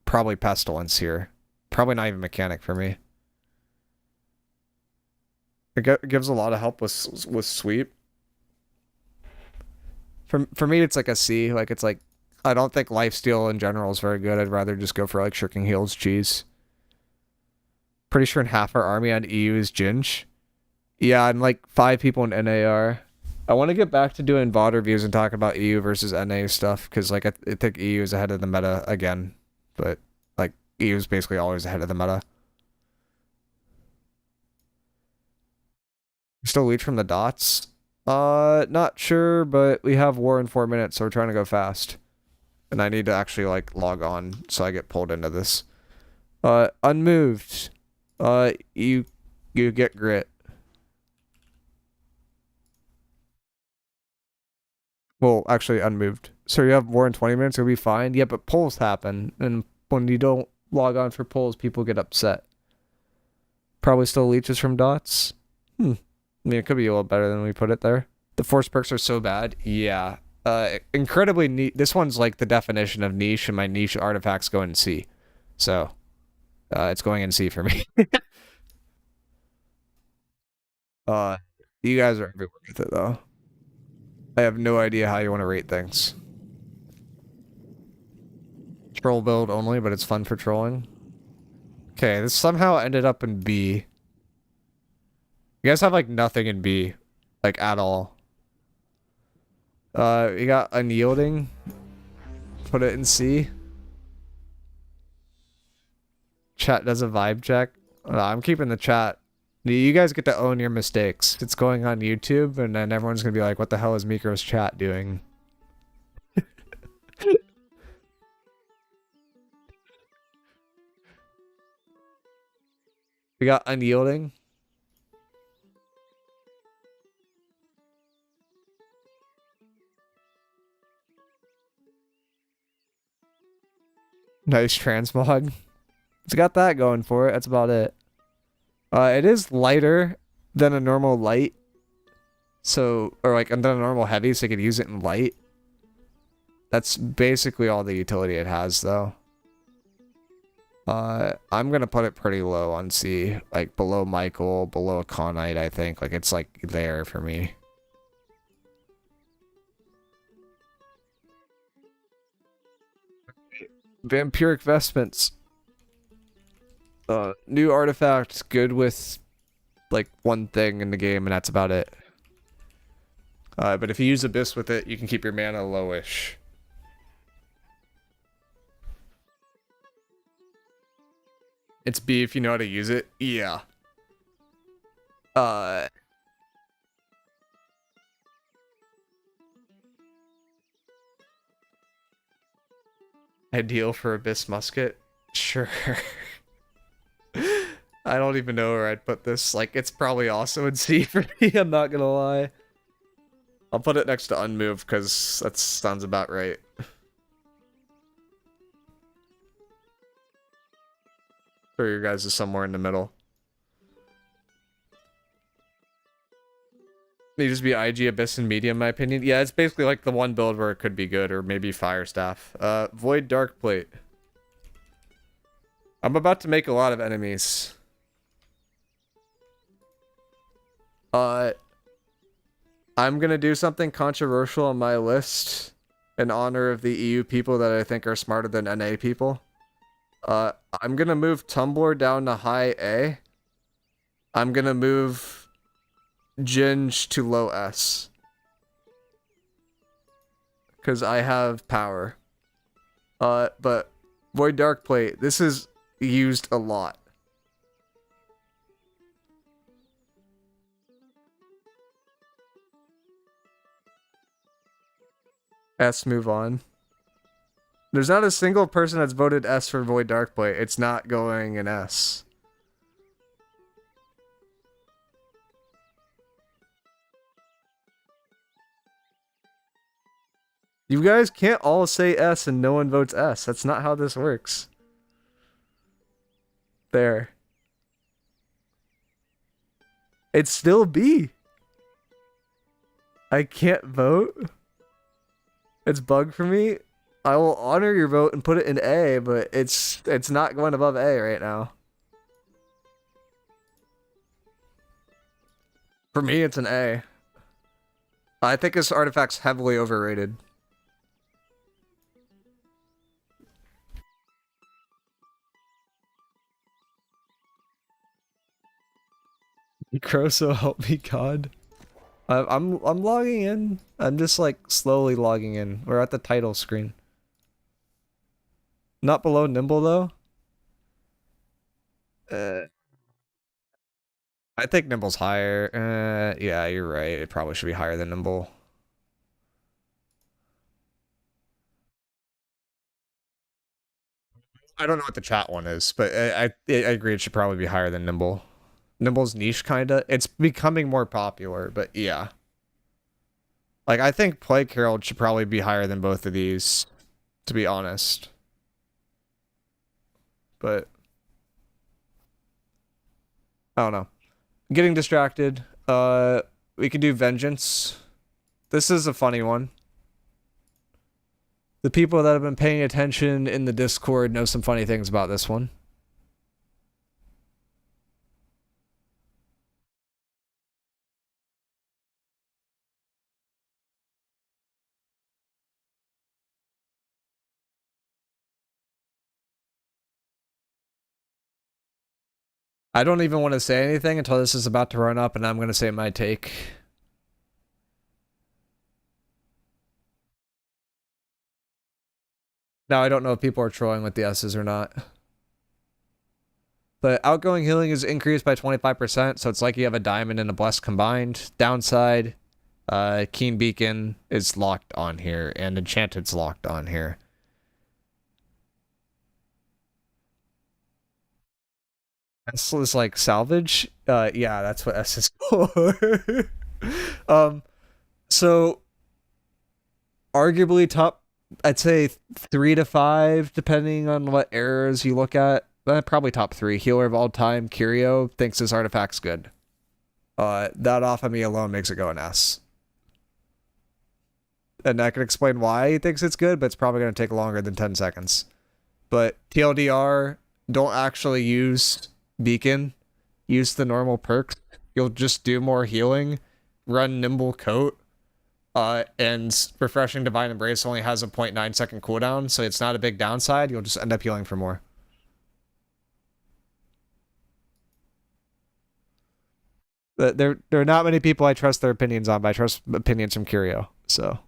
probably Pestilence here. Probably not even Mechanic for me. It gives a lot of help with sweep. For me, it's like a C. Like, it's like, I don't think lifesteal in general is very good. I'd rather just go for, like, Shirking Heals cheese. Pretty sure in half our army on EU is Ginge. Yeah, and like 5 people in NAR. I want to get back to doing VOD reviews and talk about EU versus NA stuff, because like I think EU is ahead of the meta again. But like EU is basically always ahead of the meta. Still lead from the dots? Not sure, but we have war in 4 minutes, so we're trying to go fast. And I need to actually like log on so I get pulled into this. Unmoved. You get grit. Well, actually unmoved. So you have war in 20 minutes, it'll be fine. Yeah, but polls happen, and when you don't log on for polls, people get upset. Probably still leeches from dots. I mean, it could be a little better than we put it there. The force perks are so bad. Yeah. Incredibly neat. This one's like the definition of niche, and my niche artifacts go in C. So, it's going in C for me. You guys are everywhere with it, though. I have no idea how you want to rate things. Troll build only, but it's fun for trolling. Okay, this somehow ended up in B. You guys have like nothing in B. Like at all. We got unyielding. Put it in C. Chat does a vibe check. I'm keeping the chat. You guys get to own your mistakes. It's going on YouTube, and then everyone's gonna be like, what the hell is miicrow's chat doing? We got unyielding. Nice transmog. It's got that going for it. That's about it. It is lighter than a normal light. So, or like than a normal heavy, so you could use it in light. That's basically all the utility it has, though. I'm gonna put it pretty low on C, like below Michael, below Aconite, I think. Like, it's like there for me. Vampiric Vestments. New artifact, good with like one thing in the game, and that's about it. But if you use Abyss with it, you can keep your mana lowish. It's B if you know how to use it. Yeah. Ideal for Abyss Musket? Sure. I don't even know where I'd put this. Like, it's probably also in C for me, I'm not gonna lie. I'll put it next to Unmoved, because that sounds about right. For your guys is somewhere in the middle. May just be IG, Abyss, and Medium, in my opinion. Yeah, it's basically like the one build where it could be good, or maybe Fire Staff. Void Dark Plate. I'm about to make a lot of enemies. I'm gonna do something controversial on my list in honor of the EU people that I think are smarter than NA people. I'm gonna move Tumblr down to high A. I'm gonna move Ginge to low S. Because I have power. But Void Dark Plate, this is used a lot. S, move on. There's not a single person that's voted S for Void Darkblade. It's not going in S. You guys can't all say S and no one votes S. That's not how this works. There. It's still B. I can't vote. It's bugged for me. I will honor your vote and put it in A, but it's not going above A right now. For me, it's an A. I think this artifact's heavily overrated. Crow, help me God. I'm logging in. I'm just like slowly logging in. We're at the title screen. Not below Nimble though. I think Nimble's higher. Yeah, you're right. It probably should be higher than Nimble. I don't know what the chat one is, but I agree it should probably be higher than Nimble. Nimble's niche kinda. It's becoming more popular, but yeah. Like I think Plague Herald should probably be higher than both of these, to be honest. But I don't know. Getting distracted. We could do Vengeance. This is a funny one. The people that have been paying attention in the Discord know some funny things about this one. I don't even want to say anything until this is about to run up and I'm going to say my take. Now, I don't know if people are trolling with the S's or not. But outgoing healing is increased by 25%, so it's like you have a diamond and a bless combined. Downside, Keen Beacon is locked on here, and Enchanted's locked on here. S is like salvage? Yeah, that's what S is for. So arguably top, I'd say 3 to 5, depending on what errors you look at. Probably top 3. Healer of all time, Curio, thinks this artifact's good. That off of me alone makes it go an S. And I can explain why he thinks it's good, but it's probably going to take longer than 10 seconds. But TLDR, don't actually use Beacon. Use the normal perks. You'll just do more healing. Run Nimble Coat. And Refreshing Divine Embrace only has a 0.9 second cooldown, so it's not a big downside. You'll just end up healing for more. There are not many people I trust their opinions on, but I trust opinions from Curio, so.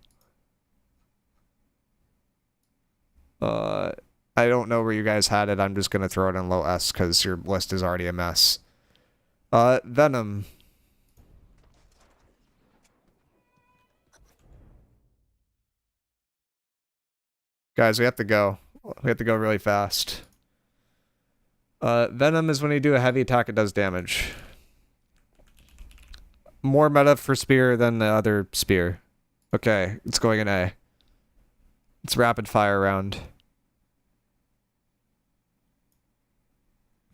I don't know where you guys had it. I'm just going to throw it in low S because your list is already a mess. Venom. Guys, we have to go. We have to go really fast. Venom is when you do a heavy attack, it does damage. More meta for spear than the other spear. Okay, it's going in A. It's rapid fire round.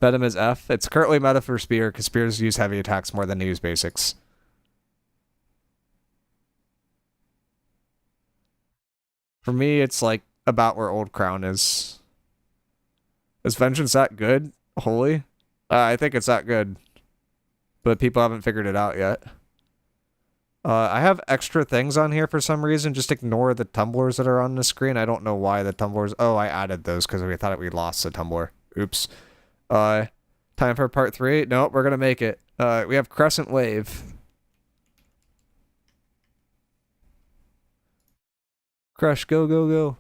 Venom is F. It's currently meta for spear because spears use heavy attacks more than they use basics. For me, it's like about where Old Crown is. Is Vengeance that good? Holy? I think it's that good. But people haven't figured it out yet. I have extra things on here for some reason. Just ignore the tumblers that are on the screen. I don't know why the tumblers... Oh, I added those because we thought we lost the tumbler. Oops. Time for part 3? Nope, we're going to make it. We have Crescent Wave. Crush, go, go, go.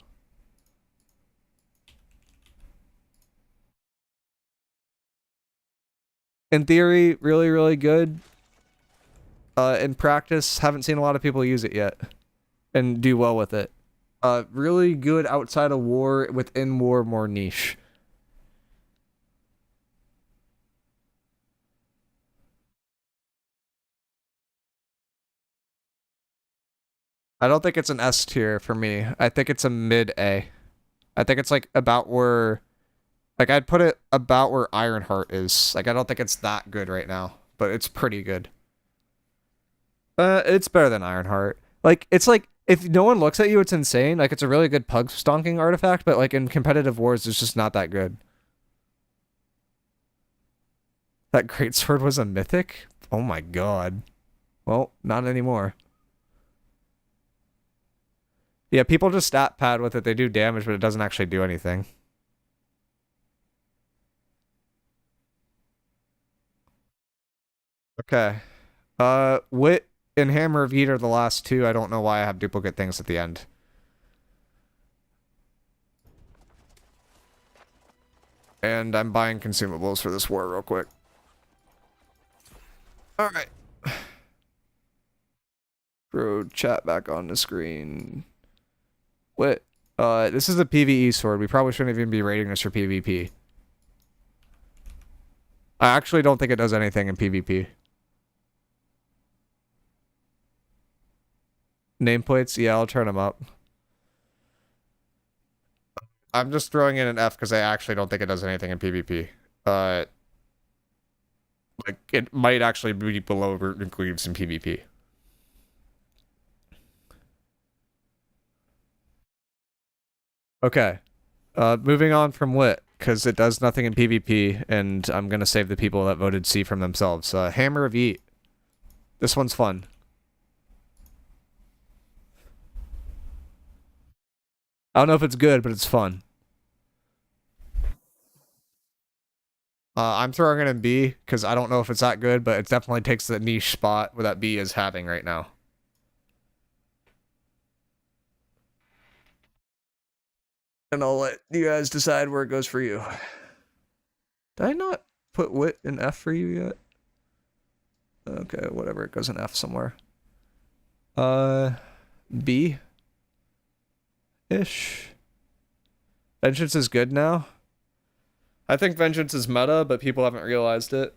In theory, really, really good. In practice, haven't seen a lot of people use it yet and do well with it. Really good outside of war, within war, more niche. I don't think it's an S tier for me. I think it's a mid A. I think it's like about where Like, I'd put it about where Ironheart is. Like, I don't think it's that good right now, but it's pretty good. It's better than Ironheart. Like, it's like, if no one looks at you, it's insane. Like, it's a really good pug stonking artifact, but like in competitive wars, it's just not that good. That Greatsword was a mythic? Oh my god. Well, not anymore. Yeah, people just stat pad with it. They do damage, but it doesn't actually do anything. Okay. Wit and Hammer of Yeet are the last two. I don't know why I have duplicate things at the end. And I'm buying consumables for this war real quick. Alright. Throw chat back on the screen. Wit. This is a PvE sword. We probably shouldn't even be rating this for PvP. I actually don't think it does anything in PvP. Nameplates? Yeah, I'll turn them up. I'm just throwing in an F because I actually don't think it does anything in PvP. Like, it might actually be below Root and Cleaves in PvP. Okay. Moving on from Wit, because it does nothing in PvP, and I'm gonna save the people that voted C from themselves. Hammer of Yeet. This one's fun. I don't know if it's good, but it's fun. I'm throwing it in B, because I don't know if it's that good, but it definitely takes the niche spot where that B is having right now. And I'll let you guys decide where it goes for you. Did I not put Wit in F for you yet? Okay, whatever. It goes in F somewhere. B? Ish. Vengeance is good now? I think Vengeance is meta, but people haven't realized it.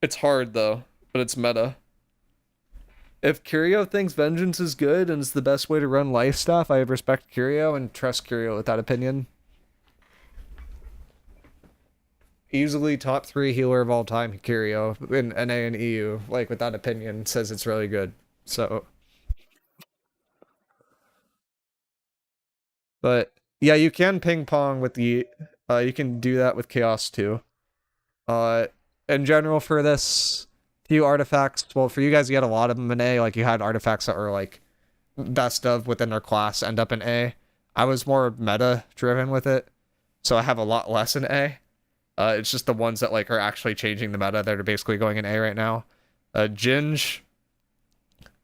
It's hard, though, but it's meta. If Curio thinks Vengeance is good and it's the best way to run life stuff, I respect Curio and trust Curio with that opinion. Easily top 3 healer of all time, Curio, in NA and EU, like, with that opinion, says it's really good. So... But, yeah, you can ping pong with the... you can do that with Chaos, too. In general, for this... few artifacts, well, for you guys, you had a lot of them in A. Like, you had artifacts that were, like, best of within their class end up in A. I was more meta-driven with it, so I have a lot less in A. It's just the ones that, like, are actually changing the meta that are basically going in A right now. Ginge...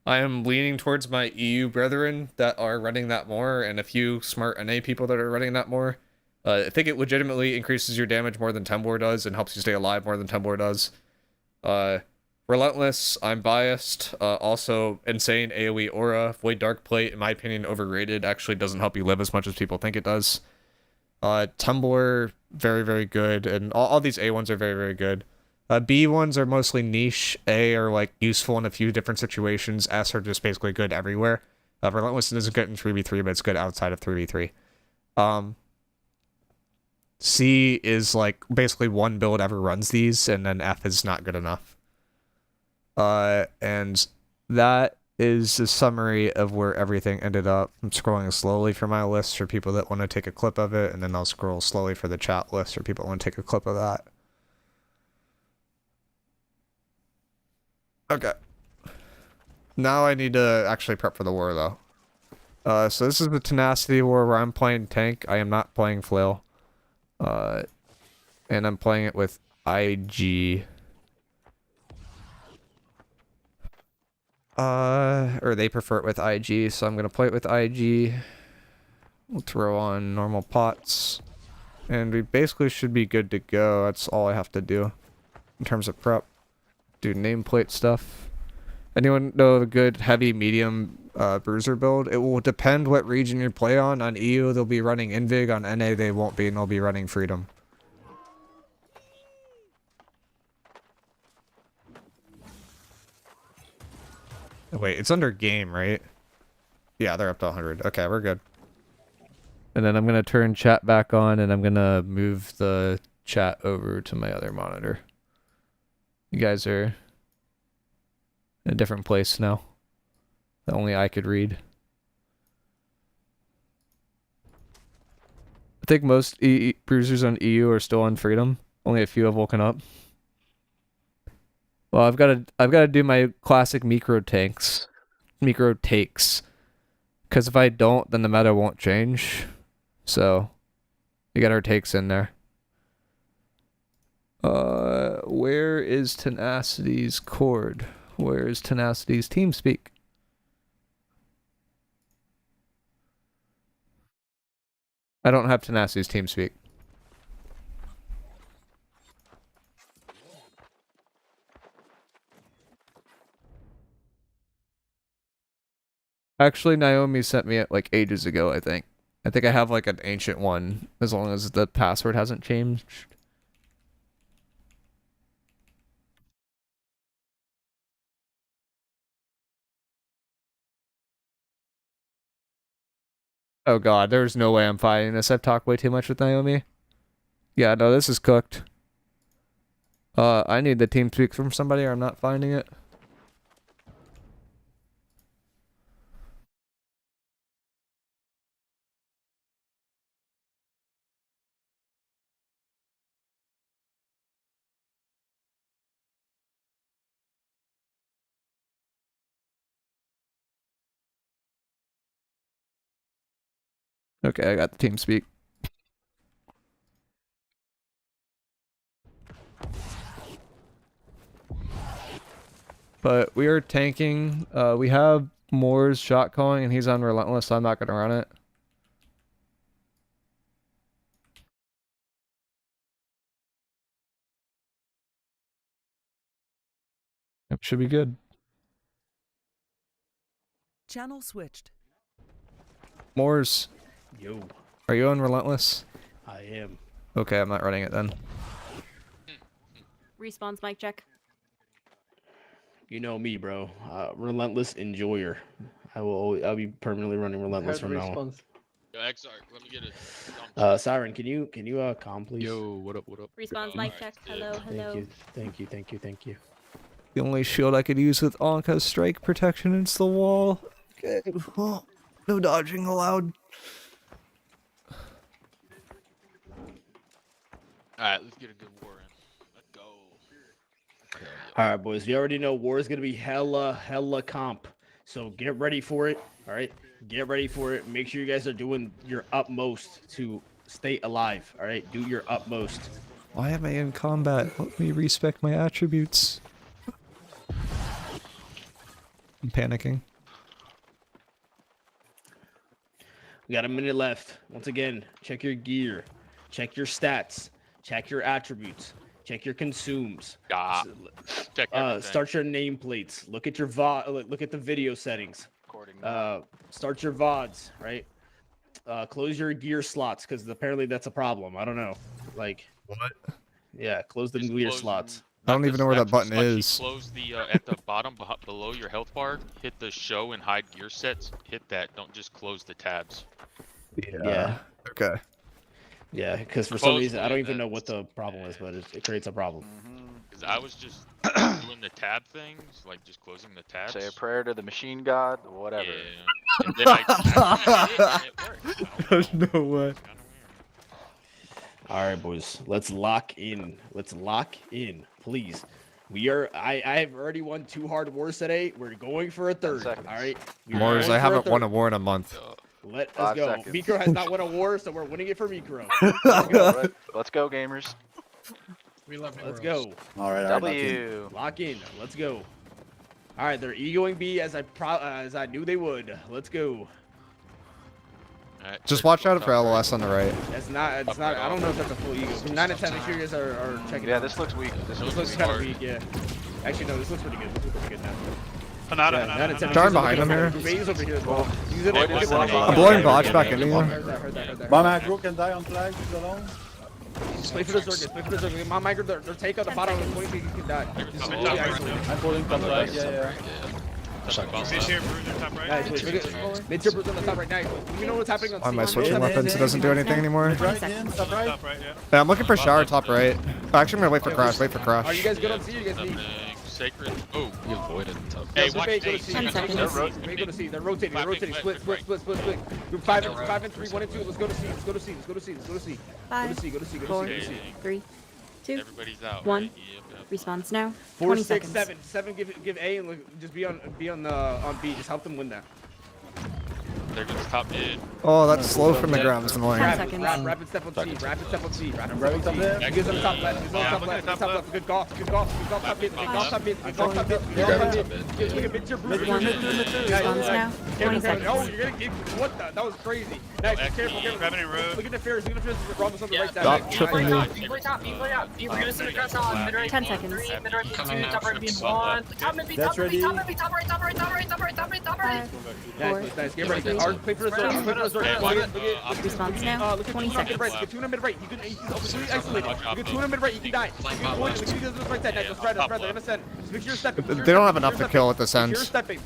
I am leaning towards my EU brethren that are running that more, and a few smart NA people that are running that more. I think it legitimately increases your damage more than Tembor does and helps you stay alive more than Tembor does. Relentless, I'm biased. Also, insane AoE aura. Void Dark Plate, in my opinion, overrated. Actually doesn't help you live as much as people think it does. Tembor, very, very good. And all these A ones are very, very good. B ones are mostly niche. A are like useful in a few different situations. S are just basically good everywhere. Relentless isn't good in 3v3, but it's good outside of 3v3. C is like basically one build ever runs these, and then F is not good enough. And that is a summary of where everything ended up. I'm scrolling slowly for my list for people that want to take a clip of it, and then I'll scroll slowly for the chat list for people that want to take a clip of that. Okay. Now I need to actually prep for the war, though. So this is the Tenacity War where I'm playing tank. I am not playing Flail. And I'm playing it with IG. Or they prefer it with IG, so I'm gonna play it with IG. We'll throw on normal pots. And we basically should be good to go. That's all I have to do in terms of prep. Do nameplate stuff. Anyone know a good heavy medium Bruiser build? It will depend what region you play on. On EU, they'll be running Invig. On NA, they won't be, and they'll be running Freedom. Wait, it's under game, right? Yeah, they're up to 100. Okay, we're good. And then I'm gonna turn chat back on, and I'm gonna move the chat over to my other monitor. You guys are in a different place now that only I could read. I think most bruisers on EU are still on freedom. Only a few have woken up. Well, I've got to do my classic micro takes, because if I don't, then the meta won't change. So, we got our takes in there. Where is Tenacity's cord? Where is Tenacity's TeamSpeak? I don't have Tenacity's TeamSpeak. Actually, Naomi sent me it like ages ago, I think. I think I have like an ancient one, as long as the password hasn't changed. Oh god, there's no way I'm fighting this. I've talked way too much with Naomi. Yeah, no, this is cooked. I need the TeamSpeak from somebody or I'm not finding it. Okay, I got the TeamSpeak. But we are tanking. We have Moore's shot calling and he's on Relentless, so I'm not going to run it. It should be good. Channel switched. Moore's. Yo, Are you on Relentless? I am. Okay, I'm not running it then. Respawns mic check. You know me, bro. Relentless enjoyer. I'll be permanently running Relentless from now on. Yo, XR, let me get it. Siren, can you calm please? Yo, what up, what up? Respawns mic check. Hello, hello. Thank you. The only shield I could use with Ankh has strike protection is the wall. Okay. Oh, no dodging allowed. Alright, let's get a good war in. Let's go. Okay. All right, boys. You already know war is gonna be hella comp. So get ready for it. All right, get ready for it. Make sure you guys are doing your utmost to stay alive. All right, do your utmost. Why am I in combat? Let me respect my attributes. I'm panicking. We got a minute left. Once again, check your gear, check your stats, check your attributes, check your consumes. Check everything. Start your nameplates. Look at your VOD. Look at the video settings. Start your VODs. Right. Close your gear slots because apparently that's a problem. I don't know. Like What? Yeah, close the gear slots. I don't even know where that button is. Close the at the bottom below your health bar. Hit the show and hide gear sets. Hit that. Don't just close the tabs. Yeah. Okay. Yeah, because for some reason I don't even know what the problem is, but it creates a problem. Because I was just doing the tab things, like just closing the tabs. Say a prayer to the machine god, whatever. Yeah. And then I did it, and it worked. There's no way. All right, boys. Let's lock in. Let's lock in, please. We are. I've already won 2 hard wars today. We're going for a third. All right. Mors, I haven't won a war in a month. Let's 5 go. seconds. Miicrow has not won a war, so we're winning it for Miicrow. Let's go, gamers. We love Let's go. All right. W. Lock in. Let's go. All right, they're egoing B as I knew they would. Let's go. Right, Just watch out for LOS on the right. It's not. I don't know if that's a full ego. From 9 to 10, make sure you guys are checking. Yeah, out. this looks weak. This This looks kind of weak. Yeah. Actually, no. This looks pretty good. This looks pretty good now. Darn behind him here. He's over here as well. Use it. I'm blowing botch back into you. Heard that. My macro can die on flag. He's alone. Just play for the circuit. Play for the circuit. My miicrow, their take on the bottom of the point, you can die. I'm pulling from flag. Yeah. Stepping bot Fish left. here, Bruiser top right. Nice, mid-tier Bruiser on the top right now. You know what's happening on Why am I C. switching weapons? It doesn't do anything anymore. Right in, top right. Top right, yeah. Yeah, I'm looking for shower top right. Actually, I'm gonna wait for crash. Wait for Are you crash. guys good on C? Or you guys need? Sacred. Oh, You avoided the top. hey, Go watch to A. C. 10 seconds. Go to C. They're rotating. They're rotating. Split. Group 5 and 3, 1 and 2. Let's go to C. Let's go to C. Let's go to C. Let's go to C. Go to 5, C. Go to C. Go 4, to C. 3, 2, Everybody's out. 1. Right? Yep. Response now. 4, 20 6, seconds. 7. Give A and just be on B. Just help them win that. There goes top mid. Oh, that's slow from the ground. It's annoying. 10 seconds. Rapid step on C. Rapid step on C. Rapid Right step on up C. there. Gives them top left. Gives them Yeah, top look at left. top Top left. left. Good golf. Good golf. Good golf. Top mid. Good golf. Top mid. Good golf. Top mid. Good You're golf. going Top top mid. mid. Look at mid-tier Bruiser. One. Response now. 20 Oh, seconds. you're gonna get what the? That was crazy. Nice. Careful. Grabbing a road. Look at the fears. Look at the fears. Ramos on the right side. Stop tripping me. We're gonna see the crash on mid right. 10 seconds. That's ready. 5, Nice. Get ready. Hard. Play for the zone. Play for the zone. Hey, Look watch, at Response now. look at 20 Tuna mid seconds. right. Get Tuna mid right. He's isolated. You get Tuna mid right. You can die. You can point. Look at these right side. Nice. Let's try. They're gonna send. Just make sure you're stepping. They don't have enough to kill at this end. Be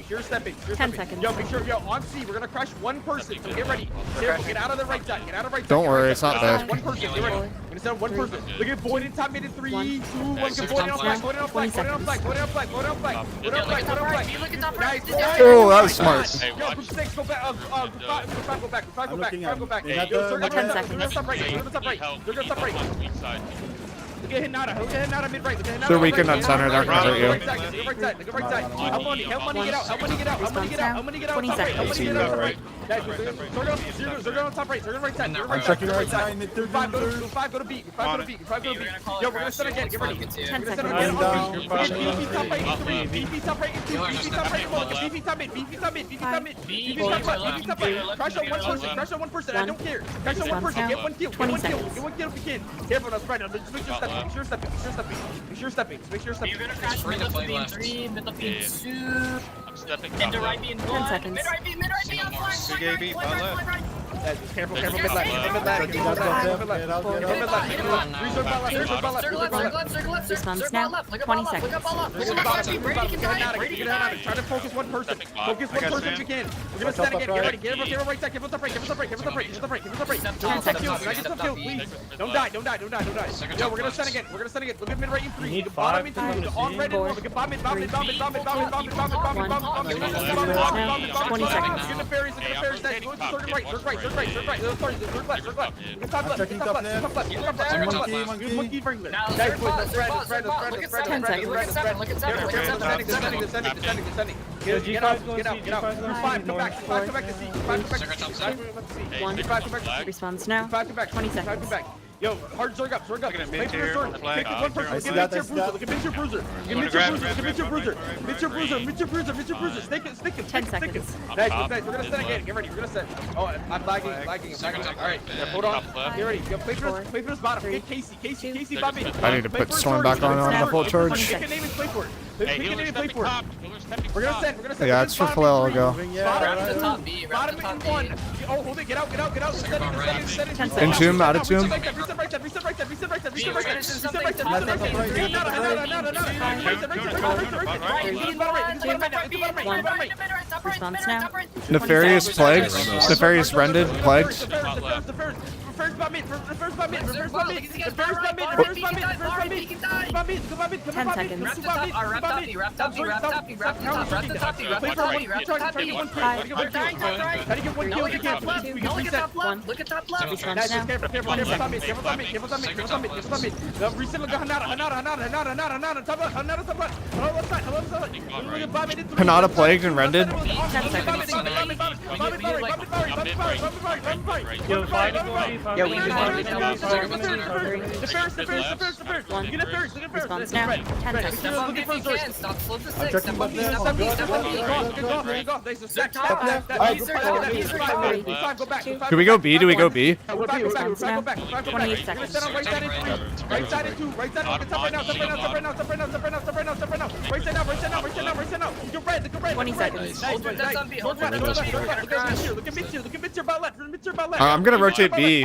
sure stepping. 10 seconds. Yo, make sure. Yo, on C, we're gonna crush one person. So get ready. Careful. Get out of the right side. Get out of the right side. Don't Get worry, right it's not side. bad. One person. Get ready. We're gonna send one person. Look at Boyd in top mid in 3, 2, 1. Get Boyd on flag. Boyd on flag. Boyd on flag. Boyd on flag. Boyd on flag. Boyd on flag. Boyd on flag. Nice. Oh, that was smart. Hey, Yo, watch. group 6, go back. Group 5, go back. Group 5, go I'm back. looking Group 5, at go back. him. Is that Yo, the- they're gonna 10 stop- seconds. They're gonna stop right. They're gonna stop right. They're gonna stop right. Weak side. Look at Hinata. Look at Hinata mid right. Look at Hinata. They're right weakened side. on center, they're gonna hurt you. Right side. Look at right side. Look at right side. Help money. Help money get out. Help money get out. Help money get out. Help money get out. 20 Top right. Help money get out. Top right. seconds. Guys, they're going on top right. They're going right side. They're I'm right checking side. right side. Mid Group 5, go to B. Group 5, go to B. Group 5, go to B. Yo, we're gonna start again. Get ready. 10 We're gonna start seconds. again. Down. Look at BP top right in 3. BP top right in 2. BP top right in 1. Look at BP top mid. BP top mid. BP top mid. BP top left. BP top right. Crash on one person. Crash on one person. I don't care. Crash on one person. Get one kill. Get 20 one kill. seconds. Get one kill if you can. Careful, that's right. Just make sure stepping. Make sure stepping. Make sure stepping. Make sure stepping. Make sure stepping. I'm stepping Mid top to left. right being 10 seconds. CJB, bot left. Yeah, just careful, mid left. Mid left. Get out, get out, get Mid out. left. Reserve ball left. Reserve ball left. Response now. 20 seconds. Try to focus one person. Focus one person if you can. We're gonna set again. Get ready. Get him right side. Give us the break. Give us the break. Give us the break. Give us the break. Give us the break. Get some kills. Get some kills, please. Don't die. Don't die. Don't die. Don't die. Yo, we're gonna set again. We're gonna set again. Look at mid right in 3. Bottom in 2. On red and 1. Look at bomb mid. Bomb mid. Bomb mid. Bomb mid. Bomb mid. Bomb mid. Bomb mid. Bomb mid. Bomb mid. Bomb mid. 20 seconds. Get the fairies. Get the fairies. Nice. Go to third right. Third right. Third right. Third right. Sorry. Third left. Third left. Get top left. checking Get top top left. left. Top left. Get top left. Monkey. Monkey Franklin. Nice. Let's spread. Let's spread. Let's spread. Let's spread. 10 seconds. Descending. Get out. Get out. Group 5. Come back. Group 5. Come back to C. Group 5. Come back to C. Group 5. Come back to C. One. Group 5. Come back to C. Response now. Group 5. Come back. 20 Group 5. seconds. Come back. Yo, hard Zerg up. Play for mid-tier, the Zerg. flag, Take it one person. I Look see at that, mid-tier I see Bruiser. that. Look at mid-tier Bruiser. Look at Wanna mid-tier grab, Bruiser. Look at grab, mid-tier grab, Bruiser. right, right, Mid-tier right, Bruiser. right. Mid-tier Bruiser. Mid-tier Bruiser. Stick it. 10 seconds. Nice. We're gonna set again. Get ready. We're gonna set. Oh, I'm lagging. All right. Hold on. Get ready. Yo, play for this bottom. Get Casey. Casey, Bobby. I need to put Storm back on the full charge. Pick a name and play for it. Pick a name and play for it. We're gonna send. Yeah, it's for Flail, I'll go. Bottom in 1. Oh, hold it. Get out. Descending. Entomb, out of tomb. Reset right side. Response now. Nefarious plagued. Nefarious rended plagued. First bomb mid. 10 Hanada plagued and rended. 10 seconds. Yeah, we Response now. 10 seconds. I'm checking back there. Do we go B? Do we go B? Response now. 28 seconds. Right side and 2. Right side and top right now. Right side now. 20 seconds. I'm gonna rotate B.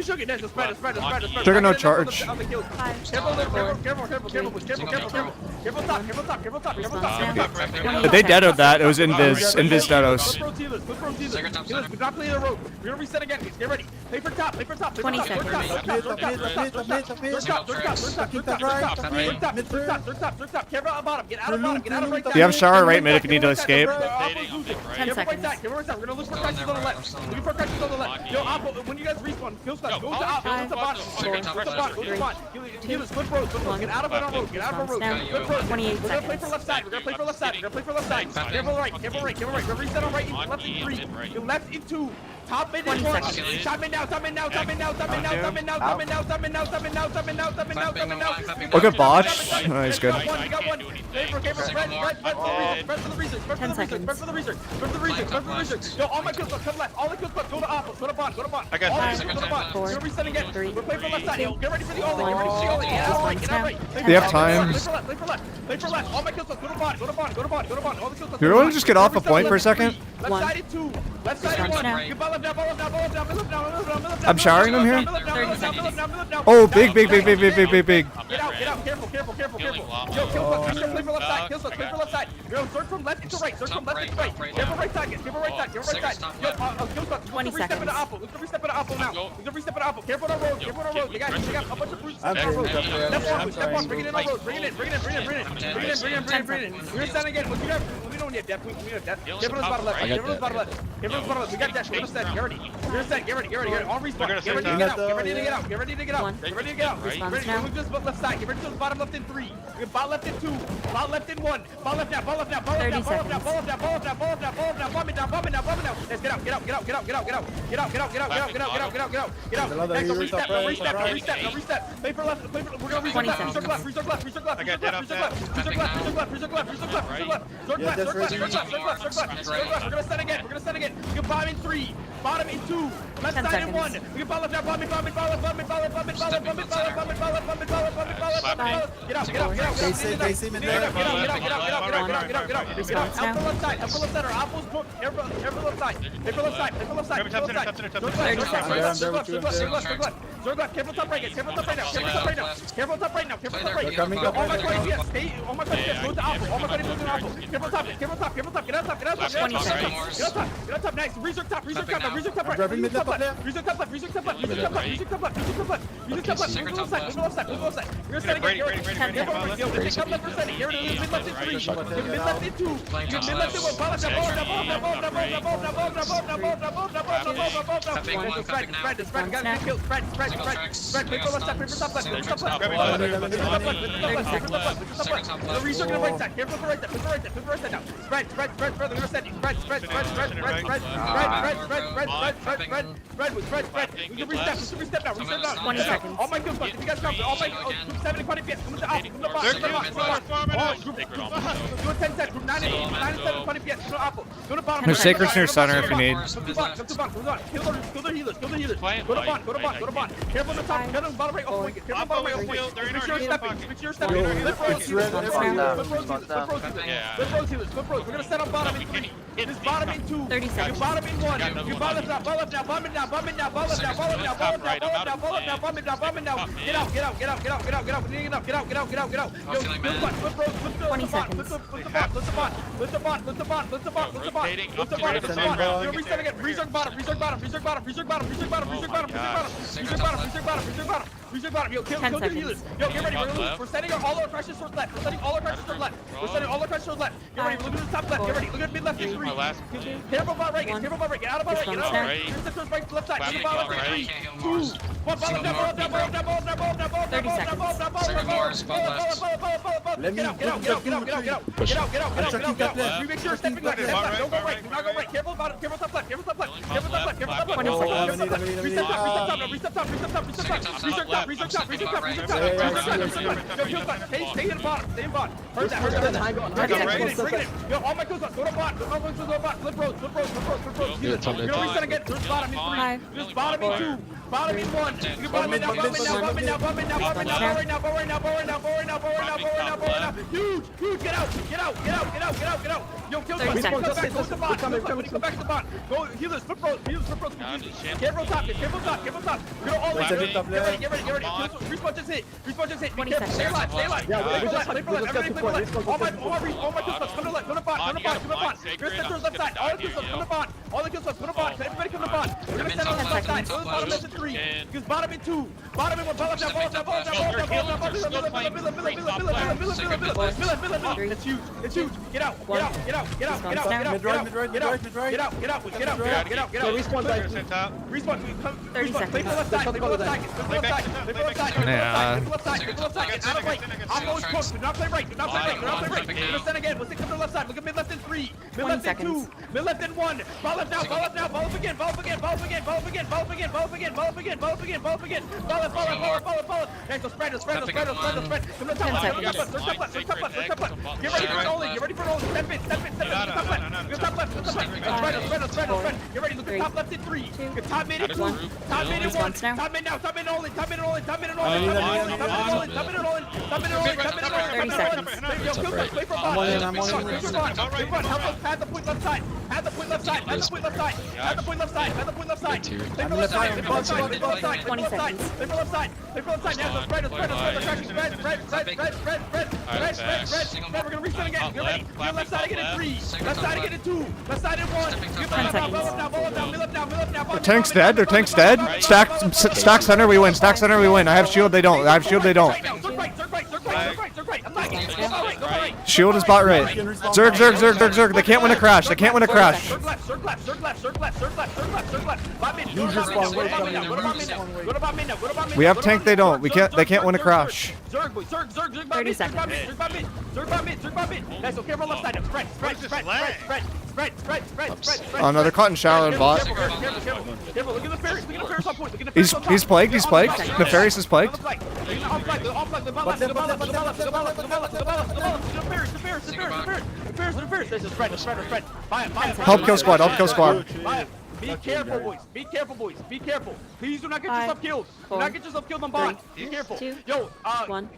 Finish hooking. Then just spread. Sugar no charge. On the kills. Careful top. But they deaded that. It was invis deados. We're not playing the road. We're gonna reset again. Get ready. Play for top. 20 seconds. Careful on bottom. Get out of bottom. Get out of right. You have shower right mid if you need to escape. 10 We're seconds. gonna look for crashes on the left. Looking for crashes on the left. Yo, Oppo, when you guys respawn, kill stuff. Go to Oppo. Go to the bottom. Go to the bottom. Go to the bottom. Heal us. Flip road. Get out of it on road. Get out of road. Flip road. 28 We're gonna play for left side. We're gonna play for left side. Careful right. We're gonna reset on right. Left in 3. You left in 2. Top mid in 1. Top mid now. Look at botch. Oh, he's good. You got one. Spread for the research. Spread for the research. Yo, all my kills come left. All the kills go to Oppo. Go to bot. I got All 3 the seconds. go to bot. We're gonna reset again. 3, We're playing for left side. Yo, get ready for the all-in. Get out right. You have time. Play for left. All my kills go to bot. All the kills go Do you want to just get off a point for a second? Left side in 2. Left side in 1. Now. Get ball left now. I'm showering him here. 30 seconds. Oh, big. Get out, careful. Yo, kill switch, play for left side, kill switch, play for left side. Yo, search from left into right, search from left into right. Careful right side, careful right side. Yo, kill switch, 20 look to re-step into seconds. Oppo, look to re-step into Oppo now. Look to re-step into Oppo, careful on road, careful on road. They got a bunch of bruises. I'm Step sorry. on, bring it in on road, bring it in. We're gonna stand again. We don't need depth, we have depth. Careful on the bottom left, careful on the bottom left. We got depth, we're gonna stand, get ready. Get ready. On respawn, get ready to get out, get ready to get out. Move just left side, get ready to the bottom left in 3. We have bot left in 2, bot left in 1. Ball left now. Bomb it down. Let's get out. Reset. Play for left. We're gonna reset left. Reset left. We're gonna set again. We can bomb in 3. Bottom in 2. Left side in 1. We can ball left now. Bomb it. Get out. They see me there. Get out. Left side. Apple's book. Every left side. Careful top right now. All my buddies, yes. Stay. All my buddies, yes. Go to Apple. Careful top. Get out top. Get out top. Nice. Reserve top. Reserve top right. Reserve top left. Move to left side. You're gonna set again. You're ready. Come left for setting. You're mid left in 3. Mid left in 2. Mid left in 1. Ball left. Spread. Play for left side. Play for top left. Research on the right side. Careful for right side. Play for right side now. Spread. They're gonna set it. Spread. We can reset now. 20 seconds. All my kills, if you guys come, all my 70 20 PS. Come to Alpha. Come to box. Do a 10 set. Group 9 and 7 20 PS. Go to Apple. Go to bottom. There's sacreds near center if you need. Come to bottom. Kill the healers. Go to bottom. Careful on the top. Careful on the bottom right. Off point. Careful on the bottom right. Off point. Make sure you're stepping. Flip Rose healers. We're gonna set on bottom in 3. This bottom in 2. 30 seconds. Bottom in 1. You ball left now. Bomb it down. Bomb it down. Get out. Yo, flip 20 seconds. Flip the bot. Yo, reset again. Reset bottom. Yo, kill 10 the seconds. healers. Yo, get ready. We're setting all our crashes towards left. Get ready. Look at the top left. Get ready. Look at mid left in 3. Careful bot right. Get out of bot right. Reset towards right, left side. Get the ball left in 3, 2, 1. Ball down. Let me Get out. We make sure you're stepping left. Don't go right. Do not go right. Careful top left. Reset top. Stay in bottom. Heard that. Bring it. Yo, all my kills up. Go to bot. Flip road. We're gonna reset again. There's bottom in 3. There's bottom in 2. Bottom in 1. You bomb it now. Huge. Get out. Yo, kill the bot. Come back to the bot. Go healers. Flip road. Careful top. We're gonna all in. Get ready. Respawn just hit. Be careful. Stay alive. Play for left. Everybody play for left. All my kills left. Come to left. Go to bot. You're set towards left side. All the kills left. Come to bot. Everybody come to bot. We're gonna set on the left side. Bottom left in 3. Because bottom in 2. Bottom in 1. Ball left now. It's huge. Get out. Respawn. Play for left side. Play for left side. Get out of right. Oppo is close. Do not play right. We're gonna send again. We'll come to the left side. Look at mid left in 3. Mid left in 2. Mid left in 1. Ball left now. Ball up again. up again. Ball up again. Ball up again. Ball up. Guys, spread. Come to the top left. Come to the top left. Get ready for Nolan. Step in. Top left. Spread. Get ready. Look at top left in 3. Get top mid in 2. Top mid in 1. Top mid now. Top mid Nolan. Top mid Nolan. Top mid Nolan. Play for ball. Have the point left side. Have the point left side. Play for left side. Now spread. We're gonna reset again. Get ready. Get left side again in 3. Left side again in 2. Left side in 1. Mill up now. Their tank's dead. Stack center. We win. Stack center. We win. I have shield. They don't. Shield is bot right. Zerg. They can't win a crash. We have tank. They don't. They can't win a crash. 30 seconds. Nice, okay, roll left side. Spread. Oh no, they're caught in shallow and bot. Careful. Look at the Ferris on point. He's plagued. Nefarious is plagued. Help kill squad. Be careful, boys. Be careful. Please do not get yourself killed. Do not get yourself killed on bot. Be careful. Yo,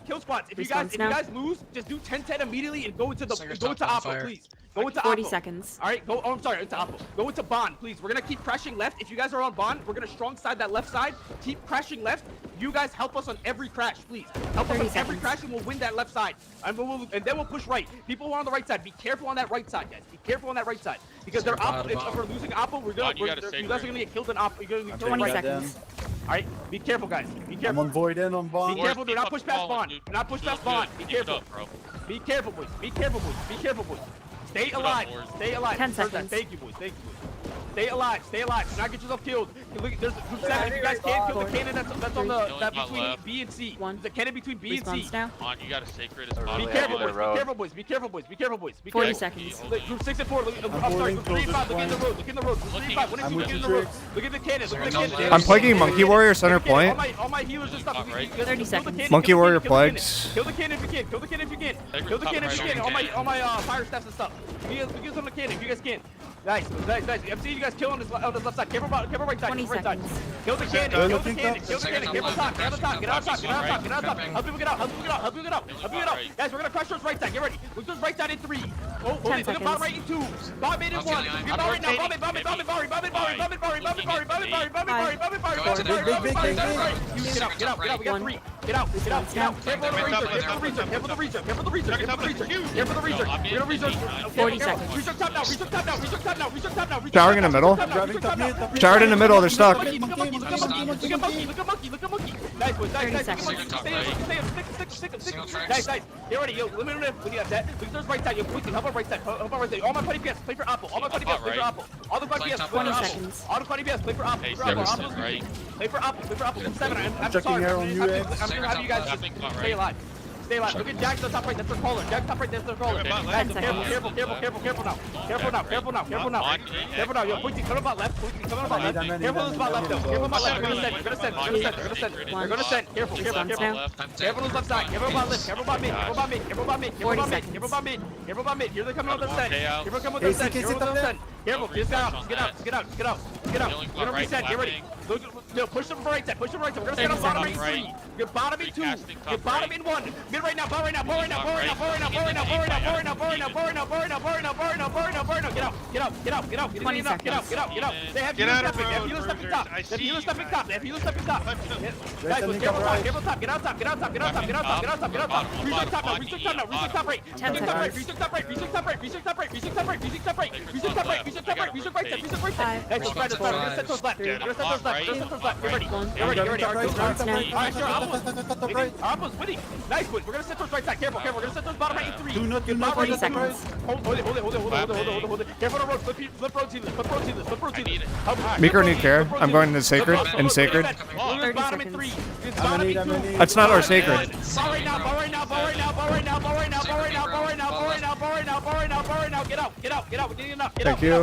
kill squads. If you guys lose, just do 10-10 immediately and go into Oppo, please. Go into 40 Oppo. seconds. All right, I'm sorry, into Oppo. Go into Bond, please. We're gonna keep pressing left. If you guys are on Bond, we're gonna strong side that left side. Keep crashing left. You guys help us on every crash, please. Help us on every crash, and we'll win that left side. And then we'll push right. People who are on the right side, be careful on that right side, guys. Be careful on that right side because they're Oppo. If we're losing Oppo, you guys are gonna get killed in Oppo. You're gonna get killed 20 right. seconds. All right, be careful, guys. Be I'm careful. on void and on bomb. Be careful. Do not push past Bond. Do not push past Bond. Be careful. Be careful, boys. Be careful, boys. Stay alive. 10 seconds. Thank you, boys. Stay alive. Do not get yourself killed. Look, there's group 7. If you guys can, kill the cannon that's on that between B and C. The cannon between B and C. Now. On, you got a sacred as Be careful, boys. Be careful. 40 seconds. Group 6 and 4. I'm sorry. Group 3 and 5. Look in the road. Group 3 and 5. 1 and 2. Look in the road. Look at the cannon. I'm plaguing Monkey Warrior center point. All my healers and stuff. 30 seconds. Monkey Warrior plagued. Kill the cannon if you can. Kill the cannon if you can. All my fire staffs and stuff. You guys on the cannon if you guys can. Nice. I'm seeing you guys kill on this left side. Careful right side. 20 seconds. Kill the cannon. Careful top. Get out top. Help people get out. Guys, we're gonna crush those right side. Get ready. Look those right side in 3. Oh, look at bottom right in 2. Bottom mid in 1. Get bottom right now. Bomb it. Get out. We got 3. Get out. Careful the Reaser. We're gonna Reaser. 40 seconds. Reaser top now. Showering in the middle. Showered in the middle. They're stuck. Look at Monkey. Nice, boys. Nice. Nice. Get ready. Yo, let me know when you have that. Look at those right side. Yo, quickly. Help out right side. All my party PS. Play for Apple. All the party PS. Play for Apple. All the party PS. Play for 20 Apple. seconds. All the party PS. Play for Apple. Play for Apple. Group 7. I'm Checking sorry. air on you, Ed. I'm gonna have you guys just stay alive. Look at Jack's on top right. That's their caller. Jack's top right. That's their caller. Careful now. Yo, Pointy, come about left. Careful on this spot left though. Careful about left. They're gonna send. Careful. Careful on this left side. Careful about left. Careful about mid. Here they come on the send. Careful. Just get out. We're gonna reset. Get ready. Yo, push them right side. We're gonna set up bottom in 3. Get bottom in 2. Get bottom in 1. Mid right now. Get out. They have healers stepping top. Guys, careful top. Get out top. Reset top right. Reset top right. Appo's winning. Nice, boys. We're gonna set those right side. Careful. We're gonna set those bottom right in 3. Do not 40 seconds. Hold it. Careful on the road. Flip road team. Micro need care. I'm going to sacred and sacred. Bottom in 3. That's not our sacred. Ball right now. Get out. We're getting enough. Thank you.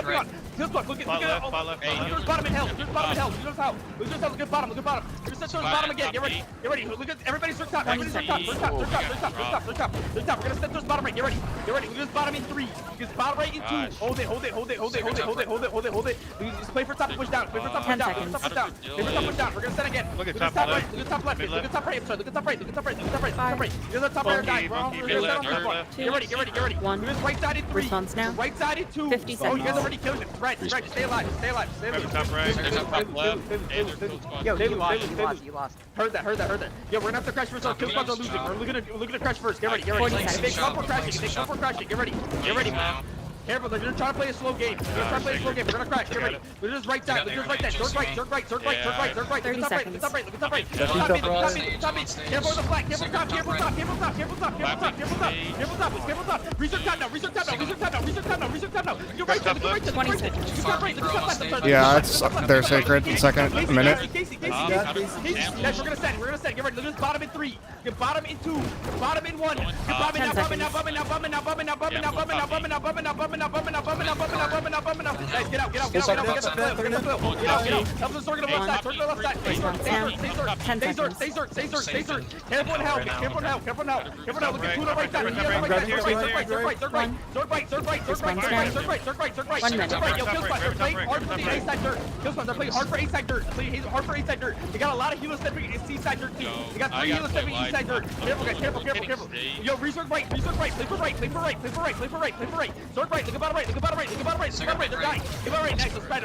jumping on. Heels block. Look at Spot left, spot left, spot Look left. at bottom in hell. Look at bottom in hell. Look at how. Look at how. Look at bottom. Look at bottom. We're gonna set those bottom again. Get ready. Get ready. Look at everybody's third top. Everybody's third top. Third top. Third top. Third top. Third top. Third top. Third top. We're gonna set those bottom right. Get ready. Get ready. Look at this bottom in 3. Look at this bottom right in 2. Gosh. Hold it. Hold it. Hold it. Hold it. Hold it. Hold it. Hold it. Hold it. Hold it. Just play for top. Push down. Play for top. Push 10 down. Play for top. Push down. Play for top. Push down. We're gonna set again. Look at Look at top top right. left. Look at top left. Mid Look at top right. I'm sorry. Look at top right. Look at top right. Look at top right. Look at top right. Look at top right. Monkey, We're monkey, gonna mid set on left, top right. left. Get ready. Get ready. Get ready. One. Look at this right side in 3. Response now. Right side in 2. 50 Oh, you seconds. guys already killed it. Right. Right. Stay alive. Stay alive. Stay alive. Grab the top right. There's a top left. And there's kill squad. Yo, You lost, you lost. Heard that. Yeah, we're gonna have to crash first. Kill squads are losing. We're looking to crash first. Get ready. Get ready. 40 If they seconds. come for crashing. If they come for crashing. Get ready. Get ready. Careful, they're gonna try to play a slow game. They're gonna try to play a slow game. We're gonna crash. Get ready. Look at this right side. Look at this right side. Third right. Third right. Third right. Third right. Third right. 30 Look at top right. Look at top right. Look at top right. Look at top mid. Top mid. Careful with the flag. Careful top. Careful top. Careful top. Careful top. Careful top. Careful top. Careful top. Careful top. Reset top now. Reset top now. Reset top now. Reset top now. Reset top now. You're right side, look right side, 20 right side. seconds. You got right, look left side. Yeah, it's they're sacred. Second minute. Casey, Next, we're gonna set. Get ready. Look at this bottom in 3. Get bottom in 2. Bottom in 1. Get bombing now. Guys, get out. Help the sword to the left side. Taser. Careful in hell. Look at 2 to the right side. Sword right. Yo, kill squad. They're playing hard for the A side dirt. They're playing hard for A side dirt. They got a lot of healers stepping C side dirt too. They got 3 healers stepping E side dirt. Careful. Yo, research right. Play for right. Sword right. Look about right. They're dying. Give out right. Nice. Spread.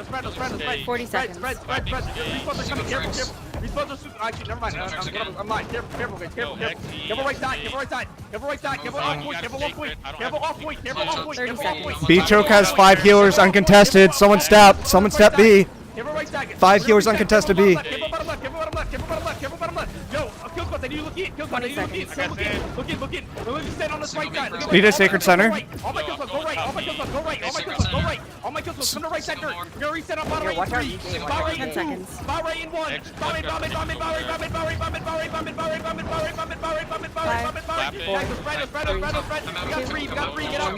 40 seconds. Respawns are coming. Careful. Respawns are actually, never mind. I'm lying. Careful. Careful right side. Careful off point. 30 seconds. B choke has 5 healers uncontested. Someone step B. 5 healers uncontested B. Careful bottom left. Yo, kill squad, they need to look in. Look in. Look, stand on this right side. Need a sacred center. All my kills, go right. All my kills, come to right side dirt. We're gonna reset on bottom right in 3. Bow right in 2. 10 seconds. Bow right in 1. Bomb it. Guys, spread. We got 3. Get out.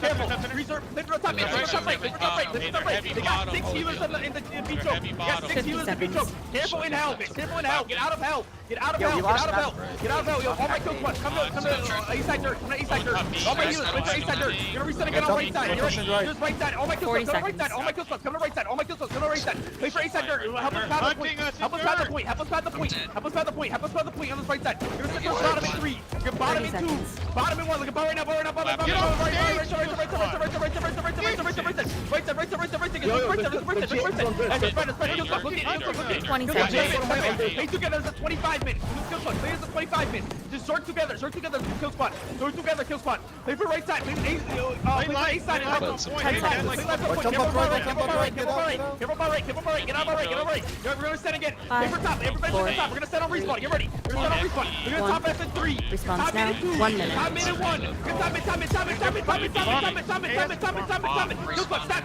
Careful. Reserve. Lift from the top right. They got 6 healers in the B choke. They got 6 healers in the B choke. Careful in hell. Get out of hell. Yo, all my kills once. Come to A side dirt. All my healers. Wait for A side dirt. You're gonna reset again on right side. Just right side. All my kills come to right side. Come to right side. Play for A side dirt. Help us pad the point. Help us pad the point on this right side. You're gonna set your bottom in 3. You're bottom in 2. Bottom in 1. Look at bar right now. Right side. 20 seconds. Play together as a 25 minutes. Kill squad. Play as a 25 minutes. Just sort together. Kill squad. Kill squad. Play for right side. Play for A side. Play left point. Careful bar right. Get out bar right. We're gonna set again. Play for top. Everybody on top. We're gonna set on respawn. Get ready. We're gonna set on respawn. We're gonna top F in 3. Response now. 1 minute. Top minute 1. Time it. Kill squad. Stat.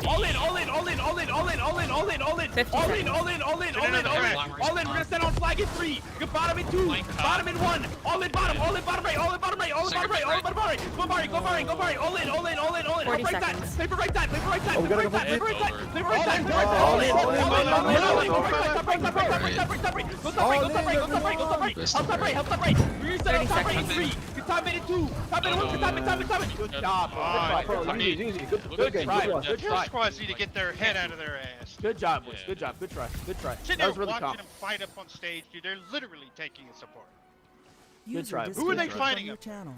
All in. We're gonna set on flag in 3. Good bottom in 2. Bottom in 1. All in bottom right. Go bar right. All in. Help 40 right side. seconds. Play for right side. Play for right side. Help top right. We're gonna set on top right in 3. Good top mid in 2. Top mid 1. Good job. Good try. Squads need to get their head out of their ass. Good job, boys. Good try. Sitting That was there really watching calm. them fight up on stage, dude. They're literally taking us apart. User try. Who are they disconnected fighting from your up? channel.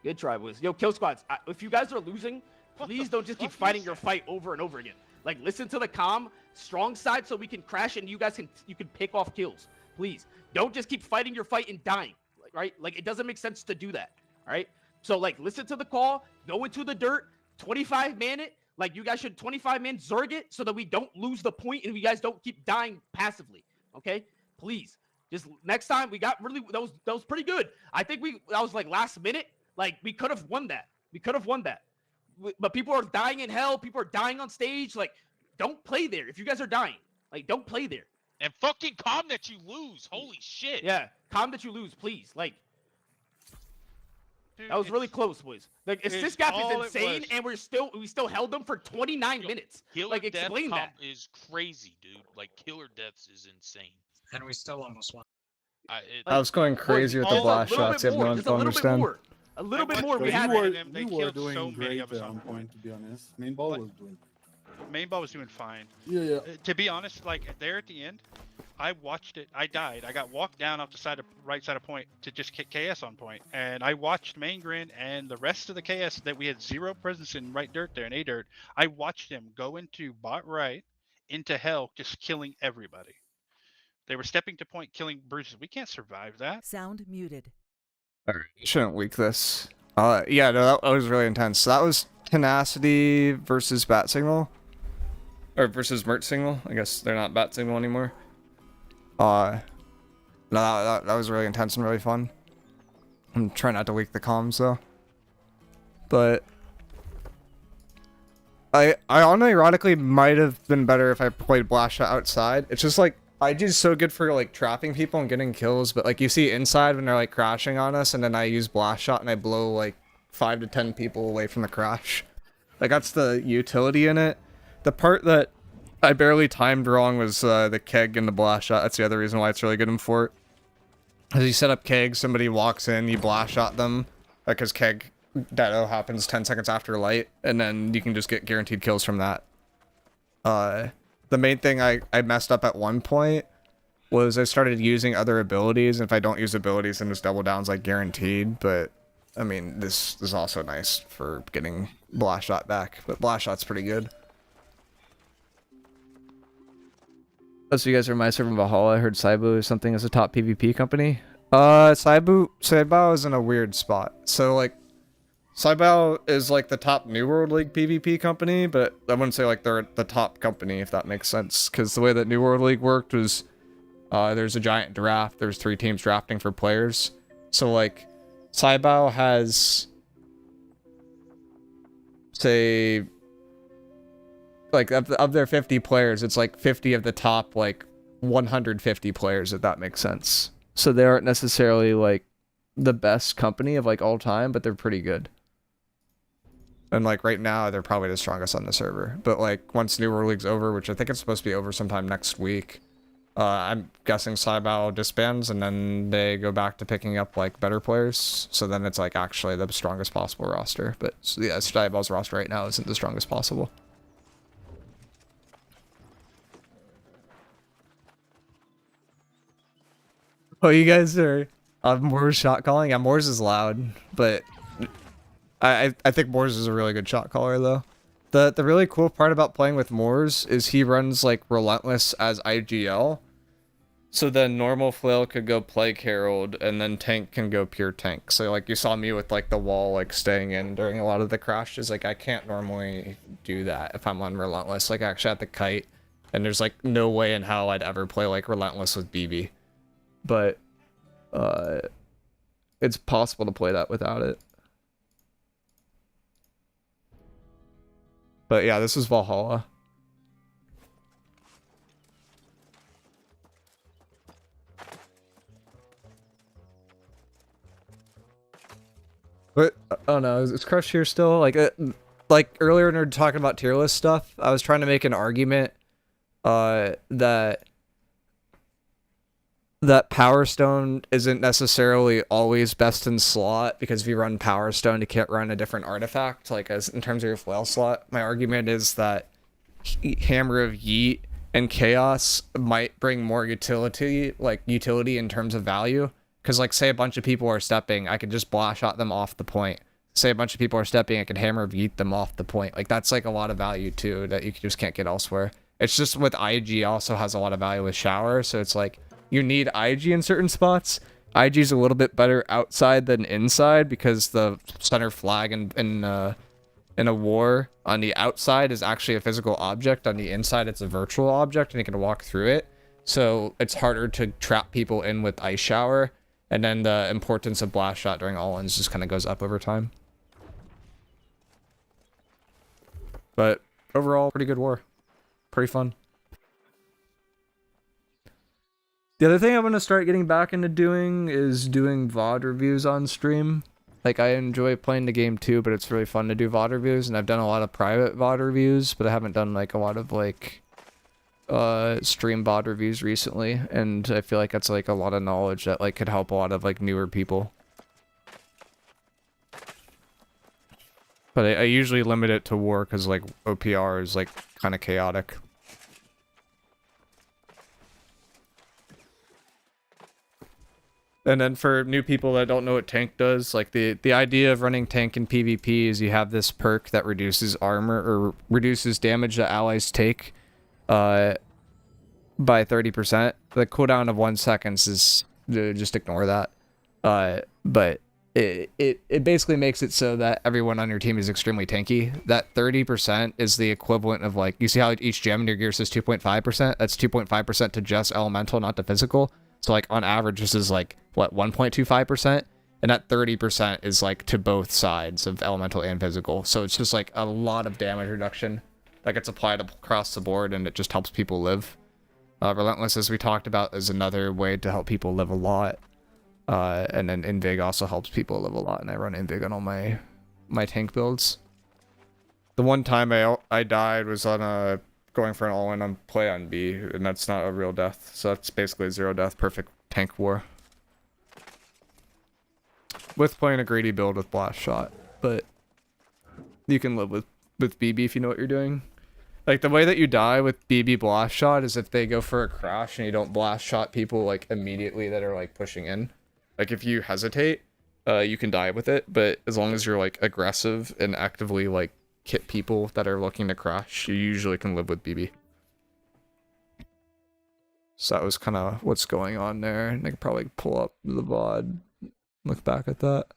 Good try, boys. Yo, kill squads. If you guys are losing, please don't just keep fighting your fight over and over again. Like, listen to the calm, strong side, so we can crash and you can pick off kills. Please don't just keep fighting your fight and dying. Right? Like, it doesn't make sense to do that. All right. So like, listen to the call. Go into the dirt. 25 man it. Like, you guys should 25 man Zerg it so that we don't lose the point and you guys don't keep dying passively. Okay? Please. Just next time we got really that was pretty good. I think that was like last minute. Like, we could have won that. But people are dying in hell. People are dying on stage. Like, don't play there. If you guys are dying, like, don't play there. And fucking calm that you lose. Holy shit. Yeah, calm that you lose, please. Like, Dude, that was really close, boys. Like, this gap is insane, and we still held them for 29 minutes. Killer Like, death explain that. is crazy, dude. Like, killer deaths is insane. And we still almost won. I was going crazy with the blast shots. You have no info, understand. A little bit more. We You had were- You were killed doing so many great of us on on point, to be honest. Main ball was doing. Main ball was doing fine. Yeah. To be honest, like there at the end, I watched it. I died. I got walked down off the right side of point to just kick KS on point, and I watched Main Grin and the rest of the KS that we had zero presence in right dirt there in A dirt. I watched them go into bot right, into hell, just killing everybody. They were stepping to point, killing Bruiser. We can't survive that. Sound muted. Alright, shouldn't leak this. Yeah, no, that was really intense. So that was Tenacity versus Bat Signal. Or versus Mert Signal. I guess they're not Bat Signal anymore. No, that was really intense and really fun. I'm trying not to leak the comms though. But I unironically might have been better if I played Blast Shot outside. It's just like IG's so good for like trapping people and getting kills, but like you see inside when they're like crashing on us, and then I use Blast Shot and I blow like 5 to 10 people away from the crash. Like that's the utility in it. The part that I barely timed wrong was the keg and the Blast Shot. That's the other reason why it's really good in Fort. As you set up kegs, somebody walks in, you Blast Shot them, because keg Deado happens 10 seconds after light, and then you can just get guaranteed kills from that. The main thing I messed up at one point was I started using other abilities, and if I don't use abilities, then this double down's like guaranteed, but I mean, this is also nice for getting Blast Shot back, but Blast Shot's pretty good. Oh, so you guys are my server in Valhalla. I heard Saibu is something as a top PvP company. Saibao is in a weird spot. So like, Saibao is like the top New World League PvP company, but I wouldn't say like they're the top company, if that makes sense. Because the way that New World League worked was, there's a giant draft. There's 3 teams drafting for players. So like, Saibao has, say, like of their 50 players, it's like 50 of the top like 150 players, if that makes sense. So they aren't necessarily like the best company of like all time, but they're pretty good. And like right now, they're probably the strongest on the server. But like once New World League's over, which I think it's supposed to be over sometime next week, I'm guessing Saibao disbands and then they go back to picking up like better players. So then it's like actually the strongest possible roster. But so, yeah, Saibao's roster right now isn't the strongest possible. Oh, you guys are Moors shot calling? Yeah, Moors is loud, but I think Moors is a really good shot caller though. The really cool part about playing with Moors is he runs like Relentless as IGL. So then normal Flail could go Plague Herald, and then Tank can go pure Tank. So like you saw me with like the wall like staying in during a lot of the crashes. Like I can't normally do that if I'm on Relentless. Like I actually had the kite, and there's like no way in hell I'd ever play like Relentless with BB. But it's possible to play that without it. But yeah, this is Valhalla. But oh no, is Crush here still? Like earlier when we were talking about tier list stuff, I was trying to make an argument that Power Stone isn't necessarily always best in slot, because if you run Power Stone, you can't run a different artifact, like as in terms of your flail slot. My argument is that Hammer of Yeet and Chaos might bring more utility in terms of value. Because like say a bunch of people are stepping, I could just Blast Shot them off the point. Say a bunch of people are stepping, I could Hammer of Yeet them off the point. Like that's like a lot of value too that you just can't get elsewhere. It's just with IG also has a lot of value with Shower, so it's like you need IG in certain spots. IG's a little bit better outside than inside, because the center flag in a war on the outside is actually a physical object. On the inside, it's a virtual object, and you can walk through it. So it's harder to trap people in with Ice Shower, and then the importance of Blast Shot during all-ins just kind of goes up over time. But overall, pretty good war. Pretty fun. The other thing I'm going to start getting back into doing is doing VOD reviews on stream. Like, I enjoy playing the game too, but it's really fun to do VOD reviews, and I've done a lot of private VOD reviews, but I haven't done, like, a lot of, like, stream VOD reviews recently, and I feel like that's, like, a lot of knowledge that, like, could help a lot of, like, newer people. But I usually limit it to war, because, like, OPR is, like, kind of chaotic. And then for new people that don't know what tank does, like the idea of running tank in PvP is you have this perk that reduces armor or reduces damage that allies take by 30%. The cooldown of 1 second is just ignore that. But it basically makes it so that everyone on your team is extremely tanky. That 30% is the equivalent of, like, you see how each gem in your gear says 2.5%? That's 2.5% to just elemental, not to physical. So, like, on average, this is, like, what, 1.25%? And that 30% is like to both sides of elemental and physical. So it's just like a lot of damage reduction that gets applied across the board, and it just helps people live. Relentless, as we talked about, is another way to help people live a lot. And then Invig also helps people live a lot, and I run Invig on all my tank builds. The one time I died was on going for an all-in on play on B, and that's not a real death. So that's basically 0 death, perfect tank war. With playing a greedy build with blast shot, but you can live with BB if you know what you're doing. Like, the way that you die with BB blast shot is if they go for a crash and you don't blast shot people, like, immediately that are, like, pushing in. Like, if you hesitate, you can die with it, but as long as you're, like, aggressive and actively, like, hit people that are looking to crash, you usually can live with BB. So that was kind of what's going on there, and I could probably pull up the VOD, look back at that.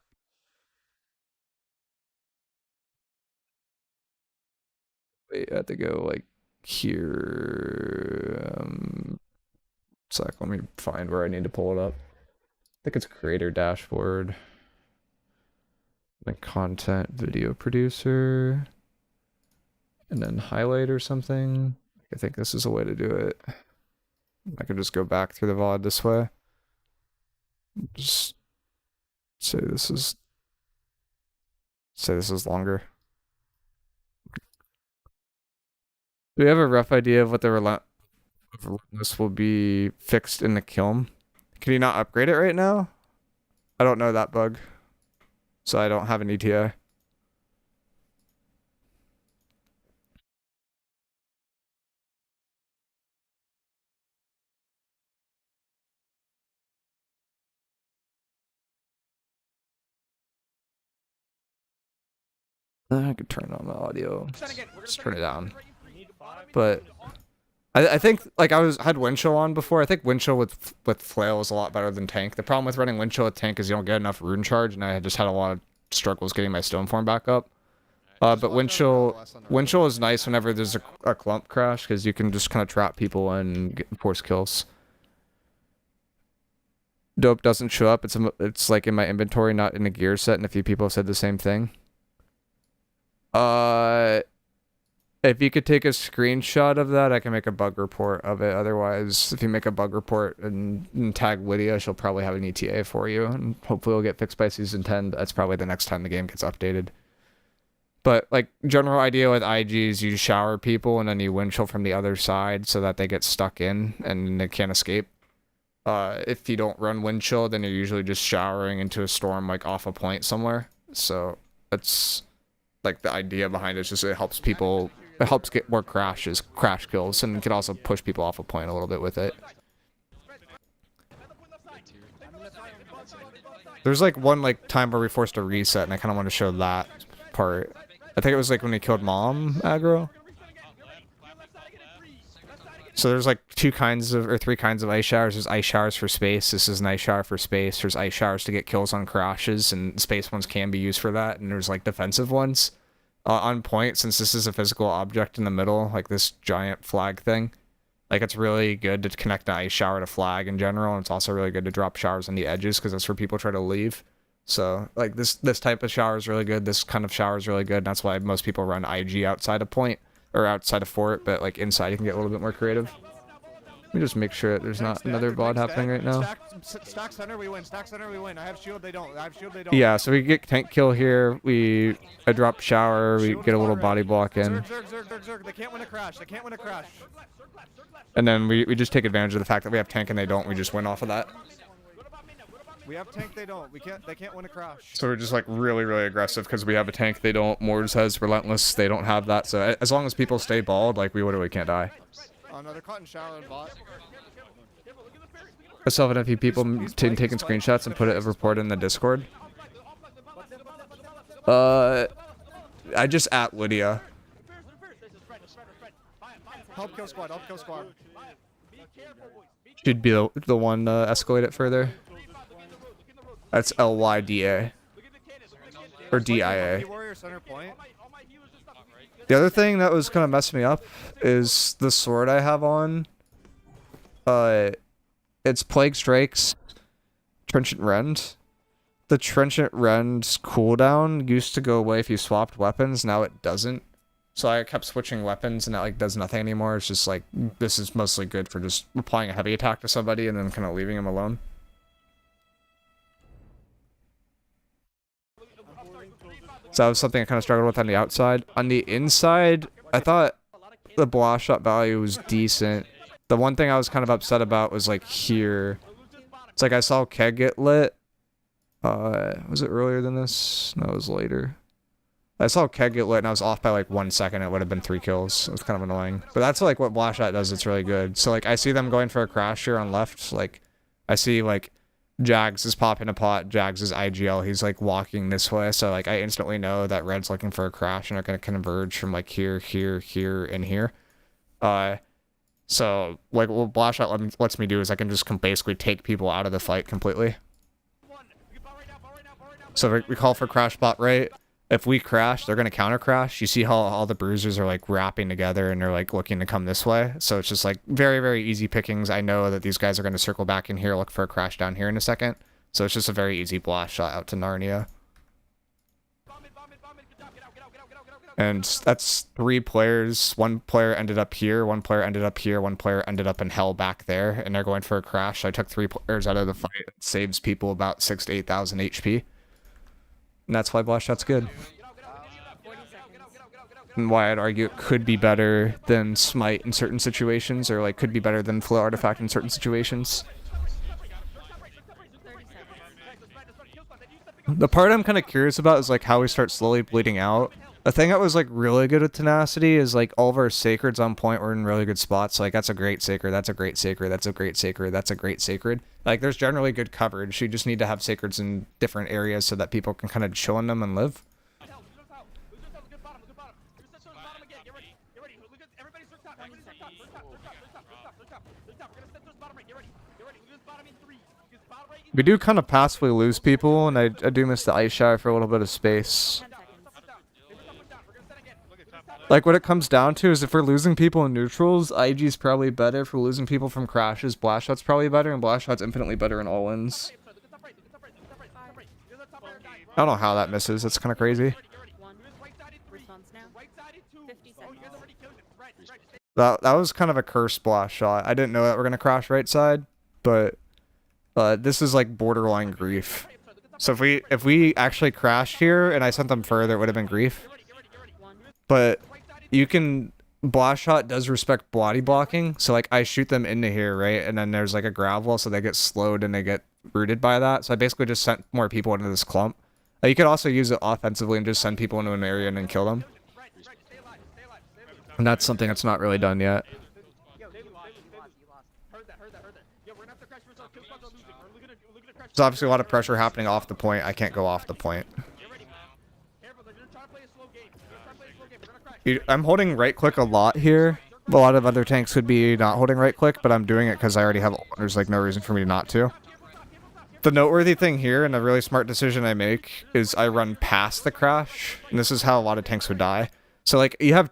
Wait, I have to go, like, here. Sec, let me find where I need to pull it up. I think it's creator dashboard. Like content video producer. And then highlight or something. I think this is a way to do it. I can just go back through the VOD this way. Just say this is longer. Do we have a rough idea of what the relentless will be fixed in the kiln? Can you not upgrade it right now? I don't know that bug, so I don't have an ETA. I could turn on the audio. Just turn it down. But I think, like, I had Windchill on before. I think Windchill with flail is a lot better than tank. The problem with running Windchill with tank is you don't get enough rune charge, and I just had a lot of struggles getting my stone form back up. But Windchill is nice whenever there's a clump crash, because you can just kind of trap people and force kills. Dope doesn't show up. It's like in my inventory, not in a gear set, and a few people have said the same thing. If you could take a screenshot of that, I can make a bug report of it. Otherwise, if you make a bug report and tag Lydia, she'll probably have an ETA for you, and hopefully it'll get fixed by Season 10. That's probably the next time the game gets updated. But, like, general idea with IGs, you shower people, and then you windchill from the other side so that they get stuck in, and they can't escape. If you don't run windchill, then you're usually just showering into a storm, like, off a point somewhere. So, that's, like, the idea behind it is just it helps people... It helps get more crash kills, and it can also push people off a point a little bit with it. There's like one time where we forced a reset, and I kind of want to show that part. I think it was like when we killed Mom aggro. So there's like 3 kinds of ice showers. There's ice showers for space. This is an ice shower for space. There's ice showers to get kills on crashes, and space ones can be used for that. And there's like defensive ones. On point, since this is a physical object in the middle, like this giant flag thing, like it's really good to connect an ice shower to flag in general, and it's also really good to drop showers on the edges because that's where people try to leave. So like this type of shower is really good. This kind of shower is really good. And that's why most people run IG outside of point or outside of fort, but like inside you can get a little bit more creative. Let me just make sure that there's not another VOD happening right now. Stack center, we win. Stack center, we win. I have shield, they don't. I have shield, they don't. Yeah, so we get tank kill here. I drop shower. We get a little body block in. Zerg. They can't win a crash. They can't win a crash. And then we just take advantage of the fact that we have tank and they don't. We just win off of that. We have tank, they don't. They can't win a crash. So we're just like really, really aggressive because we have a tank. They don't. Mors has relentless. They don't have that. So as long as people stay bald, like we literally can't die. Oh no, they're caught in shower and bot. I still have a few people taking screenshots and put a report in the Discord. I just at Lydia. Help kill squad, help kill squad. Should be the one to escalate it further. That's LYDA. Or DIA. The other thing that was kind of messing me up is the sword I have on. It's Plague Strikes, Trenchant Rend, the Trenchant Rend's cooldown used to go away if you swapped weapons. Now it doesn't. So I kept switching weapons and that like does nothing anymore. It's just like, this is mostly good for just applying a heavy attack to somebody and then kind of leaving him alone. So that was something I kind of struggled with on the outside. On the inside, I thought the blast shot value was decent. The one thing I was kind of upset about was like here. It's like I saw Keg get lit. Was it earlier than this? No, it was later. I saw Keg get lit and I was off by like 1 second. It would have been 3 kills. It was kind of annoying. But that's like what blast shot does. It's really good. So like I see them going for a crash here on left. Like I see like Jags is popping a pot. Jags is IGL. He's like walking this way. So like I instantly know that Red's looking for a crash and are going to converge from like here, here, here, and here. So like what blast shot lets me do is I can just basically take people out of the fight completely. So we call for crash bot right. If we crash, they're going to counter crash. You see how all the bruisers are like wrapping together and they're like looking to come this way. So it's just like very, very easy pickings. I know that these guys are going to circle back in here, look for a crash down here in a second. So it's just a very easy blast shot out to Narnia. And that's 3 players. 1 player ended up here, 1 player ended up here, 1 player ended up in hell back there, and they're going for a crash. So I took 3 players out of the fight. It saves people about 6,000 to 8,000 HP. And that's why blast shot's good. And why I'd argue it could be better than smite in certain situations, or like could be better than flow artifact in certain situations. The part I'm kind of curious about is like how we start slowly bleeding out. The thing that was like really good with tenacity is like all of our sacreds on point were in really good spots. Like that's a great sacred, that's a great sacred, that's a great sacred, that's a great sacred. Like there's generally good coverage. You just need to have sacreds in different areas so that people can kind of chill in them and live. We do kind of passively lose people, and I do miss the ice shower for a little bit of space. Like, what it comes down to is if we're losing people in neutrals, IG's probably better. If we're losing people from crashes, blast shot's probably better, and blast shot's infinitely better in all-ins. I don't know how that misses. It's kind of crazy. That was kind of a cursed blast shot. I didn't know that we're going to crash right side, but this is like borderline grief. So if we actually crashed here and I sent them further, it would have been grief. But you can... Blast shot does respect body blocking, so like I shoot them into here, right? And then there's like a gravel, so they get slowed and they get rooted by that. So I basically just sent more people into this clump. You could also use it offensively and just send people into an area and then kill them. And that's something that's not really done yet. There's obviously a lot of pressure happening off the point. I can't go off the point. I'm holding right click a lot here. A lot of other tanks would be not holding right click, but I'm doing it because I already have... There's like no reason for me not to. The noteworthy thing here, and a really smart decision I make, is I run past the crash. And this is how a lot of tanks would die. So like you have...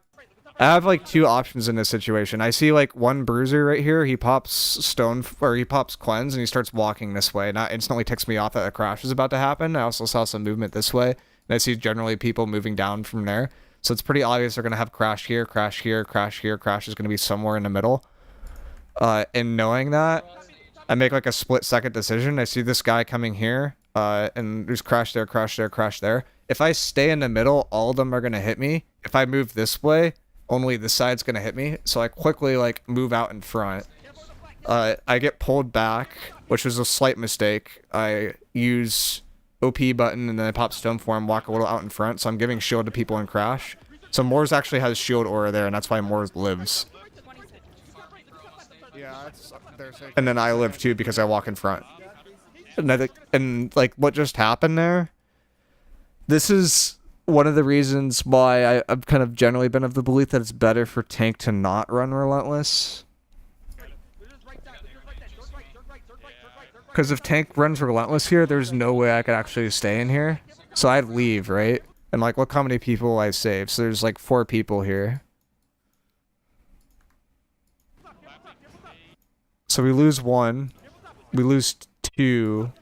I have like 2 options in this situation. I see like one bruiser right here. He pops stone, or he pops cleanse, and he starts walking this way. And that instantly ticks me off that a crash is about to happen. I also saw some movement this way. And I see generally people moving down from there. So it's pretty obvious they're going to have crash here, crash here, crash here. Crash is going to be somewhere in the middle. And knowing that, I make like a split-second decision. I see this guy coming here, and there's crash there, crash there, crash there. If I stay in the middle, all of them are going to hit me. If I move this way, only this side's going to hit me. So I quickly like move out in front. I get pulled back, which was a slight mistake. I use... OP button, and then I pop stone form, walk a little out in front, so I'm giving shield to people in crash. So Moors actually has shield aura there, and that's why Moors lives. And then I live too because I walk in front. And like what just happened there, this is one of the reasons why I've kind of generally been of the belief that it's better for tank to not run relentless. Because if tank runs relentless here, there's no way I could actually stay in here. So I'd leave, right? And like, look how many people I saved. So there's like 4 people here. So we lose 1. We lose 2.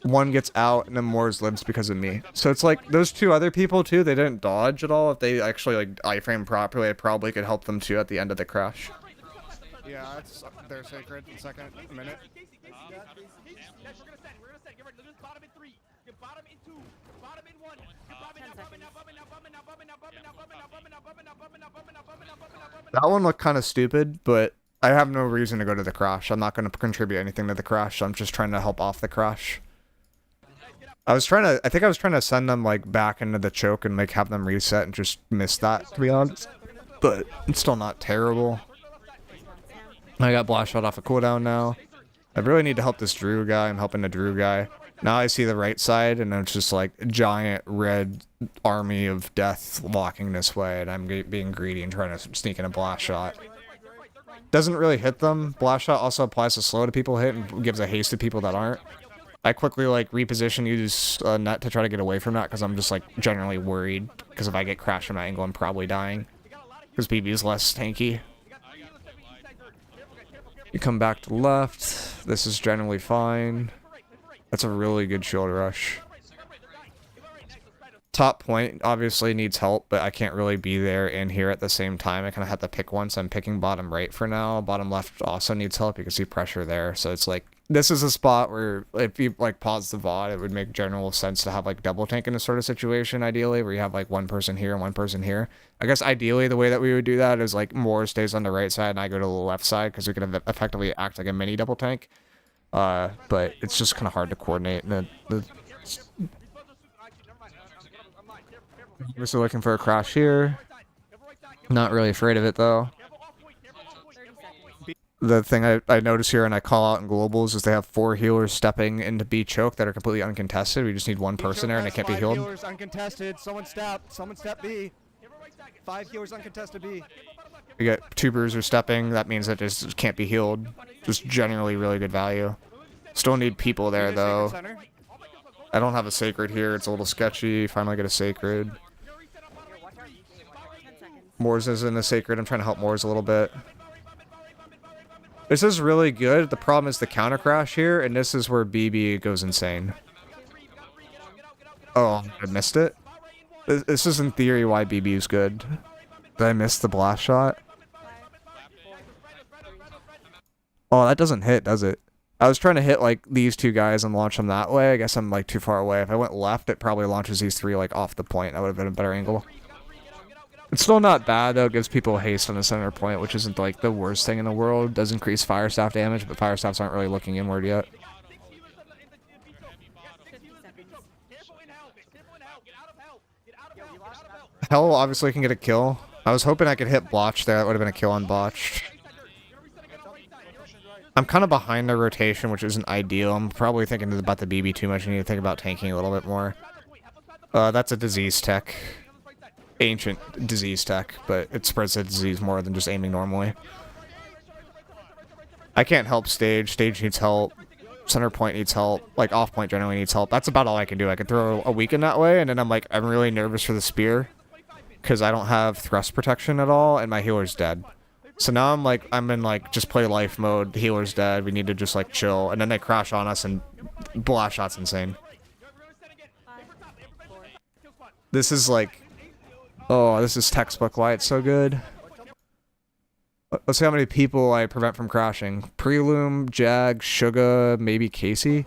one gets out, and then Moors lives because of me. So it's like, those two other people too, they didn't dodge at all. If they actually like iframe properly, I probably could help them too at the end of the crash. Yeah, it's they're sacred. Second minute. That one looked kind of stupid, but I have no reason to go to the crash. I'm not going to contribute anything to the crash. So I'm just trying to help off the crash. I think I was trying to send them like back into the choke and like have them reset and just miss that, to be honest. But it's still not terrible. I got blast shot off a cooldown now. I really need to help this Drew guy. I'm helping the Drew guy. Now I see the right side, and it's just like a giant red army of death walking this way, and I'm being greedy and trying to sneak in a blast shot. Doesn't really hit them. Blast shot also applies to slow to people hit and gives a haste to people that aren't. I quickly like reposition, use a net to try to get away from that because I'm just like generally worried because if I get crashed from that angle, I'm probably dying because BB is less tanky. You come back to the left. This is generally fine. That's a really good shield rush. Top point obviously needs help, but I can't really be there and here at the same time. I kind of have to pick one, so I'm picking bottom right for now. Bottom left also needs help. You can see pressure there. So it's like, this is a spot where if you like pause the VOD, it would make general sense to have like double tank in this sort of situation, ideally, where you have like one person here and one person here. I guess ideally the way that we would do that is like Moore stays on the right side and I go to the left side because we could effectively act like a mini double tank. But it's just kind of hard to coordinate. We're still looking for a crash here. Not really afraid of it though. The thing I notice here and I call out in globals is they have 4 healers stepping into B choke that are completely uncontested. We just need one person there and they can't be healed. 5 healers uncontested. Someone step B. 5 healers uncontested B. We get 2 Bruiser stepping. That means that just can't be healed. Just generally really good value. Still need people there though. I don't have a sacred here. It's a little sketchy. Finally get a sacred. Moors is in a sacred. I'm trying to help Moors a little bit. This is really good. The problem is the counter crash here, and this is where BB goes insane. Oh, I missed it. This is in theory why BB is good. Did I miss the blast shot? Oh, that doesn't hit, does it? I was trying to hit like these 2 guys and launch them that way. I guess I'm like too far away. If I went left, it probably launches these 3 like off the point. That would have been a better angle. It's still not bad though. It gives people haste on the center point, which isn't like the worst thing in the world. It does increase fire staff damage, but fire staffs aren't really looking inward yet. Hell obviously can get a kill. I was hoping I could hit Botch there. That would have been a kill on Botch. I'm kind of behind the rotation, which isn't ideal. I'm probably thinking about the BB too much. I need to think about tanking a little bit more. That's a disease tech. Ancient disease tech, but it spreads the disease more than just aiming normally. I can't help stage. Stage needs help. Center point needs help. Like off point generally needs help. That's about all I can do. I could throw a weaken that way, and then I'm like, I'm really nervous for the spear because I don't have thrust protection at all, and my healer's dead. So now I'm like, I'm in like just play life mode. The healer's dead. We need to just like chill, and then they crash on us, and blast shot's insane. This is like. Oh, this is textbook why it's so good. Let's see how many people I prevent from crashing. Prelume, Jag, Suga, maybe Casey.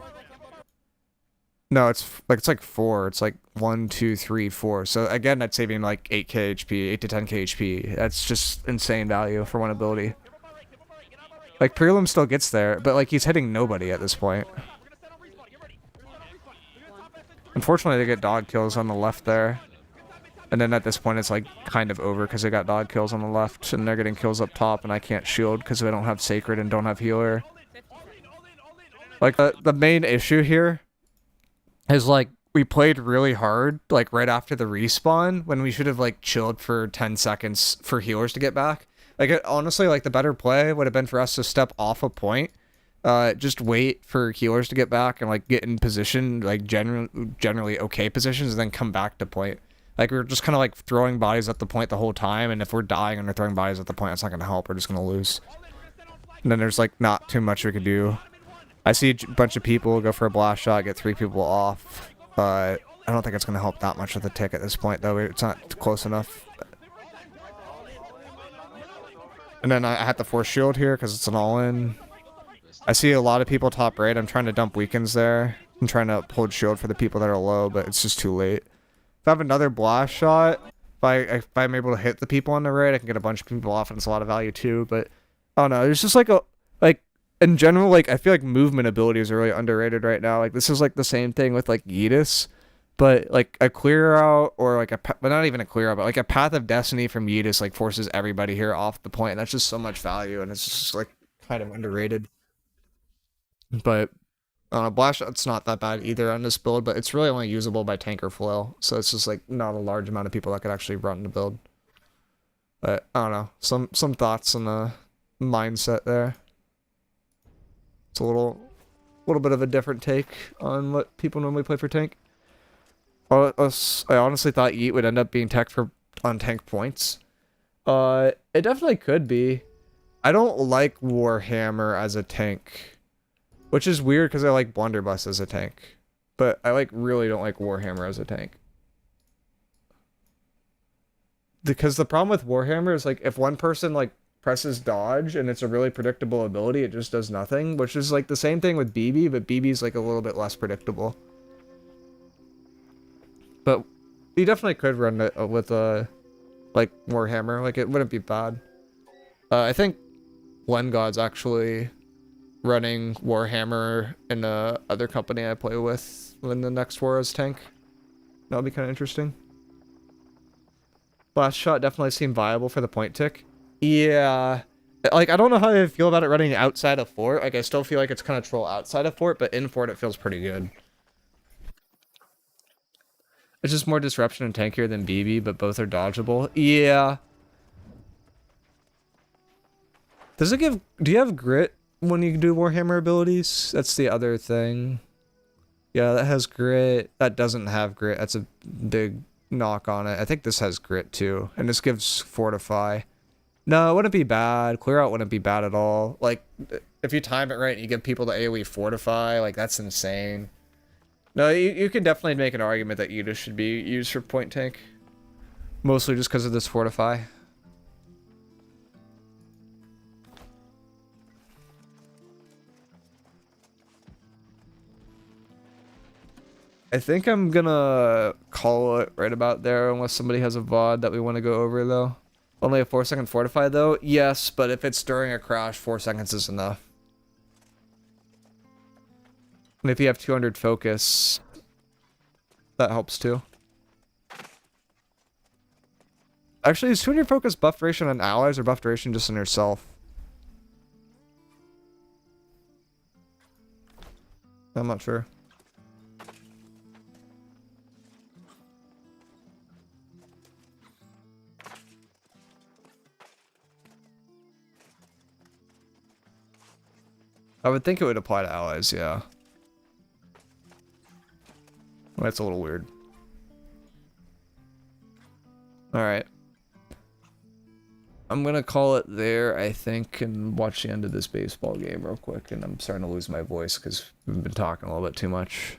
No, it's like 4. It's like 1, 2, 3, 4. So again, that's saving like 8k HP, 8 to 10k HP. That's just insane value for one ability. Like Prelume still gets there, but like he's hitting nobody at this point. Unfortunately, they get dog kills on the left there. And then at this point, it's like kind of over because they got dog kills on the left and they're getting kills up top and I can't shield because I don't have sacred and don't have healer. Like the main issue here is like we played really hard like right after the respawn when we should have like chilled for 10 seconds for healers to get back. Like honestly, like the better play would have been for us to step off a point, just wait for healers to get back and like get in position, like generally okay positions, and then come back to point. Like, we're just kind of, like, throwing bodies at the point the whole time, and if we're dying and we're throwing bodies at the point, that's not going to help. We're just going to lose. And then there's, like, not too much we could do. I see a bunch of people go for a blast shot, get 3 people off, but I don't think it's going to help that much with the tick at this point, though. It's not close enough. And then I have to force shield here because it's an all-in. I see a lot of people top right. I'm trying to dump weakens there. I'm trying to hold shield for the people that are low, but it's just too late. If I have another blast shot, if I'm able to hit the people on the right, I can get a bunch of people off, and it's a lot of value too. But I don't know. There's just like in general, like I feel like movement abilities are really underrated right now. Like this is like the same thing with like Yeetus, but like a clear out or like but not even a clear out, but like a Path of Destiny from Yeetus like forces everybody here off the point. And that's just so much value, and it's just like kind of underrated. But blast shot's not that bad either on this build, but it's really only usable by tank or flail, so it's just like not a large amount of people that could actually run the build. But I don't know, some thoughts on the mindset there. It's a little bit of a different take on what people normally play for tank. I honestly thought Yeet would end up being tech on tank points. It definitely could be. I don't like Warhammer as a tank, which is weird because I like Blunderbuss as a tank, but I really don't like Warhammer as a tank. Because the problem with Warhammer is like if one person like presses dodge and it's a really predictable ability, it just does nothing, which is like the same thing with BB, but BB's like a little bit less predictable. But you definitely could run it with like Warhammer, like it wouldn't be bad. I think God's actually running Warhammer in the other company I play with when the next war is tank. That'll be kind of interesting. Blast shot definitely seemed viable for the point tick. Yeah, like I don't know how I feel about it running outside of fort. Like I still feel like it's kind of troll outside of fort, but in fort it feels pretty good. It's just more disruption and tankier than BB, but both are dodgeable. Yeah. Does it give... Do you have grit when you do Warhammer abilities? That's the other thing. Yeah, that has grit. That doesn't have grit. That's a big knock on it. I think this has grit too. And this gives fortify. No, it wouldn't be bad. Clear out wouldn't be bad at all. Like, if you time it right and you give people the AoE fortify, like, that's insane. No, you can definitely make an argument that Yeetus should be used for point tank. Mostly just because of this fortify. I think I'm gonna call it right about there unless somebody has a VOD that we want to go over though. Only a 4-second fortify though? Yes, but if it's during a crash, 4 seconds is enough. And if you have 200 focus, that helps too. Actually, is 200 focus buff duration on allies or buff duration just on yourself? I'm not sure. I would think it would apply to allies, yeah. Well, that's a little weird. Alright. I'm gonna call it there, I think, and watch the end of this baseball game real quick. And I'm starting to lose my voice because we've been talking a little bit too much.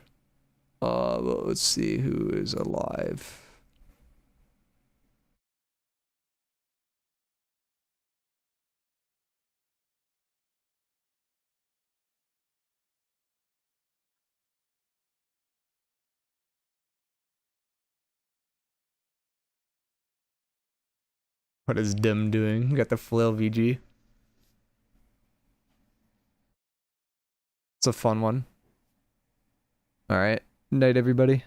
But let's see who is alive. What is Dim doing? We got the flail VG. It's a fun one. Alright. Night, everybody.